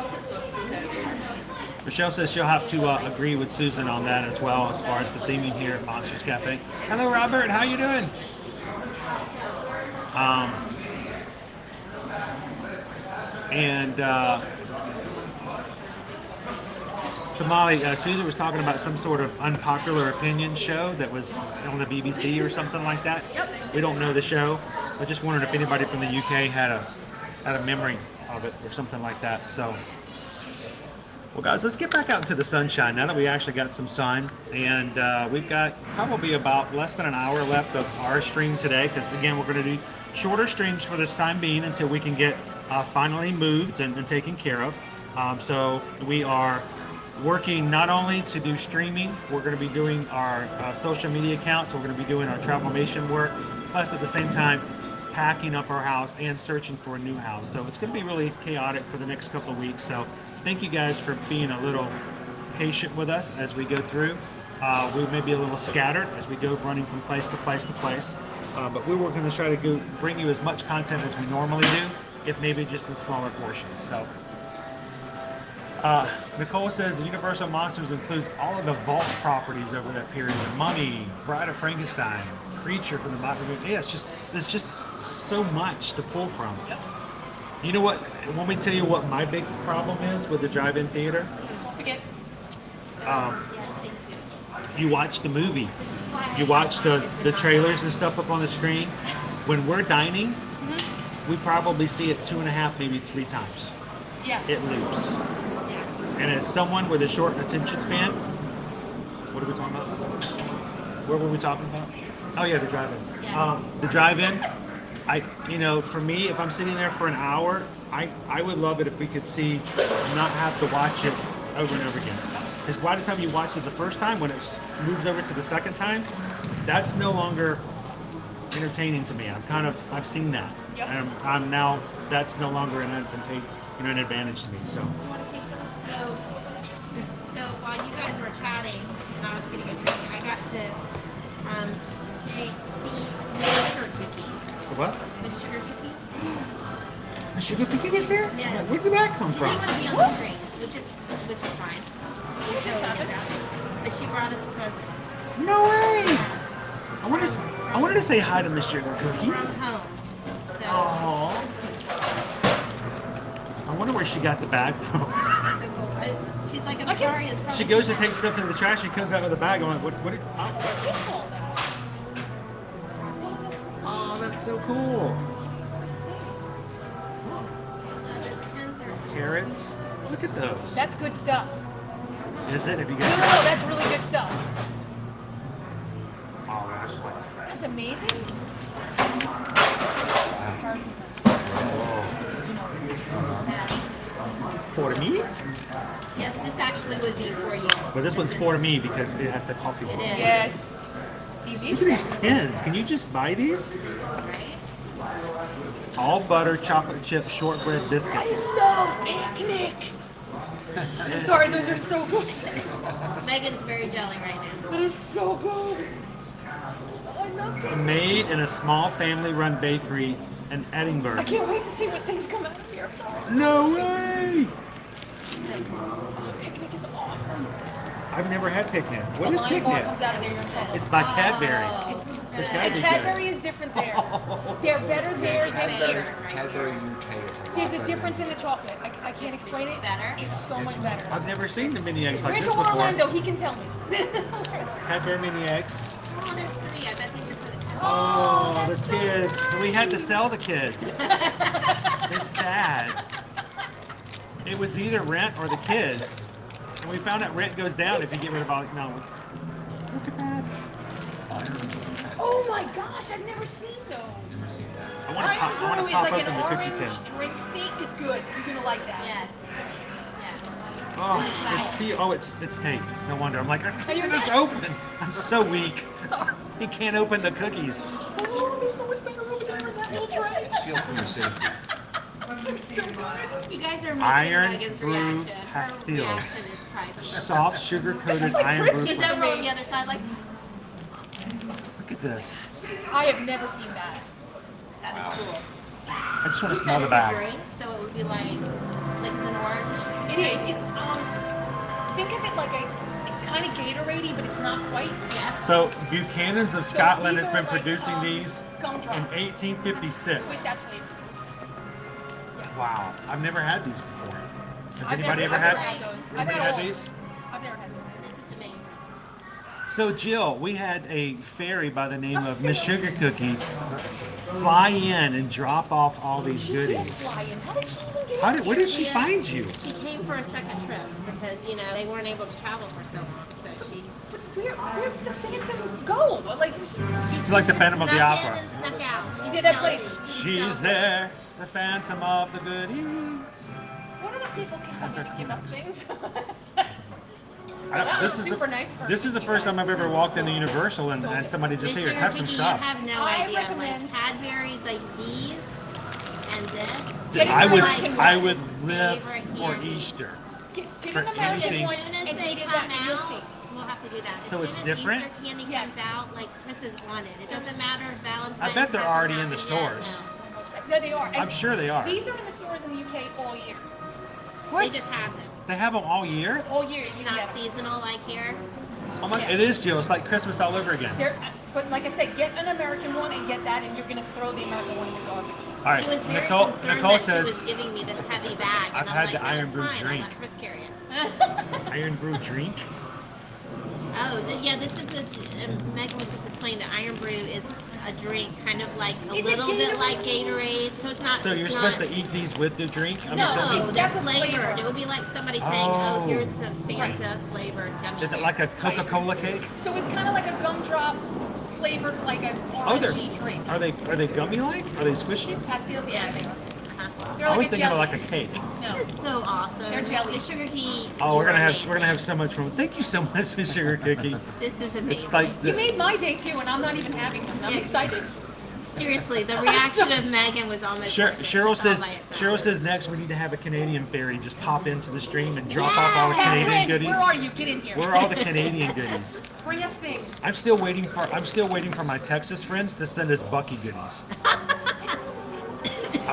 Michelle says she'll have to agree with Susan on that as well, as far as the theming here at Monsters Cafe. Hello, Robert. How you doing? Somali, Susan was talking about some sort of unpopular opinion show that was on the BBC or something like that. Yep. We don't know the show. I just wondered if anybody from the UK had a memory of it or something like that. So, well, guys, let's get back out into the sunshine now that we actually got some sun, and we've got probably about less than an hour left of our stream today. Because again, we're going to do shorter streams for this time being until we can get finally moved and taken care of. So we are working not only to do streaming, we're going to be doing our social media accounts, we're going to be doing our Travelmation work, plus at the same time packing up our house and searching for a new house. So it's going to be really chaotic for the next couple of weeks. So thank you guys for being a little patient with us as we go through. We may be a little scattered as we go running from place to place to place, but we were going to try to bring you as much content as we normally do, if maybe just in smaller portions. So Nicole says the Universal Monsters includes all of the vault properties over that period. The Mummy, Bride of Frankenstein, Creature from the Bottom of the Yeah, there's just so much to pull from. You know what? Want me to tell you what my big problem is with the drive-in theater? Don't forget. You watch the movie. You watch the trailers and stuff up on the screen. When we're dining, we probably see it 2.5, maybe 3 times. Yeah. It loops. And as someone with a short attention span, what are we talking about? What were we talking about? Oh yeah, the drive-in. Yeah. The drive-in. For me, if I'm sitting there for an hour, I would love it if we could not have to watch it over and over again. Because by the time you watch it the first time, when it moves over to the second time, that's no longer entertaining to me. I've seen that, Yep. and I'm now that's no longer an advantage to me. So. So while you guys were chatting and I was getting a drink, I got to see the sugar cookie. What? The sugar cookie. The sugar cookie is there? Yeah. Where did that come She from? didn't want to be on the drinks, which is fine. But she brought us presents. No way! I wanted to say hi to Miss Sugar Cookie. From home. So Aww. I wonder where she got the bag from. so cool. She's like, I'm sorry, it's probably She goes to take stuff into the trash. She comes out with a bag. I'm like, what? Oh, that's so cool. Carrots. Look at those. That's good stuff. Is it? Have you No, got? that's really good stuff. Oh, that's just like. That's amazing. For me? Yes, this actually would be for you. But this one's for me because it has the coffee. It one. is. Yes. Look at these tins. Can you just buy these? All butter, chocolate chip, shortbread biscuits. I love picnic. I'm sorry, those are so good. Megan's very jelly right now. That is so good. I love it. Made in a small family-run bakery in Edinburgh. I can't wait to see what things come out of here. No way! Oh, picnic is awesome. I've never had picnic. What The is lime bar picnic? comes out of there. It's by Cadbury. It's gotta be Cadbury is different there. They're better there than here. Cadbury UK is a lot There's a better difference than- in the chocolate. I can't explain it. better? It's so much better. I've never seen the mini eggs like Where's this before. Orlando? He can tell me. Cadbury mini eggs. Oh, there's 3. I bet these are for the kids. Oh, the kids. We had to sell the kids. It's sad. It was either rent or the kids. And we found out rent goes down if you get rid of all. No. Look at that. Oh my gosh, I've never seen those. I want to pop It's like open an the cookie orange tin. drink thing. It's good. You're gonna like that. Yes. Yes. Oh, it's taped. No wonder. I'm like, I you're can't just not- open. I'm so weak. He can't open the cookies. Oh, there's so much better over there in that little tray. Seal for your safety. It's so good. You guys are missing Iron Megan's brew reaction. Her pastilles. reaction is priceless. Soft sugar-coated like iron brew. Christmas. She's over on the other side, like, Look at this. I have never seen that. that is cool. I just want to That smell the is a bag. drink, so it would be like it's an orange. It is. It's think of it like it's kind of Gatorade-y, but it's not quite. Yes. So Buchanan's of Scotland these has are been like, producing these in gumdrops. With 1856. that flavor. Wow, I've never had these before. Has I've anybody never- ever I've had? never had those. I've Anybody had had all. these? I've never had those. This is amazing. So Jill, we had a fairy by the name of Miss Sugar Cookie fly in and drop off all these She did goodies. fly in. How did she even get How in did? Where here? did she find you? She came for a second trip because they weren't able to travel for so long, so she. Where did the Phantom go? Like, She's like the Phantom of the snuck Opera. in and snuck out. She's Yeah, that stealthy. place. She's there, the Phantom of the goodies. what other people can come in and give us things? This is super nice. of her. This is the first time I've ever walked into Universal and somebody just This here year, have some Vicky, stuff. You have no I idea. recommend- Like Cadbury, like these and this. Get it I would American I one. would live Favorite for candy. Easter. Get for an American anything. one As soon as and they eat it come and you'll out, see. we'll have to do that. As So soon it's as different? Easter candy Yes. comes out, like Chris is on it. It doesn't matter if Valentine's. I bet they're hasn't already in the happened yet, stores. No, they are. And I'm sure they are. These are in the stores in the UK all year. no. They just have them. They have them all year? All year. You It's can not get them. seasonal like here. Oh my, Yeah. it is, Jill. It's like Christmas all over again. But like I said, get an American one and get that, and you're gonna throw the American one in the garbage. All right, She was very Nicole concerned says that she was giving me this heavy bag. And I've I'm had like, the no, Iron it's Brew fine. I'll drink. let Chris carry it. Iron Brew drink. Oh, yeah, this is Megan was just explaining that Iron Brew is a drink kind of like a It's a little bit Gatorade. like Gatorade. So it's not. So you're it's supposed not, to eat these with the drink? I'm No, assuming? it's they're that's a flavored. flavor. It would be like somebody saying, "Oh, Oh. here's some Fanta flavored gummy." Is it like a bears." Coca-Cola cake? So it's kind of like a gumdrop flavored, like an Oh, they're orangey drink. are they gummy like? Are they squishy? Pastilles, yeah, they are. Uh-huh. They're I like was a thinking of jelly. like a cake. No. It's so awesome. They're jelly. The sugar key. Oh, we're gonna have amazing. so much fun. Thank you so much, Miss Sugar Cookie. This is amazing. It's like You the, made my day too, and I'm not even having them. I'm Yeah. excited. Seriously, the I'm reaction so of Megan was almost. Cheryl just all says by itself. Cheryl says next we need to have a Canadian fairy just pop into the stream and drop off all the Catherine, Canadian goodies. where are you? Get in here. Where are all the Canadian goodies? Bring us things. I'm still waiting for my Texas friends to send us Bucky goodies.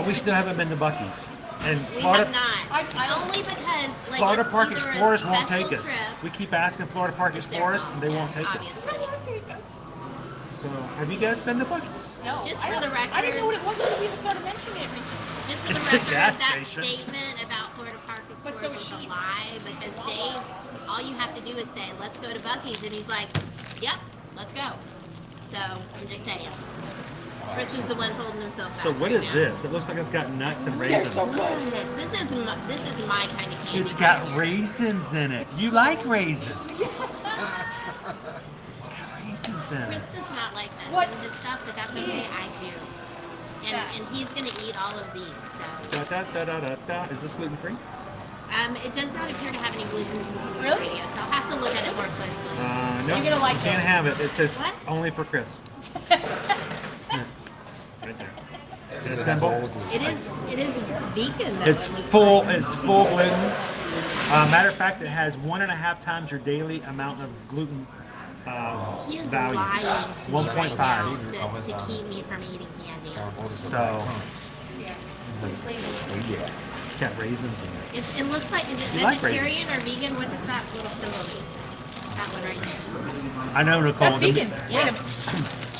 We still haven't been to Bucky's. And We Florida have not. I don't- Only because like Florida it's Park either a Explorers won't special take us. trip- We keep asking Florida Park If they're Explorers home, and they yeah, won't take us. obviously. So have you guys been to Bucky's? No, Just I for the don't- record- I didn't know what it was until we even started mentioning it recently. Just for It's a the record, gas that station. statement about Florida Park But so Explorers is was a she. lie because Dave, all you have to do is say, "Let's go to Bucky's," and he's like, "Yep, let's go." So I'm just saying. Chris is the one holding himself back. So what right is now. this? It looks like it's got nuts and raisins. This is my kind of candy. It's got raisins in it. You like raisins. It's got raisins in Chris it. does not like that What? kind of stuff, but that's okay. I do. And he's gonna eat all of these. So Da, da, da, da, da, da. Is this gluten free? it does not appear to have any gluten Really? ingredients. I'll have to look at it more closely. No. You're gonna like you can't it. have it. It says What? only for Chris. Yeah. Right there. Is it a symbol? It is vegan though. It's it looks full. like. It's full gluten. Matter of fact, it has 1.5 times your daily amount of gluten He is value. lying to me right now 1.5. to keep me from eating candy. So Yeah. it's got raisins in it. It looks like, is it You like vegetarian or vegan? What does that little symbol mean? That one right there. I know, Nicole. That's vegan. Wait a minute.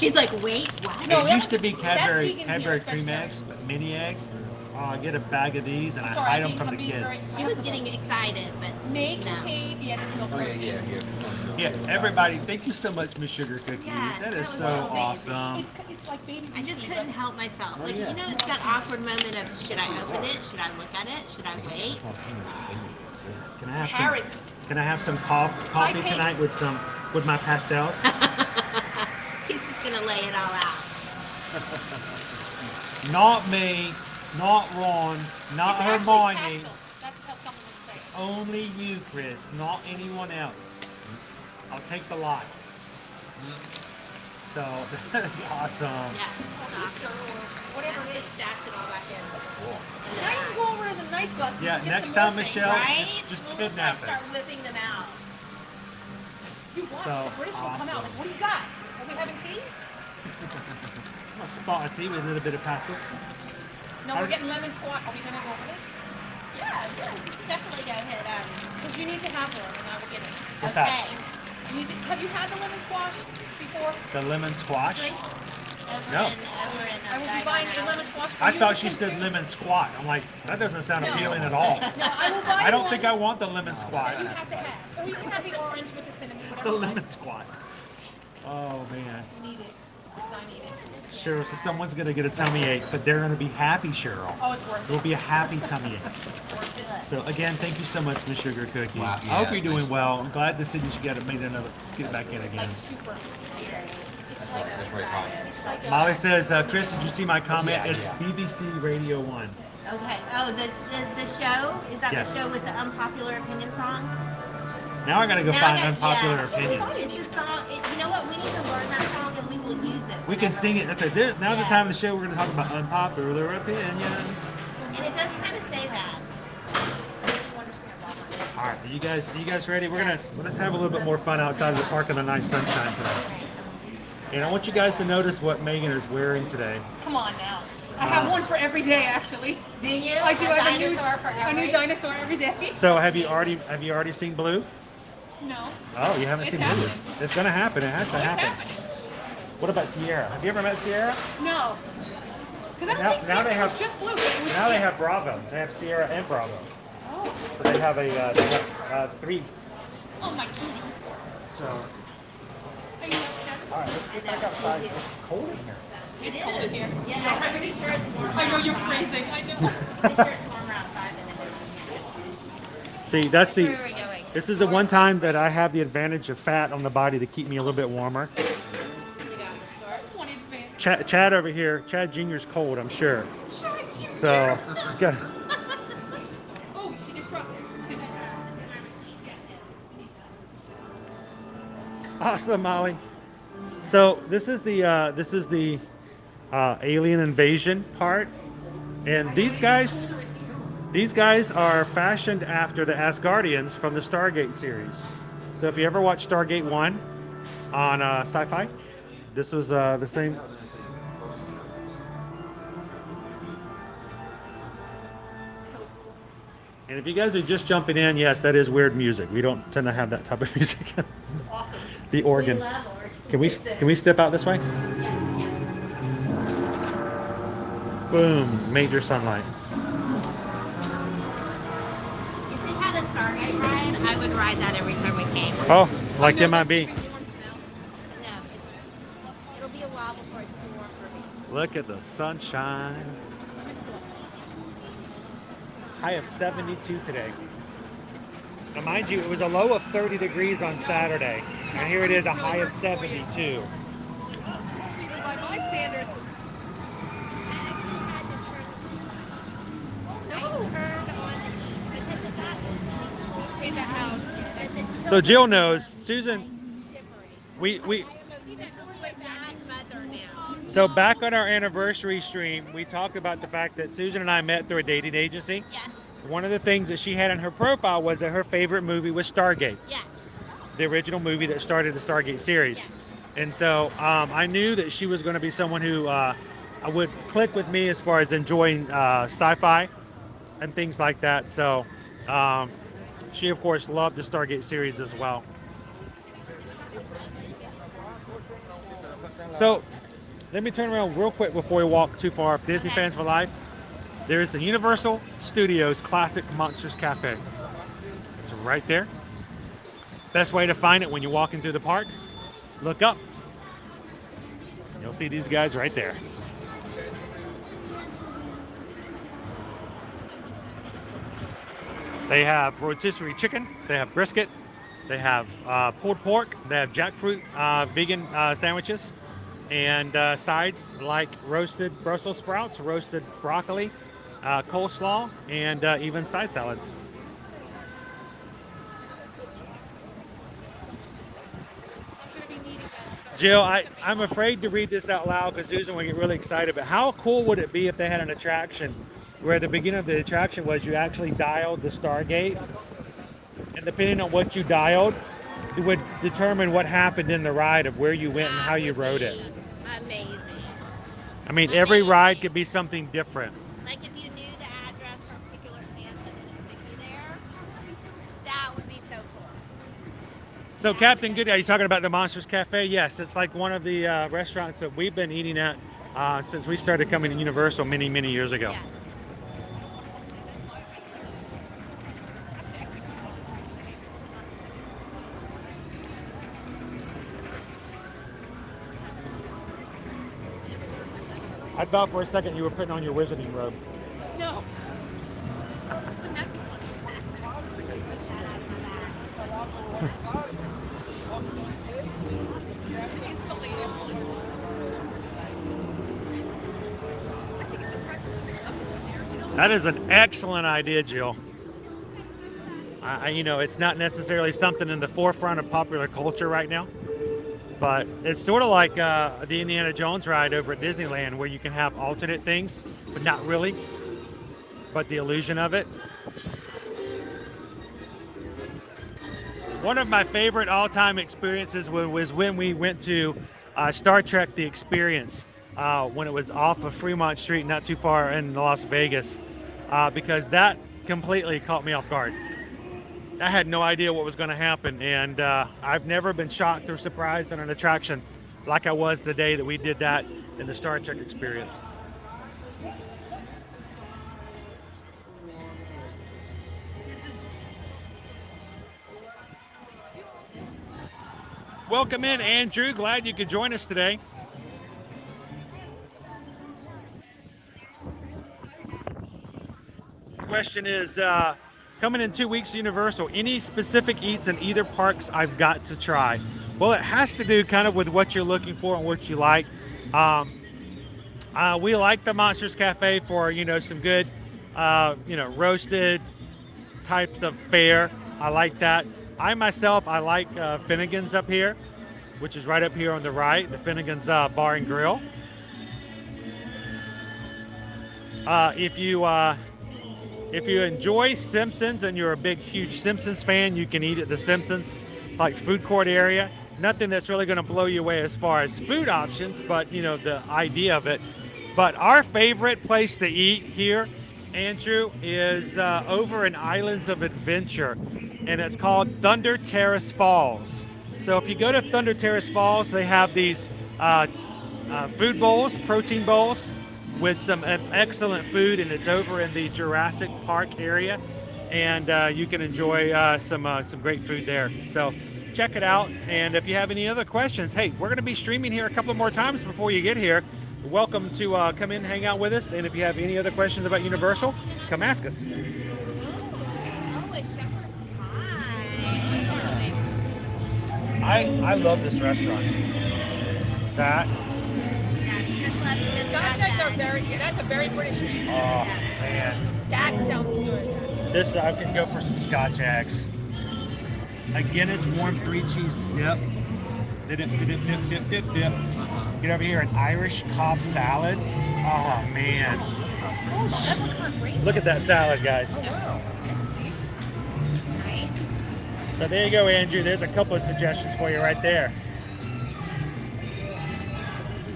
She's like, wait, what? No, It used to be that's Cadbury, vegan, Cadbury yeah, cream that's eggs, but mini eggs. I get a bag of these and I Sorry, hide I'm them from the being very- kids. She was getting excited, but May no. contain, yeah, there's no Oh yeah, protein. yeah. Yeah, everybody, thank you so much, Miss Sugar Cookie. Yes, that that is was so so awesome. It's like baby I just food, couldn't but- help myself. Oh, Like, yeah. you know, it's that awkward moment of, should I open it? Should I look at it? Should I wait? Can I have Carrots. some? Can I have some coffee taste. tonight with my pastels? He's just gonna lay it all out. Not me, not Ron, not It's actually Hermione. pastels. That's how someone would say it. Only you, Chris, not anyone else. I'll take the lot. So this is awesome. Yes. Easter or whatever it is. Stash it all back in. Now you can go over to the night bus and Yeah, get next some time, more things. Michelle, Right? just We'll kidnap just, like, us. start whipping them out. You watch, So, the British will come out awesome. like, what do you got? Are we having tea? A spot of tea with a little bit of pastels. No, How's- we're getting lemon squat. Are we gonna go over there? Yeah, definitely go hit Because you need to have one, and I will get it. What's okay. that? You need to, have you had the lemon squash before? The lemon squash. Over No. in, over in I will be Diagon buying a Alley. lemon squash for I you thought to she said consume. lemon squat. I'm like, that doesn't sound No. appealing at all. No, I will buy I don't one think I want the lemon that squat. you have to have. Or you can have the orange with the cinnamon, whatever. The you like. lemon squat. Oh man. You need it. Because I need it. Cheryl, so someone's gonna get a tummy ache, but they're gonna be happy, Cheryl. Oh, it's worth It'll it. be a happy tummy ache. Worth it. So again, thank you so much, Miss Sugar Cookie. Wow, I hope yeah, you're doing nice. well. I'm glad to see that you got it made another get back in again. Like super. It's like That's right, Colin. it's like Molly says, Chris, did you see my comment? Yeah, It's yeah. BBC Radio 1. Okay. Oh, the show? Is that Yes. the show with the unpopular opinion song? Now I gotta go Now I find got- unpopular yeah. opinions. It's the song. You know what? We need to learn that song and we will use it. We can whenever- sing it. Okay, now's the Yeah. time of the show we're gonna talk about unpopular opinions. And it does kind of say that. All right, are you guys ready? Let's have a little bit more fun outside of the park in the nice sunshine today. And I want you guys to notice what Megan is wearing today. Come on now. I have one for every day, actually. Do you? I do. A I have dinosaur for a new every- dinosaur every day. So have you already seen Blue? No. Oh, you haven't It's seen happening. Blue. It's gonna happen. It has to What's happen. happening? What about Sierra? Have you ever met Sierra? No. Because I Now- don't think now so. they It was have- just blue. It was Now they yeah. have Bravo. They have Sierra and Bravo. Oh. So they have three. Oh my goodness. So Are you all right, let's get back outside. It's cold in here. It's cold in here. Yeah, I'm pretty sure it's warmer. I know you're freezing. I know. Pretty sure it's warmer outside than it is. See, that's the. Where are we going? This is the one time that I have the advantage of fat on the body to keep me a little bit warmer. One advantage. Chad over here, Chad Jr.'s cold, I'm sure. So, got Oh, she just dropped it. awesome, Molly. So this is the alien invasion part, and these guys are fashioned after the Asgardians from the Stargate series. So if you ever watched Stargate 1 on Sci-Fi, this was the same. And if you guys are just jumping in, yes, that is weird music. We don't tend to have that type of music. Awesome. The organ. We love organ. Can we step out this way? Yes, we can. Boom, major sunlight. If they had a Stargate ride, I would ride that every time we came. Oh, like No, MIB. that's- No, it'll be a while before it's too warm for me. Look at the sunshine. High of 72 today. Now mind you, it was a low of 30 degrees on Saturday. And here it is, a high of 72. By my standards. In the house. So Jill knows, Susan, we so back on our anniversary stream, we talked about the fact that Susan and I met through a dating agency. Yes, One of the things that she had in her profile was that her favorite movie was Stargate, yes. the original movie that started the Stargate series. And so I knew that she was going to be someone who would click with me as far as enjoying sci-fi and things like that. So she, of course, loved the Stargate series as well. So let me turn around real quick before we walk too far. Disney Okay. fans for life. There's the Universal Studios Classic Monsters Cafe. It's right there. Best way to find it when you're walking through the park, look up. You'll see these guys right there. They have rotisserie chicken, they have brisket, they have pulled pork, they have jackfruit vegan sandwiches, and sides like roasted Brussels sprouts, roasted broccoli, coleslaw, and even side salads. Jill, I'm afraid to read this out loud because Susan will get really excited, but how cool would it be if they had an attraction where the beginning of the attraction was you actually dialed the Stargate, and depending on what you dialed, it would determine what happened in the ride of where you went and how you rode it. Amazing. I mean, every ride could be something different. Like if you knew the address for a particular campus and it took you there, that would be so cool. So, Captain Good, are you talking about the Monsters Cafe? Yes, it's like one of the restaurants that we've been eating at since we started coming to Universal many, many years ago. Yes. I thought for a second you were putting on your wizarding robe. No. Wouldn't that be fun? Insulated. I think it's impressive that the cup is in there, you know? That is an excellent idea, Jill. You know, it's not necessarily something in the forefront of popular culture right now, but it's sort of like the Indiana Jones ride over at Disneyland where you can have alternate things, but not really, but the illusion of it. One of my favorite all-time experiences was when we went to Star Trek The Experience when it was off of Fremont Street, not too far in Las Vegas, because that completely caught me off guard. I had no idea what was going to happen, and I've never been shocked or surprised on an attraction like I was the day that we did that in the Star Trek Experience. Welcome in, Andrew. Glad you could join us today. Question is, coming in 2 weeks to Universal, any specific eats in either parks I've got to try? Well, it has to do kind of with what you're looking for and what you like. We like the Monsters Cafe for, you know, some good, roasted types of fare. I like that. I myself, I like Finnegan's up here, which is right up here on the right, the Finnegan's Bar and Grill. If you enjoy Simpsons and you're a big, huge Simpsons fan, you can eat at the Simpsons like food court area. Nothing that's really going to blow you away as far as food options, but you know, the idea of it. But our favorite place to eat here, Andrew, is over in Islands of Adventure, and it's called Thunder Terrace Falls. So if you go to Thunder Terrace Falls, they have these food bowls, protein bowls, with some excellent food, and it's over in the Jurassic Park area, and you can enjoy some great food there. So check it out, and if you have any other questions, hey, we're going to be streaming here a couple more times before you get here. You're welcome to come in, hang out with us, and if you have any other questions about Universal, come ask us. Oh, a shepherd's pie. I love this restaurant. That. Yes, Chris loves The this Scotch eggs are egg. that's a very British thing. Oh man, That sounds good. this I could go for some Scotch eggs. A Guinness warm 3-cheese dip. Dip. Get over here, an Irish Cobb salad. Oh man, look at that salad, guys. Yes, please. Right? So there you go, Andrew. There's a couple of suggestions for you right there.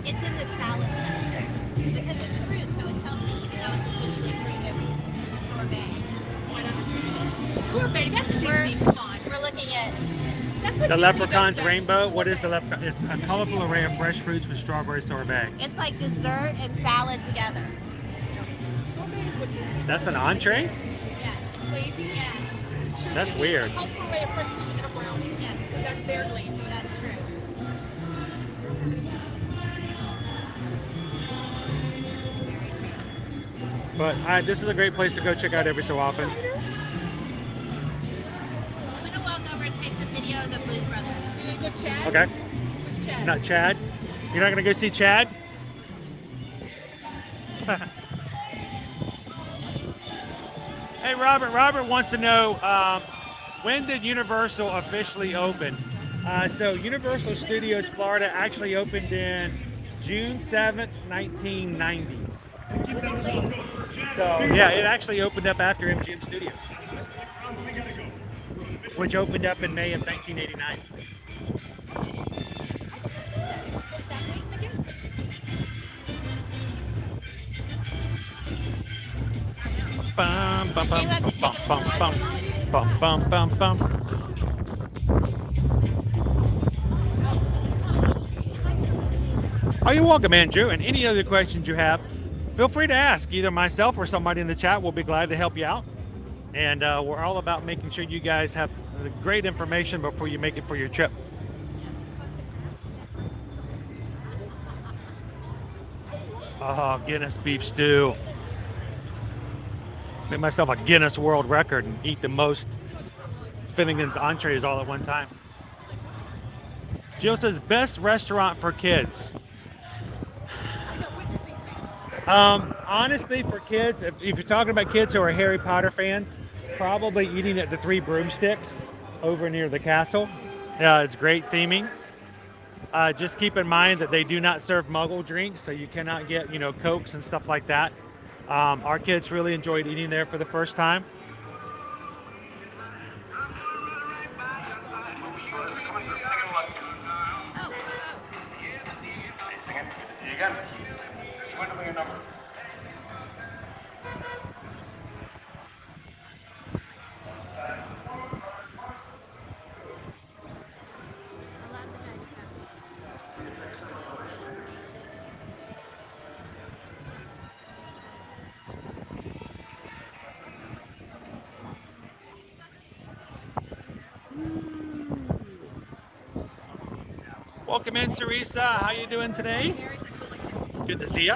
It's in the salad section because it's fruit, so it's healthy, even though it's officially fruit and sorbet. Sorbet, that's We're- Disney, come on. We're looking at That's what The Disney leprechaun's does best. rainbow. What is the leprechaun? It's a colorful array of fresh fruits with strawberry sorbet. It's like dessert and salad together. Sorbet is what Disney does. That's an entree? Yes. Lazy. Yes. That's weird. A colorful array of fresh fruits and a brownie. Yes. That's their glaze. That's true. But this is a great place to go check out every so often. I'm gonna walk over and take some video of the Blues Brothers. You gonna go Chad? Okay. Who's Chad? Not Chad. You're not gonna go see Chad? Hey, Robert. Robert wants to know when did Universal officially open? So Universal Studios Florida actually opened in June 7th, 1990. So yeah, it actually opened up after MGM Studios, which opened up in May of 1989. What's that name again? Bum, bum, bum, bum, bum, bum, bum, bum, bum. Oh, you're welcome, Andrew. And any other questions you have, feel free to ask. Either myself or somebody in the chat will be glad to help you out. And we're all about making sure you guys have the great information before you make it for your trip. Oh, Guinness beef stew. Made myself a Guinness World Record and eat the most Finnegan's entrees all at one time. Jill says, best restaurant for kids. Honestly, for kids, if you're talking about kids who are Harry Potter fans, probably eating at the Three Broomsticks over near the castle. It's great theming. Just keep in mind that they do not serve Muggle drinks, so you cannot get, Cokes and stuff like that. Our kids really enjoyed eating there for the first time. Welcome in, Teresa. How you doing today? Good to see you.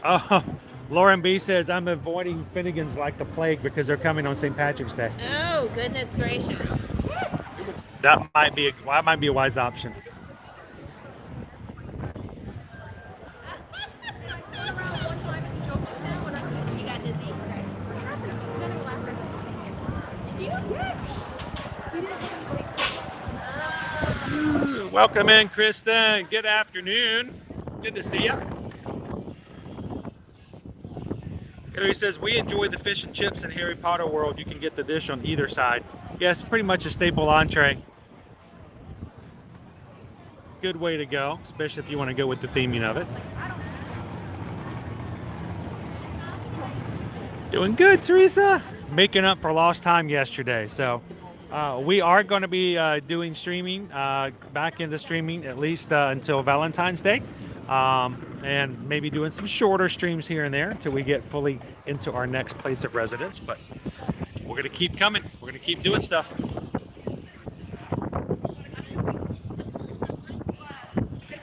Oh, Lauren B says, I'm avoiding Finnegan's like the plague because they're coming on St. Patrick's Day. Oh, goodness gracious. Yes. That might be a wise option. You got dizzy. Did you? Yes. Welcome in, Kristen. Good afternoon. Good to see you. He says, we enjoy the fish and chips in Harry Potter World. You can get the dish on either side. Yes, pretty much a staple entree. Good way to go, especially if you want to go with the theming of it. Doing good, Teresa. Making up for lost time yesterday. So we are going to be doing streaming, back into streaming at least until Valentine's Day. And maybe doing some shorter streams here and there until we get fully into our next place of residence. But we're going to keep coming. We're going to keep doing stuff.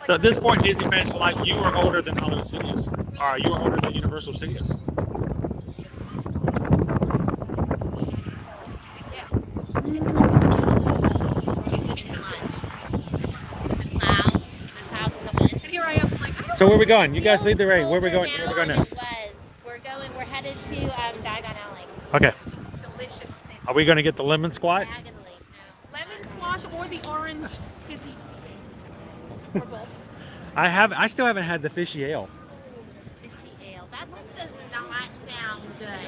So at this point, Disney fans feel like you are older than Hollywood Studios. You are older than Universal Studios. So where are we going? You guys lead the way. Where are we going? Where are we going next? We're headed to Diagon Alley. Okay. Deliciousness. Are we going to get the lemon squat? Diagonally. No. Lemon squash or the orange fizzy. Or both. I still haven't had the fishy ale. Fishy ale. That just does not sound good.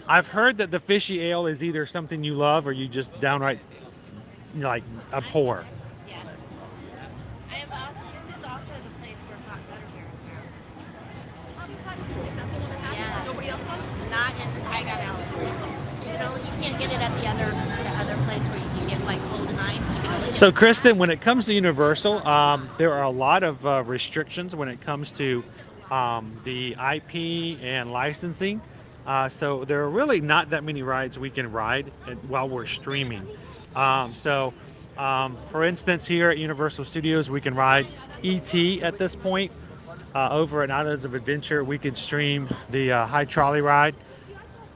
I've heard that the fishy ale is either something you love or you just downright abhor. Yes. This is also the place where hot Butterbeer is now. Nobody else does? Not in Diagon Alley. you get it at the other place where you can get like cold and ice? You can only So, Kristen, when it comes to Universal, there are a lot of restrictions when it comes to the IP and licensing. So there are really not that many rides we can ride while we're streaming. For instance, here at Universal Studios, we can ride E.T. at this point. Over at Islands of Adventure, we could stream the high trolley ride,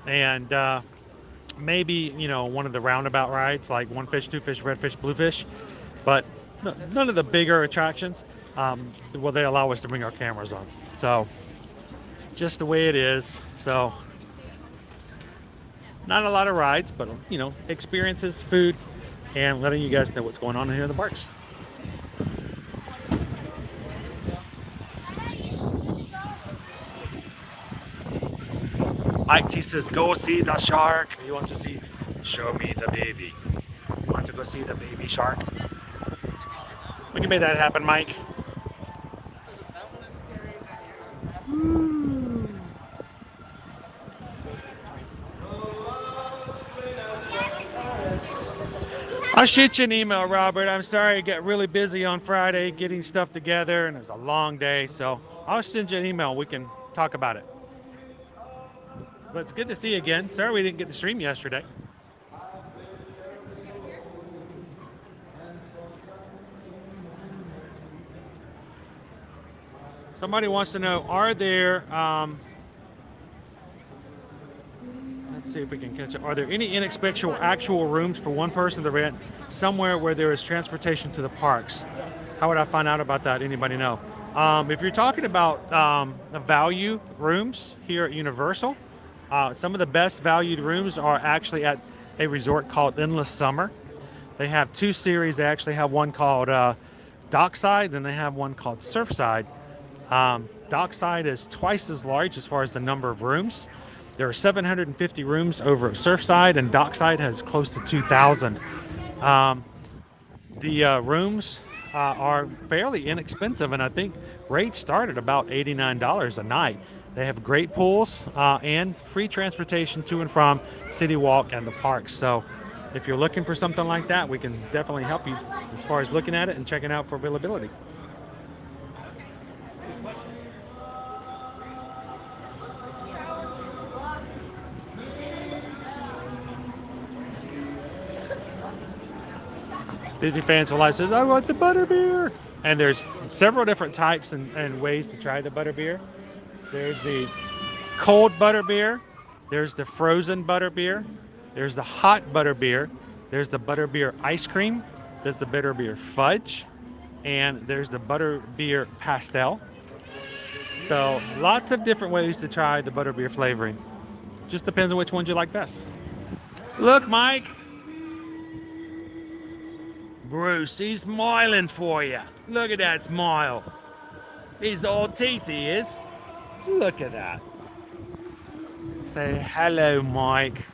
and maybe one of the roundabout rides like One Fish, Two Fish, Red Fish, Blue Fish, but none of the bigger attractions. Well, they allow us to bring our cameras on, so just the way it is. So not a lot of rides, but experiences, food, and letting you guys know what's going on here in the parks. Mike T says, go see the shark. You want to see? Show me the baby. You want to go see the baby shark? We can make that happen, Mike. I'll shoot you an email, Robert. I'm sorry I got really busy on Friday getting stuff together, and it was a long day, so I'll send you an email. We can talk about it. But it's good to see you again. Sorry we didn't get the stream yesterday. Somebody wants to know, are there, let's see if we can catch it. Are there any inexpensive actual rooms for one person to rent somewhere where there is transportation to the parks? Yes. How would I find out about that? Anybody know? If you're talking about value rooms here at Universal, some of the best valued rooms are actually at a resort called Endless Summer. They have two series. They actually have one called Dockside, then they have one called Surfside. Dockside is twice as large as far as the number of rooms. There are 750 rooms over at Surfside, and Dockside has close to 2,000. The rooms are fairly inexpensive, and I think rates start at about $89 a night. They have great pools and free transportation to and from CityWalk and the parks. So if you're looking for something like that, we can definitely help you as far as looking at it and checking out for availability. Disney Fans for Life says, I want the Butterbeer. And there's several different types and ways to try the Butterbeer. There's the cold Butterbeer. There's the frozen Butterbeer. There's the hot Butterbeer. There's the Butterbeer ice cream. There's the Butterbeer fudge. And there's the Butterbeer pastel. So lots of different ways to try the Butterbeer flavoring. Just depends on which ones you like best. Look, Mike. Bruce, he's smiling for you. Look at that smile. He's all teeth, he is. Look at that. Say hello, Mike.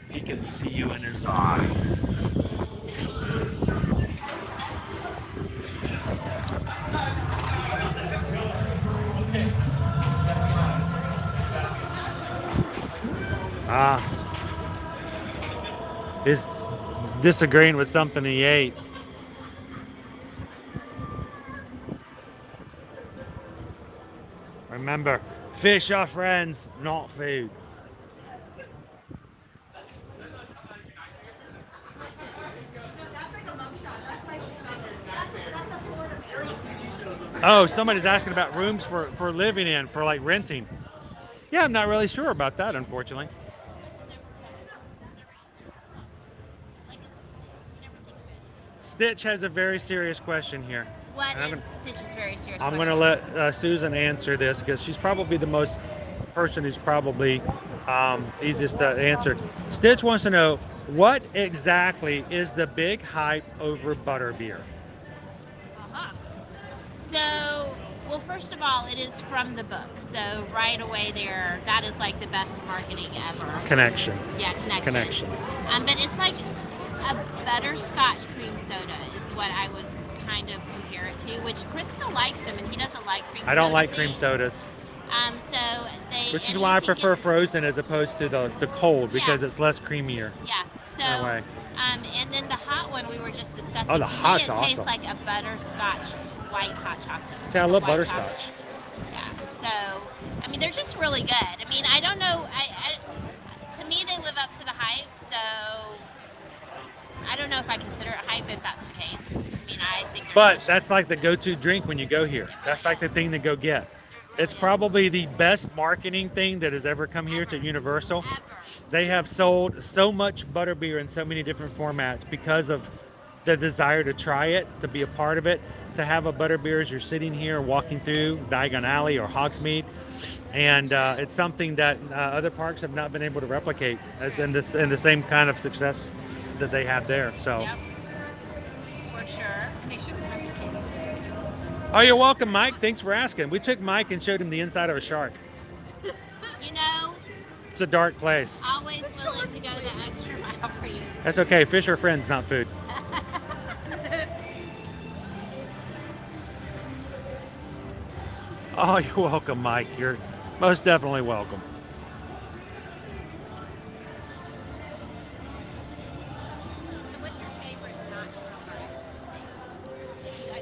He can see you in his eye. He's disagreeing with something he ate. Remember, fish are friends, not food. Oh, somebody's asking about rooms for living in, for like renting. Yeah, I'm not really sure about that, unfortunately. Stitch has a very serious question here. What is Stitch's very serious I'm question? going to let Susan answer this because she's probably the most person who's probably easiest to answer. Stitch wants to know, what exactly is the big hype over Butterbeer? So, well, first of all, it is from the book. So right away there, that is like the best marketing ever. Connection. Yeah, connection. But it's like a butterscotch cream soda is what I would kind of compare it to, which Chris still likes them, and he doesn't like cream soda. I don't like cream sodas. So they. Which is and why you I can prefer get- frozen as opposed to the cold, because Yeah. it's less creamier. Yeah. That So. way. And then the hot one we were just discussing. Oh, the to me, hot's it tastes awesome. like a butterscotch white hot chocolate. See, I like a love white butterscotch. chocolate. Yeah. So, I mean, they're just really good. I mean, I don't know. To me, they live up to the hype. So, I don't know if I consider it hype if that's the case. I mean, I think. They're But delicious. that's like the go-to drink when you go here. That's like the thing to go get. It's probably the best marketing thing that has ever come here to Universal. Ever. They have sold so much butterbeer in so many different formats because of the desire to try it, to be a part of it, to have a butterbeer as you're sitting here walking through Diagon Alley or Hogsmeade. And it's something that other parks have not been able to replicate as in the same kind of success that they have there. So, Yep. For sure. They should replicate it. oh, you're welcome, Mike. Thanks for asking. We took Mike and showed him the inside of a shark. You know, It's a dark place. always willing to go the extra mile for you. That's okay. Fish are friends, not food. Oh, you're welcome, Mike. You're most definitely welcome. So, what's your favorite not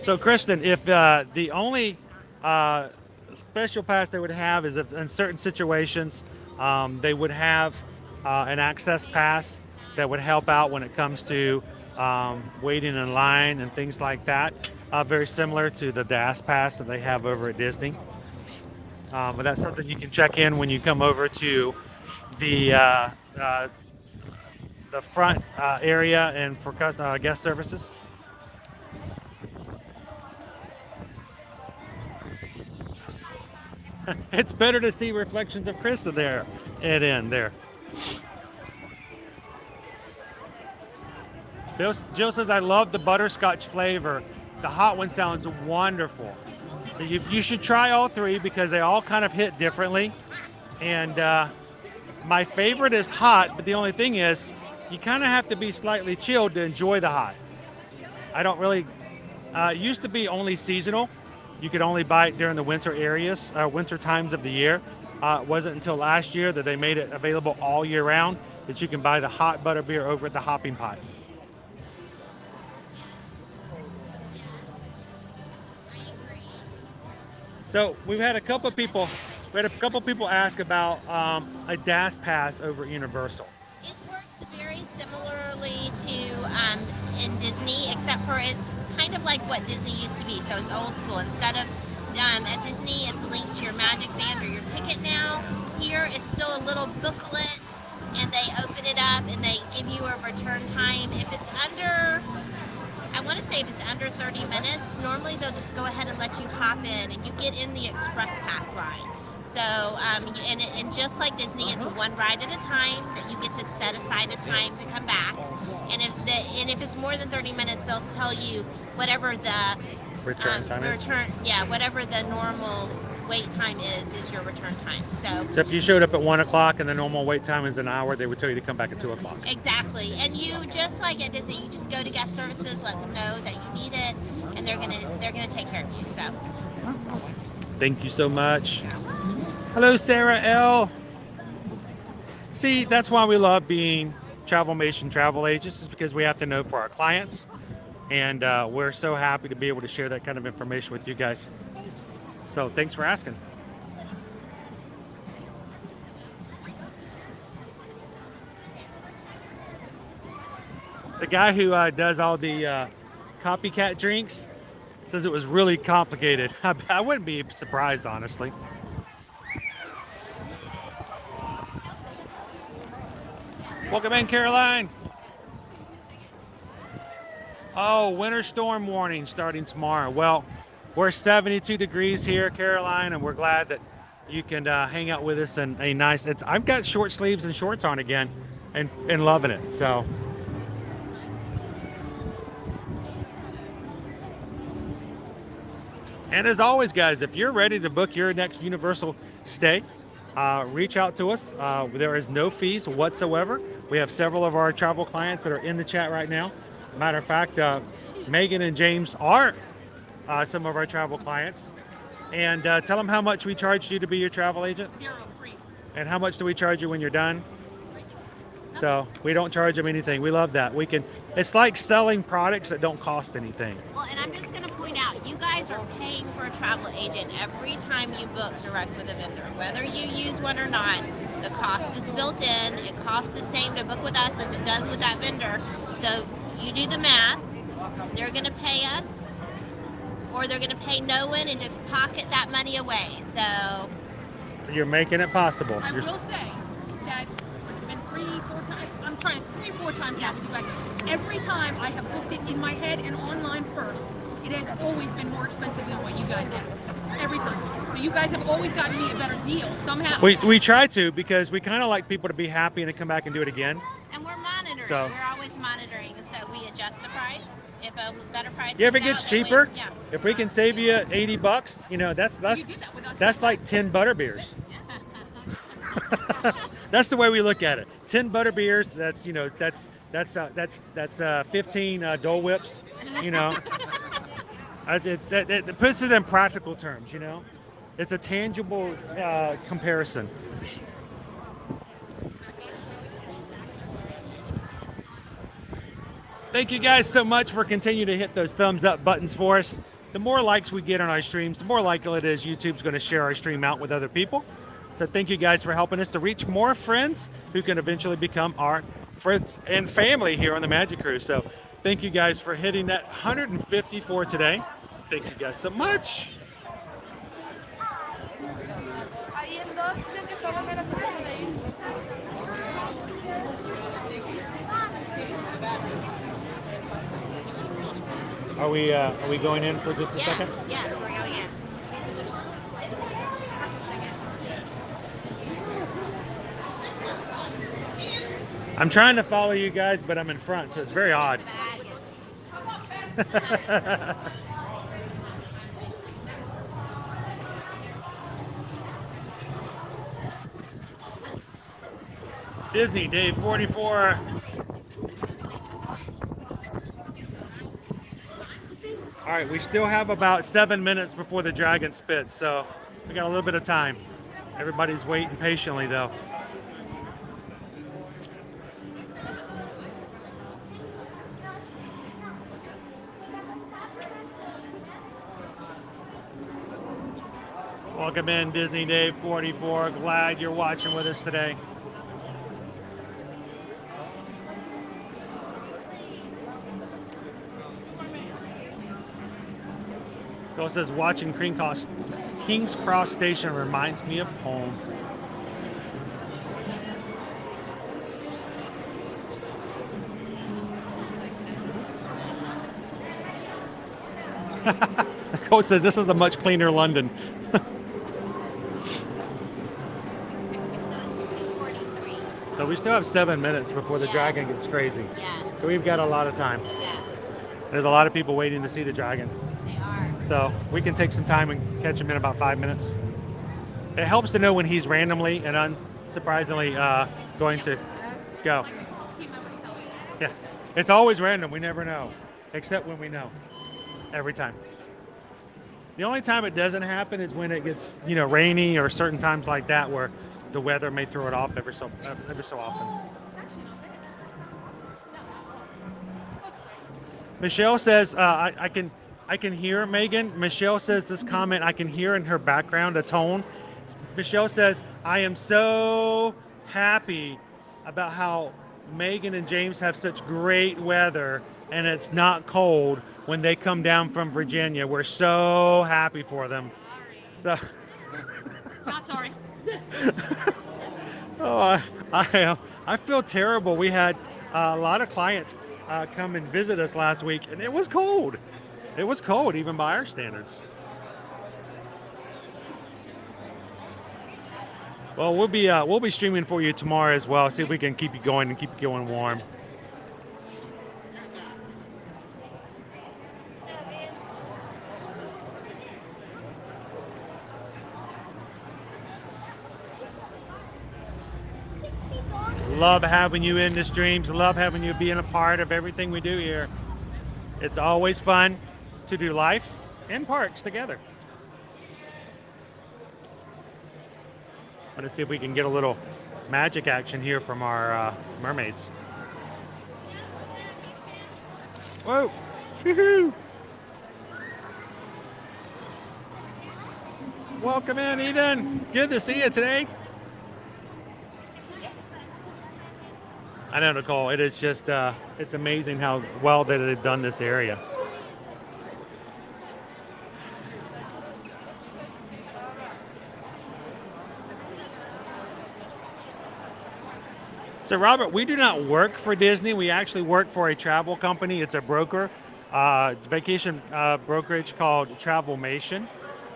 So, Kristen, if the only special pass they would have is if in certain situations they would have an access pass that would help out when it comes to waiting in line and things like that. Very similar to the DAS pass that they have over at Disney. But that's something you can check in when you come over to the front area and for guest services. It's better to see reflections of Krista there and there. Jill says, I love the butterscotch flavor. The hot one sounds wonderful. So you should try all three because they all kind of hit differently. And my favorite is hot, but the only thing is you kind of have to be slightly chilled to enjoy the hot. I don't really, it used to be only seasonal. You could only buy it during the winter winter times of the year. It wasn't until last year that they made it available all year round that you can buy the hot butterbeer over at the Hopping Pot. So we've had a couple of people ask about a DAS pass over at Universal. It works very similarly to in Disney, except for it's kind of like what Disney used to be. So it's old school. Instead of at Disney, it's linked to your Magic Band or your ticket now. Here, it's still a little booklet, and they open it up and they give you a return time. If it's under, I want to say if it's under 30 minutes, normally they'll just go ahead and let you hop in, and you get in the express pass line. So, and just like Disney, it's one ride at a time that you get to set aside a time to come back. And if it's more than 30 minutes, they'll tell you whatever the Return time is. Whatever the normal wait time is your return time. So if you showed up at 1 o'clock and the normal wait time is an hour, they would tell you to come back at 2 o'clock. Exactly. And you, just like at Disney, you just go to guest services, let them know that you need it, and they're gonna take care of you. So. Thank you so much. Hello, Sarah L. See, that's why we love being Travelmation travel agents, is because we have to know for our clients, and we're so happy to be able to share that kind of information with you guys. So thanks for asking. The guy who does all the copycat drinks says it was really complicated. I wouldn't be surprised, honestly. Welcome in, Caroline. Oh, winter storm warning starting tomorrow. Well, we're 72 degrees here, Caroline, and we're glad that you can hang out with us in a nice. I've got short sleeves and shorts on again, and loving it. So. And as always, guys, if you're ready to book your next Universal stay, reach out to us. There is no fees whatsoever. We have several of our travel clients that are in the chat right now. Matter of fact, Megan and James are some of our travel clients. And tell them how much we charged you to be your travel agent. 0 free. And how much do we charge you when you're done? So we don't charge them anything. We love that. It's like selling products that don't cost anything. Well, and I'm just going to point out, you guys are paying for a travel agent every time you book direct with a vendor. Whether you use one or not, the cost is built in. It costs the same to book with us as it does with that vendor. So you do the math. They're going to pay us, or they're going to pay no one and just pocket that money away. So You're making it possible. I will say that it's been 3-4 times. I'm trying 3-4 times now with you guys. Every time I have booked it in my head and online first, it has always been more expensive than what you guys get. Every time. So you guys have always gotten me a better deal somehow. We try to, because we kind of like people to be happy and to come back and do it again. And we're monitoring. So- We're always monitoring, and so we adjust the price. If a better price Yeah, if it comes gets out, then cheaper, yeah. if we can save you $80, you know, that's You did that with us. that's like 10 Butterbeers. That's the way we look at it. 10 Butterbeers. That's, you know, that's 15 Dole Whips. You know, it puts it in practical terms. You know, it's a tangible comparison. Thank you guys so much for continuing to hit those thumbs up buttons for us. The more likes we get on our streams, the more likely it is YouTube's going to share our stream out with other people. So thank you guys for helping us to reach more friends who can eventually become our friends and family here on the Magic Cruise. So thank you guys for hitting that 150 for today. Thank you guys so much. Are we going in for just a second? Yes, we're going in. I'm trying to follow you guys, but I'm in front, so it's very odd. Disney Day 44. All right, we still have about 7 minutes before the dragon spits, so we got a little bit of time. Everybody's waiting patiently, though. Welcome in, Disney Day 44. Glad you're watching with us today. Phil says, watching King's Cross Station reminds me of home. Nicole says, this is a much cleaner London. So we still have 7 minutes before the dragon gets crazy. Yes. So we've got a lot of time. Yes. There's a lot of people waiting to see the dragon. They are. So we can take some time and catch him in about 5 minutes. It helps to know when he's randomly and unsurprisingly going to go. Yeah, it's always random. We never know, except when we know. Every time. The only time it doesn't happen is when it gets, you know, rainy or certain times like that where the weather may throw it off every so often. Michelle says, I can hear Megan. Michelle says this comment, I can hear in her background a tone. Michelle says, I am so happy about how Megan and James have such great weather and it's not cold when they come down from Virginia. We're so happy for them. So, Not sorry. oh, I feel terrible. We had a lot of clients come and visit us last week, and it was cold. It was cold, even by our standards. Well, we'll be streaming for you tomorrow as well. See if we can keep you going and keep you going warm. Love having you in the streams. Love having you being a part of everything we do here. It's always fun to do life and parks together. Let's see if we can get a little magic action here from our mermaids. Whoa! Woohoo! Welcome in, Eden. Good to see you today. I know, Nicole. It is just, it's amazing how well that they've done this area. So, Robert, we do not work for Disney. We actually work for a travel company. It's a broker, vacation brokerage called Travelmation.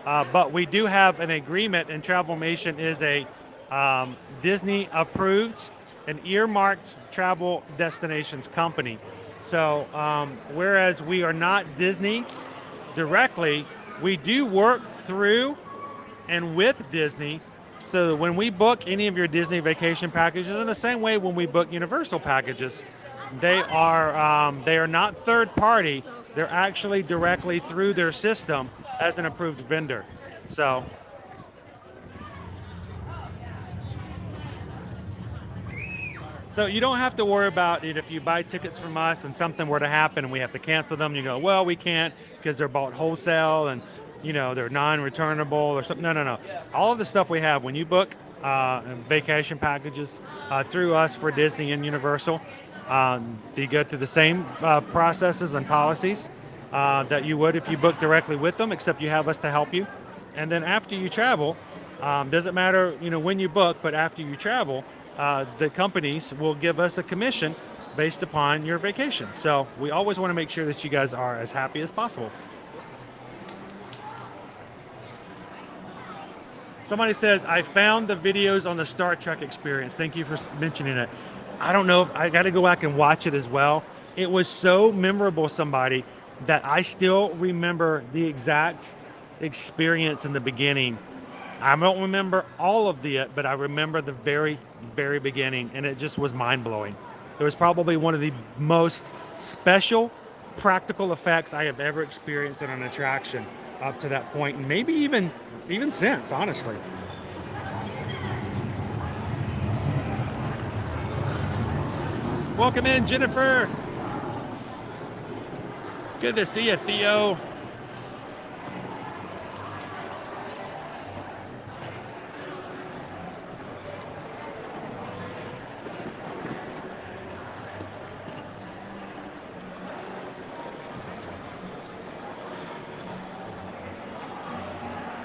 But we do have an agreement, and Travelmation is a Disney-approved and earmarked travel destinations company. So, whereas we are not Disney directly, we do work through and with Disney. So when we book any of your Disney vacation packages, in the same way when we book Universal packages, they are not third party. They're actually directly through their system as an approved vendor. So you don't have to worry about it if you buy tickets from us and something were to happen and we have to cancel them. You go, well, we can't because they're bought wholesale and they're non-returnable or something. No. All of the stuff we have when you book vacation packages through us for Disney and Universal, you go through the same processes and policies that you would if you book directly with them, except you have us to help you. And then after you travel, doesn't matter when you book, but after you travel, the companies will give us a commission based upon your vacation. So we always want to make sure that you guys are as happy as possible. Somebody says, I found the videos on the Star Trek experience. Thank you for mentioning it. I don't know if I got to go back and watch it as well. It was so memorable, somebody, that I still remember the exact experience in the beginning. I don't remember all of it, but I remember the very, very beginning, and it just was mind-blowing. It was probably one of the most special practical effects I have ever experienced in an attraction up to that point, and maybe even since, honestly. Welcome in, Jennifer. Good to see you, Theo.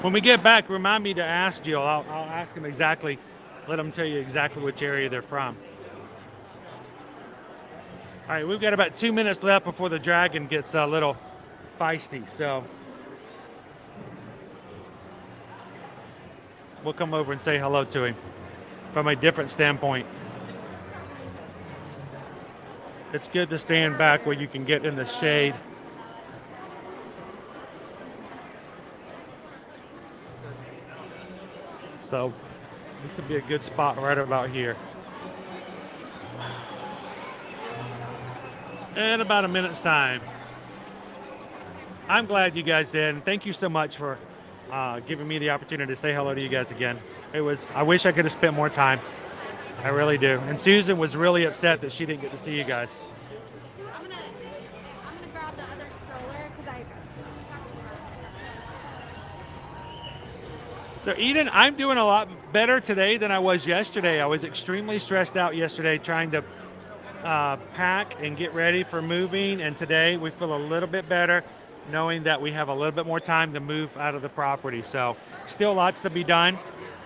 When we get back, remind me to ask Jill. I'll ask them exactly, let them tell you exactly which area they're from. All right, we've got about 2 minutes left before the dragon gets a little feisty, so we'll come over and say hello to him from a different standpoint. It's good to stand back where you can get in the shade. So this would be a good spot right about here. In about a minute's time. I'm glad you guys did, and thank you so much for giving me the opportunity to say hello to you guys again. I wish I could have spent more time. I really do. And Susan was really upset that she didn't get to see you guys. I'm gonna grab the other stroller because So Eden, I'm doing a lot better today than I was yesterday. I was extremely stressed out yesterday trying to pack and get ready for moving, and today we feel a little bit better knowing that we have a little bit more time to move out of the property. So still lots to be done,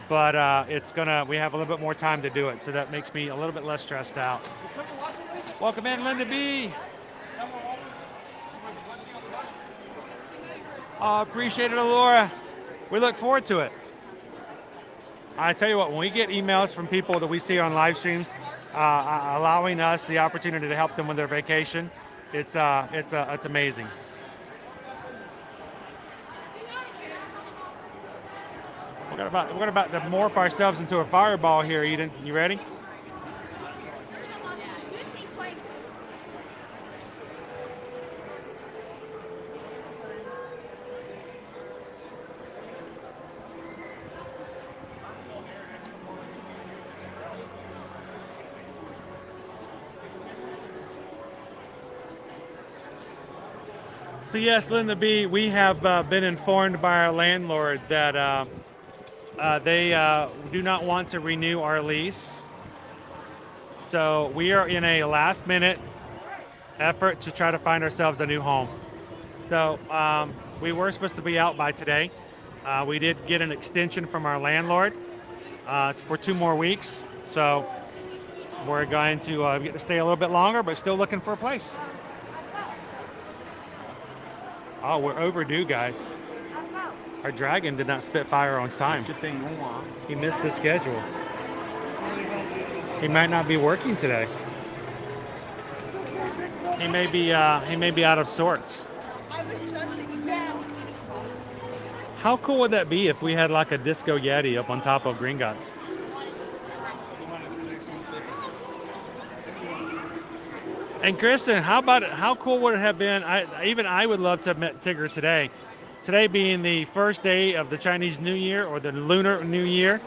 but we have a little bit more time to do it, so that makes me a little bit less stressed out. Welcome in, Linda B. Oh, appreciate it, Laura. We look forward to it. I tell you what, when we get emails from people that we see on live streams, allowing us the opportunity to help them with their vacation, it's amazing. We're about to morph ourselves into a fireball here, Eden. You ready? So yes, Linda B, we have been informed by our landlord that they do not want to renew our lease. So we are in a last-minute effort to try to find ourselves a new home. So we were supposed to be out by today. We did get an extension from our landlord for 2 more weeks. So we're going to get to stay a little bit longer, but still looking for a place. Oh, we're overdue, guys. Our dragon did not spit fire on time. He missed the schedule. He might not be working today. He may be out of sorts. How cool would that be if we had like a disco Yeti up on top of Gringotts? And Kristen, how cool would it have been? I would love to have met Tigger today. Today being the first day of the Chinese New Year, or the Lunar New Year,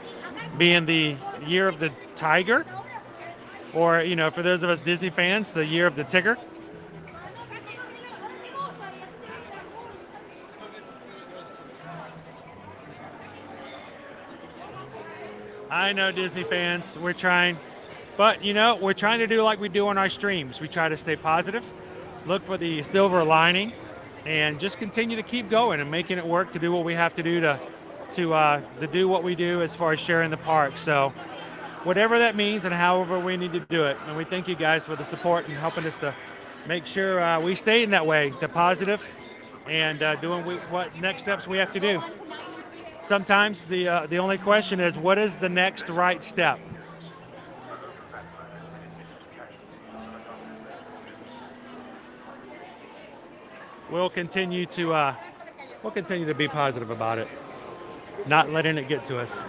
being the year of the tiger, or for those of us Disney fans, the year of the Tigger. I know, Disney fans, we're trying. But, we're trying to do like we do on our streams. We try to stay positive, look for the silver lining, and just continue to keep going and making it work to do what we have to do to do what we do as far as sharing the park. So whatever that means and however we need to do it. And we thank you guys for the support and helping us to make sure we stay in that way, the positive, and doing what next steps we have to do. Sometimes the only question is, what is the next right step? We'll continue to be positive about it, not letting it get to us.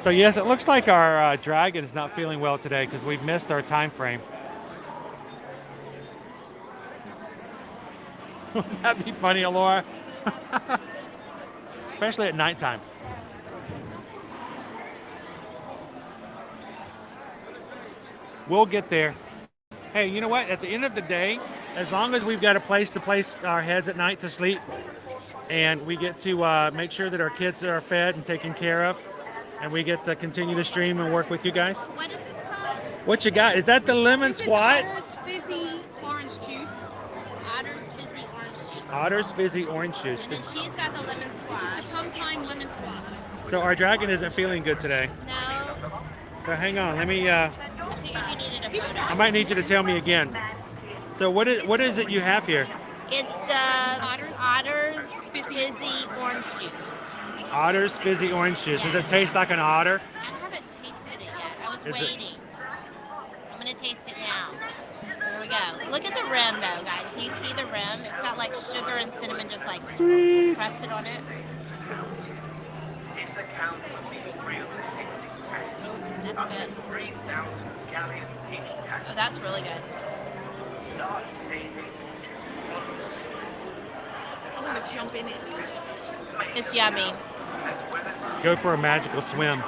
So yes, it looks like our dragon is not feeling well today because we've missed our time frame. That'd be funny, Alora. Especially at nighttime. We'll get there. Hey, you know what? At the end of the day, as long as we've got a place to place our heads at night to sleep, and we get to make sure that our kids are fed and taken care of, and we get to continue to stream and work with you guys. What is this called? What you got? Is that the lemon squat? Otter's fizzy orange juice. Otter's fizzy orange juice. Otter's fizzy orange juice. And then she's got the lemon This squash. is the tongue-tying lemon squash. So our dragon isn't feeling good today. No, So hang on, let me. I figured you needed a photo. I might need you to tell me again. So what is it you have here? It's the Otter's fizzy orange juice. Otter's fizzy orange juice. Does it taste like an otter? I haven't tasted it yet. I was Is it- waiting. I'm gonna taste it now. Here we go. Look at the rim, though, guys. Can you see the rim? It's got like sugar and cinnamon just like Sweet. crusted on it. That's good. Oh, that's really good. I'm gonna jump in it. It's yummy. Go for a magical swim.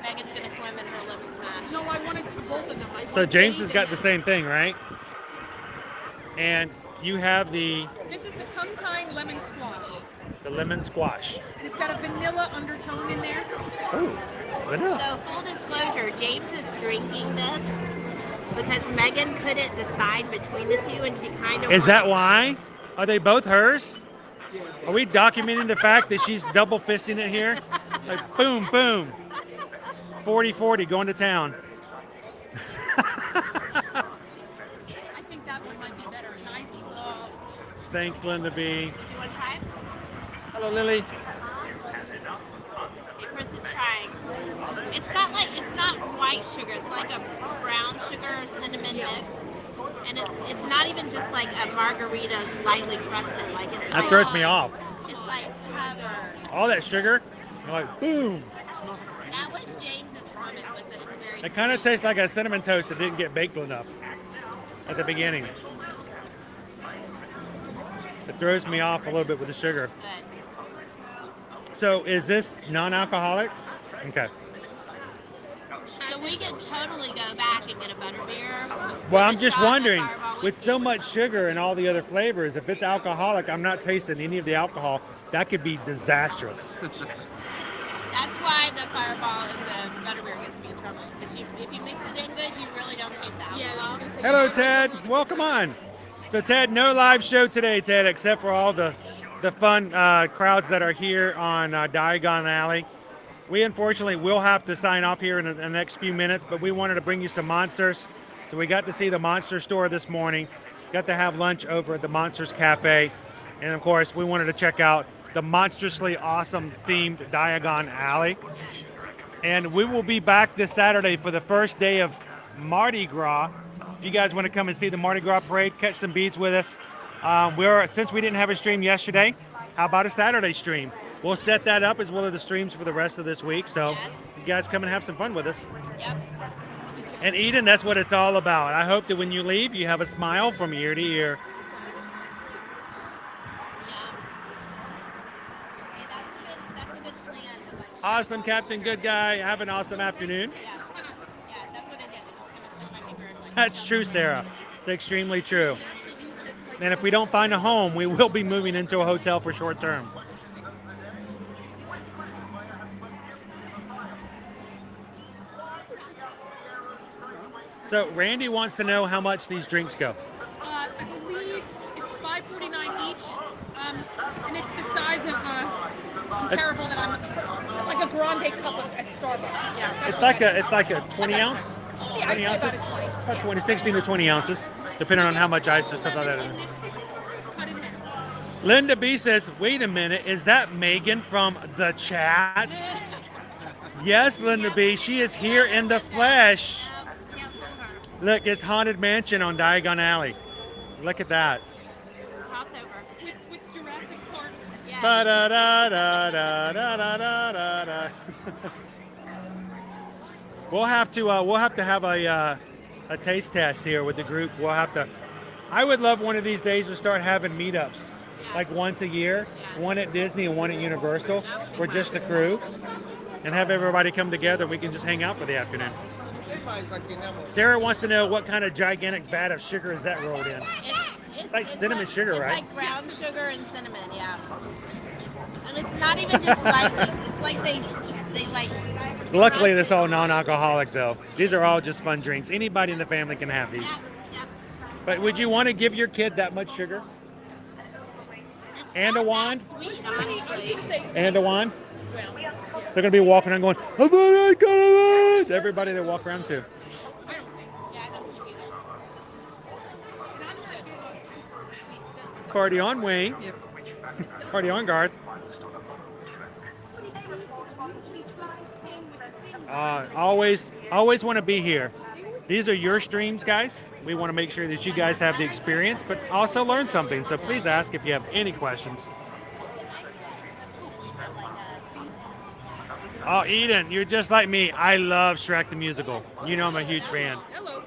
Megan's gonna swim in her lemon smash. No, I wanted to both of them. So James has got the same thing, right? And you have the This is the tongue-tying lemon squash. lemon squash. And it's got a vanilla undertone in there. Oh, vanilla. So full disclosure, James is drinking this because Megan couldn't decide between the two, and she kind of Is that why? Are they both hers? Are we documenting the fact that she's double fisting it here? Like boom, boom. 40-40 going to town. I think that one might be better. And I love. Thanks, Linda B. Do you want to try it? Hello, Lily. Chris is trying. It's got like, it's not white sugar. It's like a brown sugar cinnamon mix. And it's not even just like a margarita lightly crusted. Like it's That like, throws me off. It's like covered. All that sugar, you're like boom. That was James's comment, was that it's very It kind of sweet. tastes like a cinnamon toast that didn't get baked enough at the beginning. It throws me off a little bit with the sugar. Good. So is this non-alcoholic? Okay. So we could totally go back and get a butterbeer. Well, with I'm a just shot of wondering, Fireball with so much sugar and all the other flavors, if it's alcoholic, I'm not tasting any of the alcohol. That could be disastrous. That's why the Fireball and the Butterbeer gets me in trouble. Because if you mix it in good, you really don't taste the alcohol. Hello, Ted. Welcome on. So, Ted, no live show today, Ted, except for all the fun crowds that are here on Diagon Alley. We unfortunately will have to sign off here in the next few minutes, but we wanted to bring you some monsters. So we got to see the Monster Store this morning, got to have lunch over at the Monsters Cafe, and of course we wanted to check out the monstrously awesome themed Diagon Alley. And we will be back this Saturday for the first day of Mardi Gras. If you guys want to come and see the Mardi Gras parade, catch some beads with us. Since we didn't have a stream yesterday, how about a Saturday stream? We'll set that up as well as the streams for the rest of this week. So you guys come and have some fun with us. Yep. And Eden, that's what it's all about. I hope that when you leave, you have a smile from ear to ear. That's a good plan. Awesome, Captain Good Guy. Have an awesome afternoon. Yeah, that's what it did. It just kind of took my finger and like, That's true, Sarah. It's extremely true. And if we don't find a home, we will be moving into a hotel for short term. So Randy wants to know how much these drinks go. I believe it's $5.49 each, and it's the size of I'm terrible that I'm like a grande cup at Starbucks. Yeah, that's It's like a 20 ounce. Yeah, 20 I'd say ounces. about a 20. About 20, 16 to 20 ounces, depending on how much ice or stuff like that. Cut in half. Linda B says, "Wait a minute, is that Megan from the chat?" Yes, Linda B. She is here in the flesh. Look, it's Haunted Mansion on Diagon Alley. Look at that. crossover. With Jurassic Park. Yeah. Ba-da-da-da-da-da-da-da-da. We'll have to have a taste test here with the group. I would love one of these days to start having meetups, like once a year, one at Disney and one at Universal for just the crew, and have everybody come together. We can just hang out for the afternoon. Sarah wants to know what kind of gigantic vat of sugar is that rolled in. It's like cinnamon sugar, it's right? It's like brown sugar and cinnamon, yeah. And it's not even just lightly. It's like they like. Luckily, this is all non-alcoholic though. These are all just fun drinks. Anybody in the family can have these. Yeah. But would you want to give your kid that much sugar? And a wand? Sweet, I was honestly. gonna say. And a wand? Well, They're gonna be walking around going, "I'm gonna get it!" Everybody they walk around to. Yeah, I don't believe either. and honestly, I do love super sweet stuff. Party on, Wayne. Party on, Garth. Always want to be here. These are your streams, guys. We want to make sure that you guys have the experience, but also learn something. So please ask if you have any questions. Oh, Eden, you're just like me. I love Shrek the Musical. You know I'm a huge fan. Hello.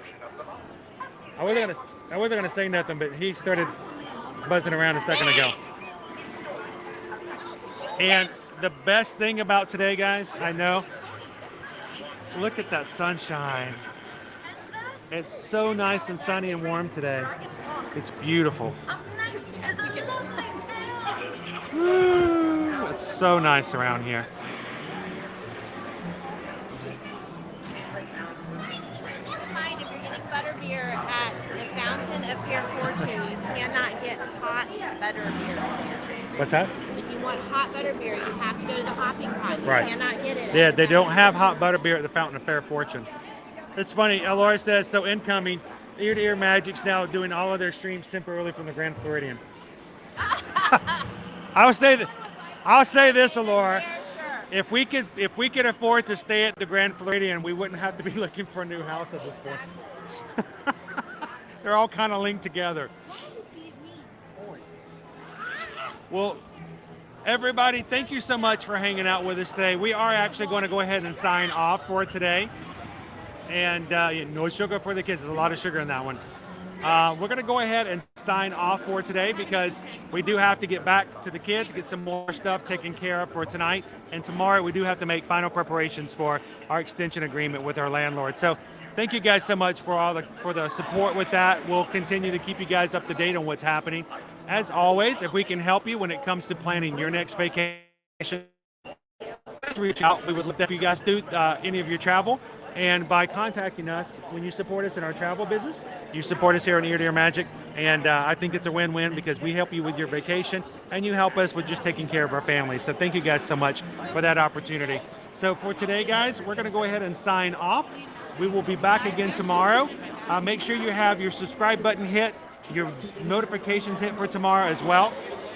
I wasn't gonna say nothing, but he started buzzing around a second ago. And the best thing about today, guys, I know. Look at that sunshine. It's so nice and sunny and warm today. It's beautiful. Woo, it's so nice around here. Keep in mind, if you're getting butterbeer at the Fountain of Fair Fortune, you cannot get hot butterbeer there. What's that? If you want hot butterbeer, you have to go to the hopping pot. You Right. cannot get it. Yeah, at they the don't Fountain. have hot butterbeer at the Fountain of Fair Fortune. It's funny. Laura says, so incoming, Ear to Ear Magic's now doing all of their streams temporarily from the Grand Floridian. I'll say this, Laura. Yeah, sure. If we could afford to stay at the Grand Floridian, we wouldn't have to be looking for a new house at this point. They're all kind of linked together. Well, everybody, thank you so much for hanging out with us today. We are actually going to go ahead and sign off for today. And no sugar for the kids. There's a lot of sugar in that one. We're going to go ahead and sign off for today because we do have to get back to the kids, get some more stuff taken care of for tonight. And tomorrow we do have to make final preparations for our extension agreement with our landlord. So thank you guys so much for the support with that. We'll continue to keep you guys up to date on what's happening. As always, if we can help you when it comes to planning your next vacation, reach out. We would love to help you guys do any of your travel. And by contacting us, when you support us in our travel business, you support us here on Ear to Ear Magic. And I think it's a win-win because we help you with your vacation and you help us with just taking care of our families. So thank you guys so much for that opportunity. So for today, guys, we're going to go ahead and sign off. We will be back again tomorrow. Make sure you have your subscribe button hit, your notifications hit for tomorrow as well,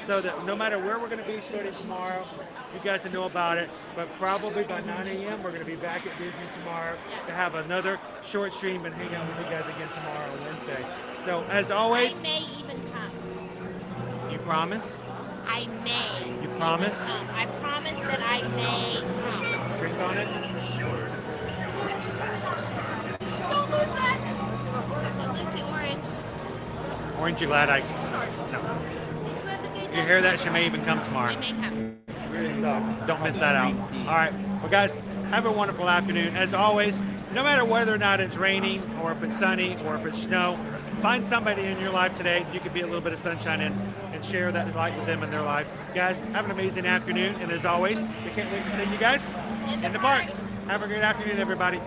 so that no matter where we're going to be starting tomorrow, you guys will know about it. But probably by 9 a.m., we're going to be back at Disney tomorrow to have another short stream and hang out with you guys again tomorrow on Wednesday. So as always, I may even come. you promise? I may. You promise? Come. I promise that I may come. Drink on it? Don't lose that. Don't lose the orange. Orange, you glad I... No. If you hear that, she may even come tomorrow. I may come. So don't miss that out. All right. Well, guys, have a wonderful afternoon. As always, no matter whether or not it's raining or if it's sunny or if it's snow, find somebody in your life today you could be a little bit of sunshine in and share that light with them in their life. Guys, have an amazing afternoon. And as always, we can't wait to see you guys in the parks. Have a great afternoon, everybody.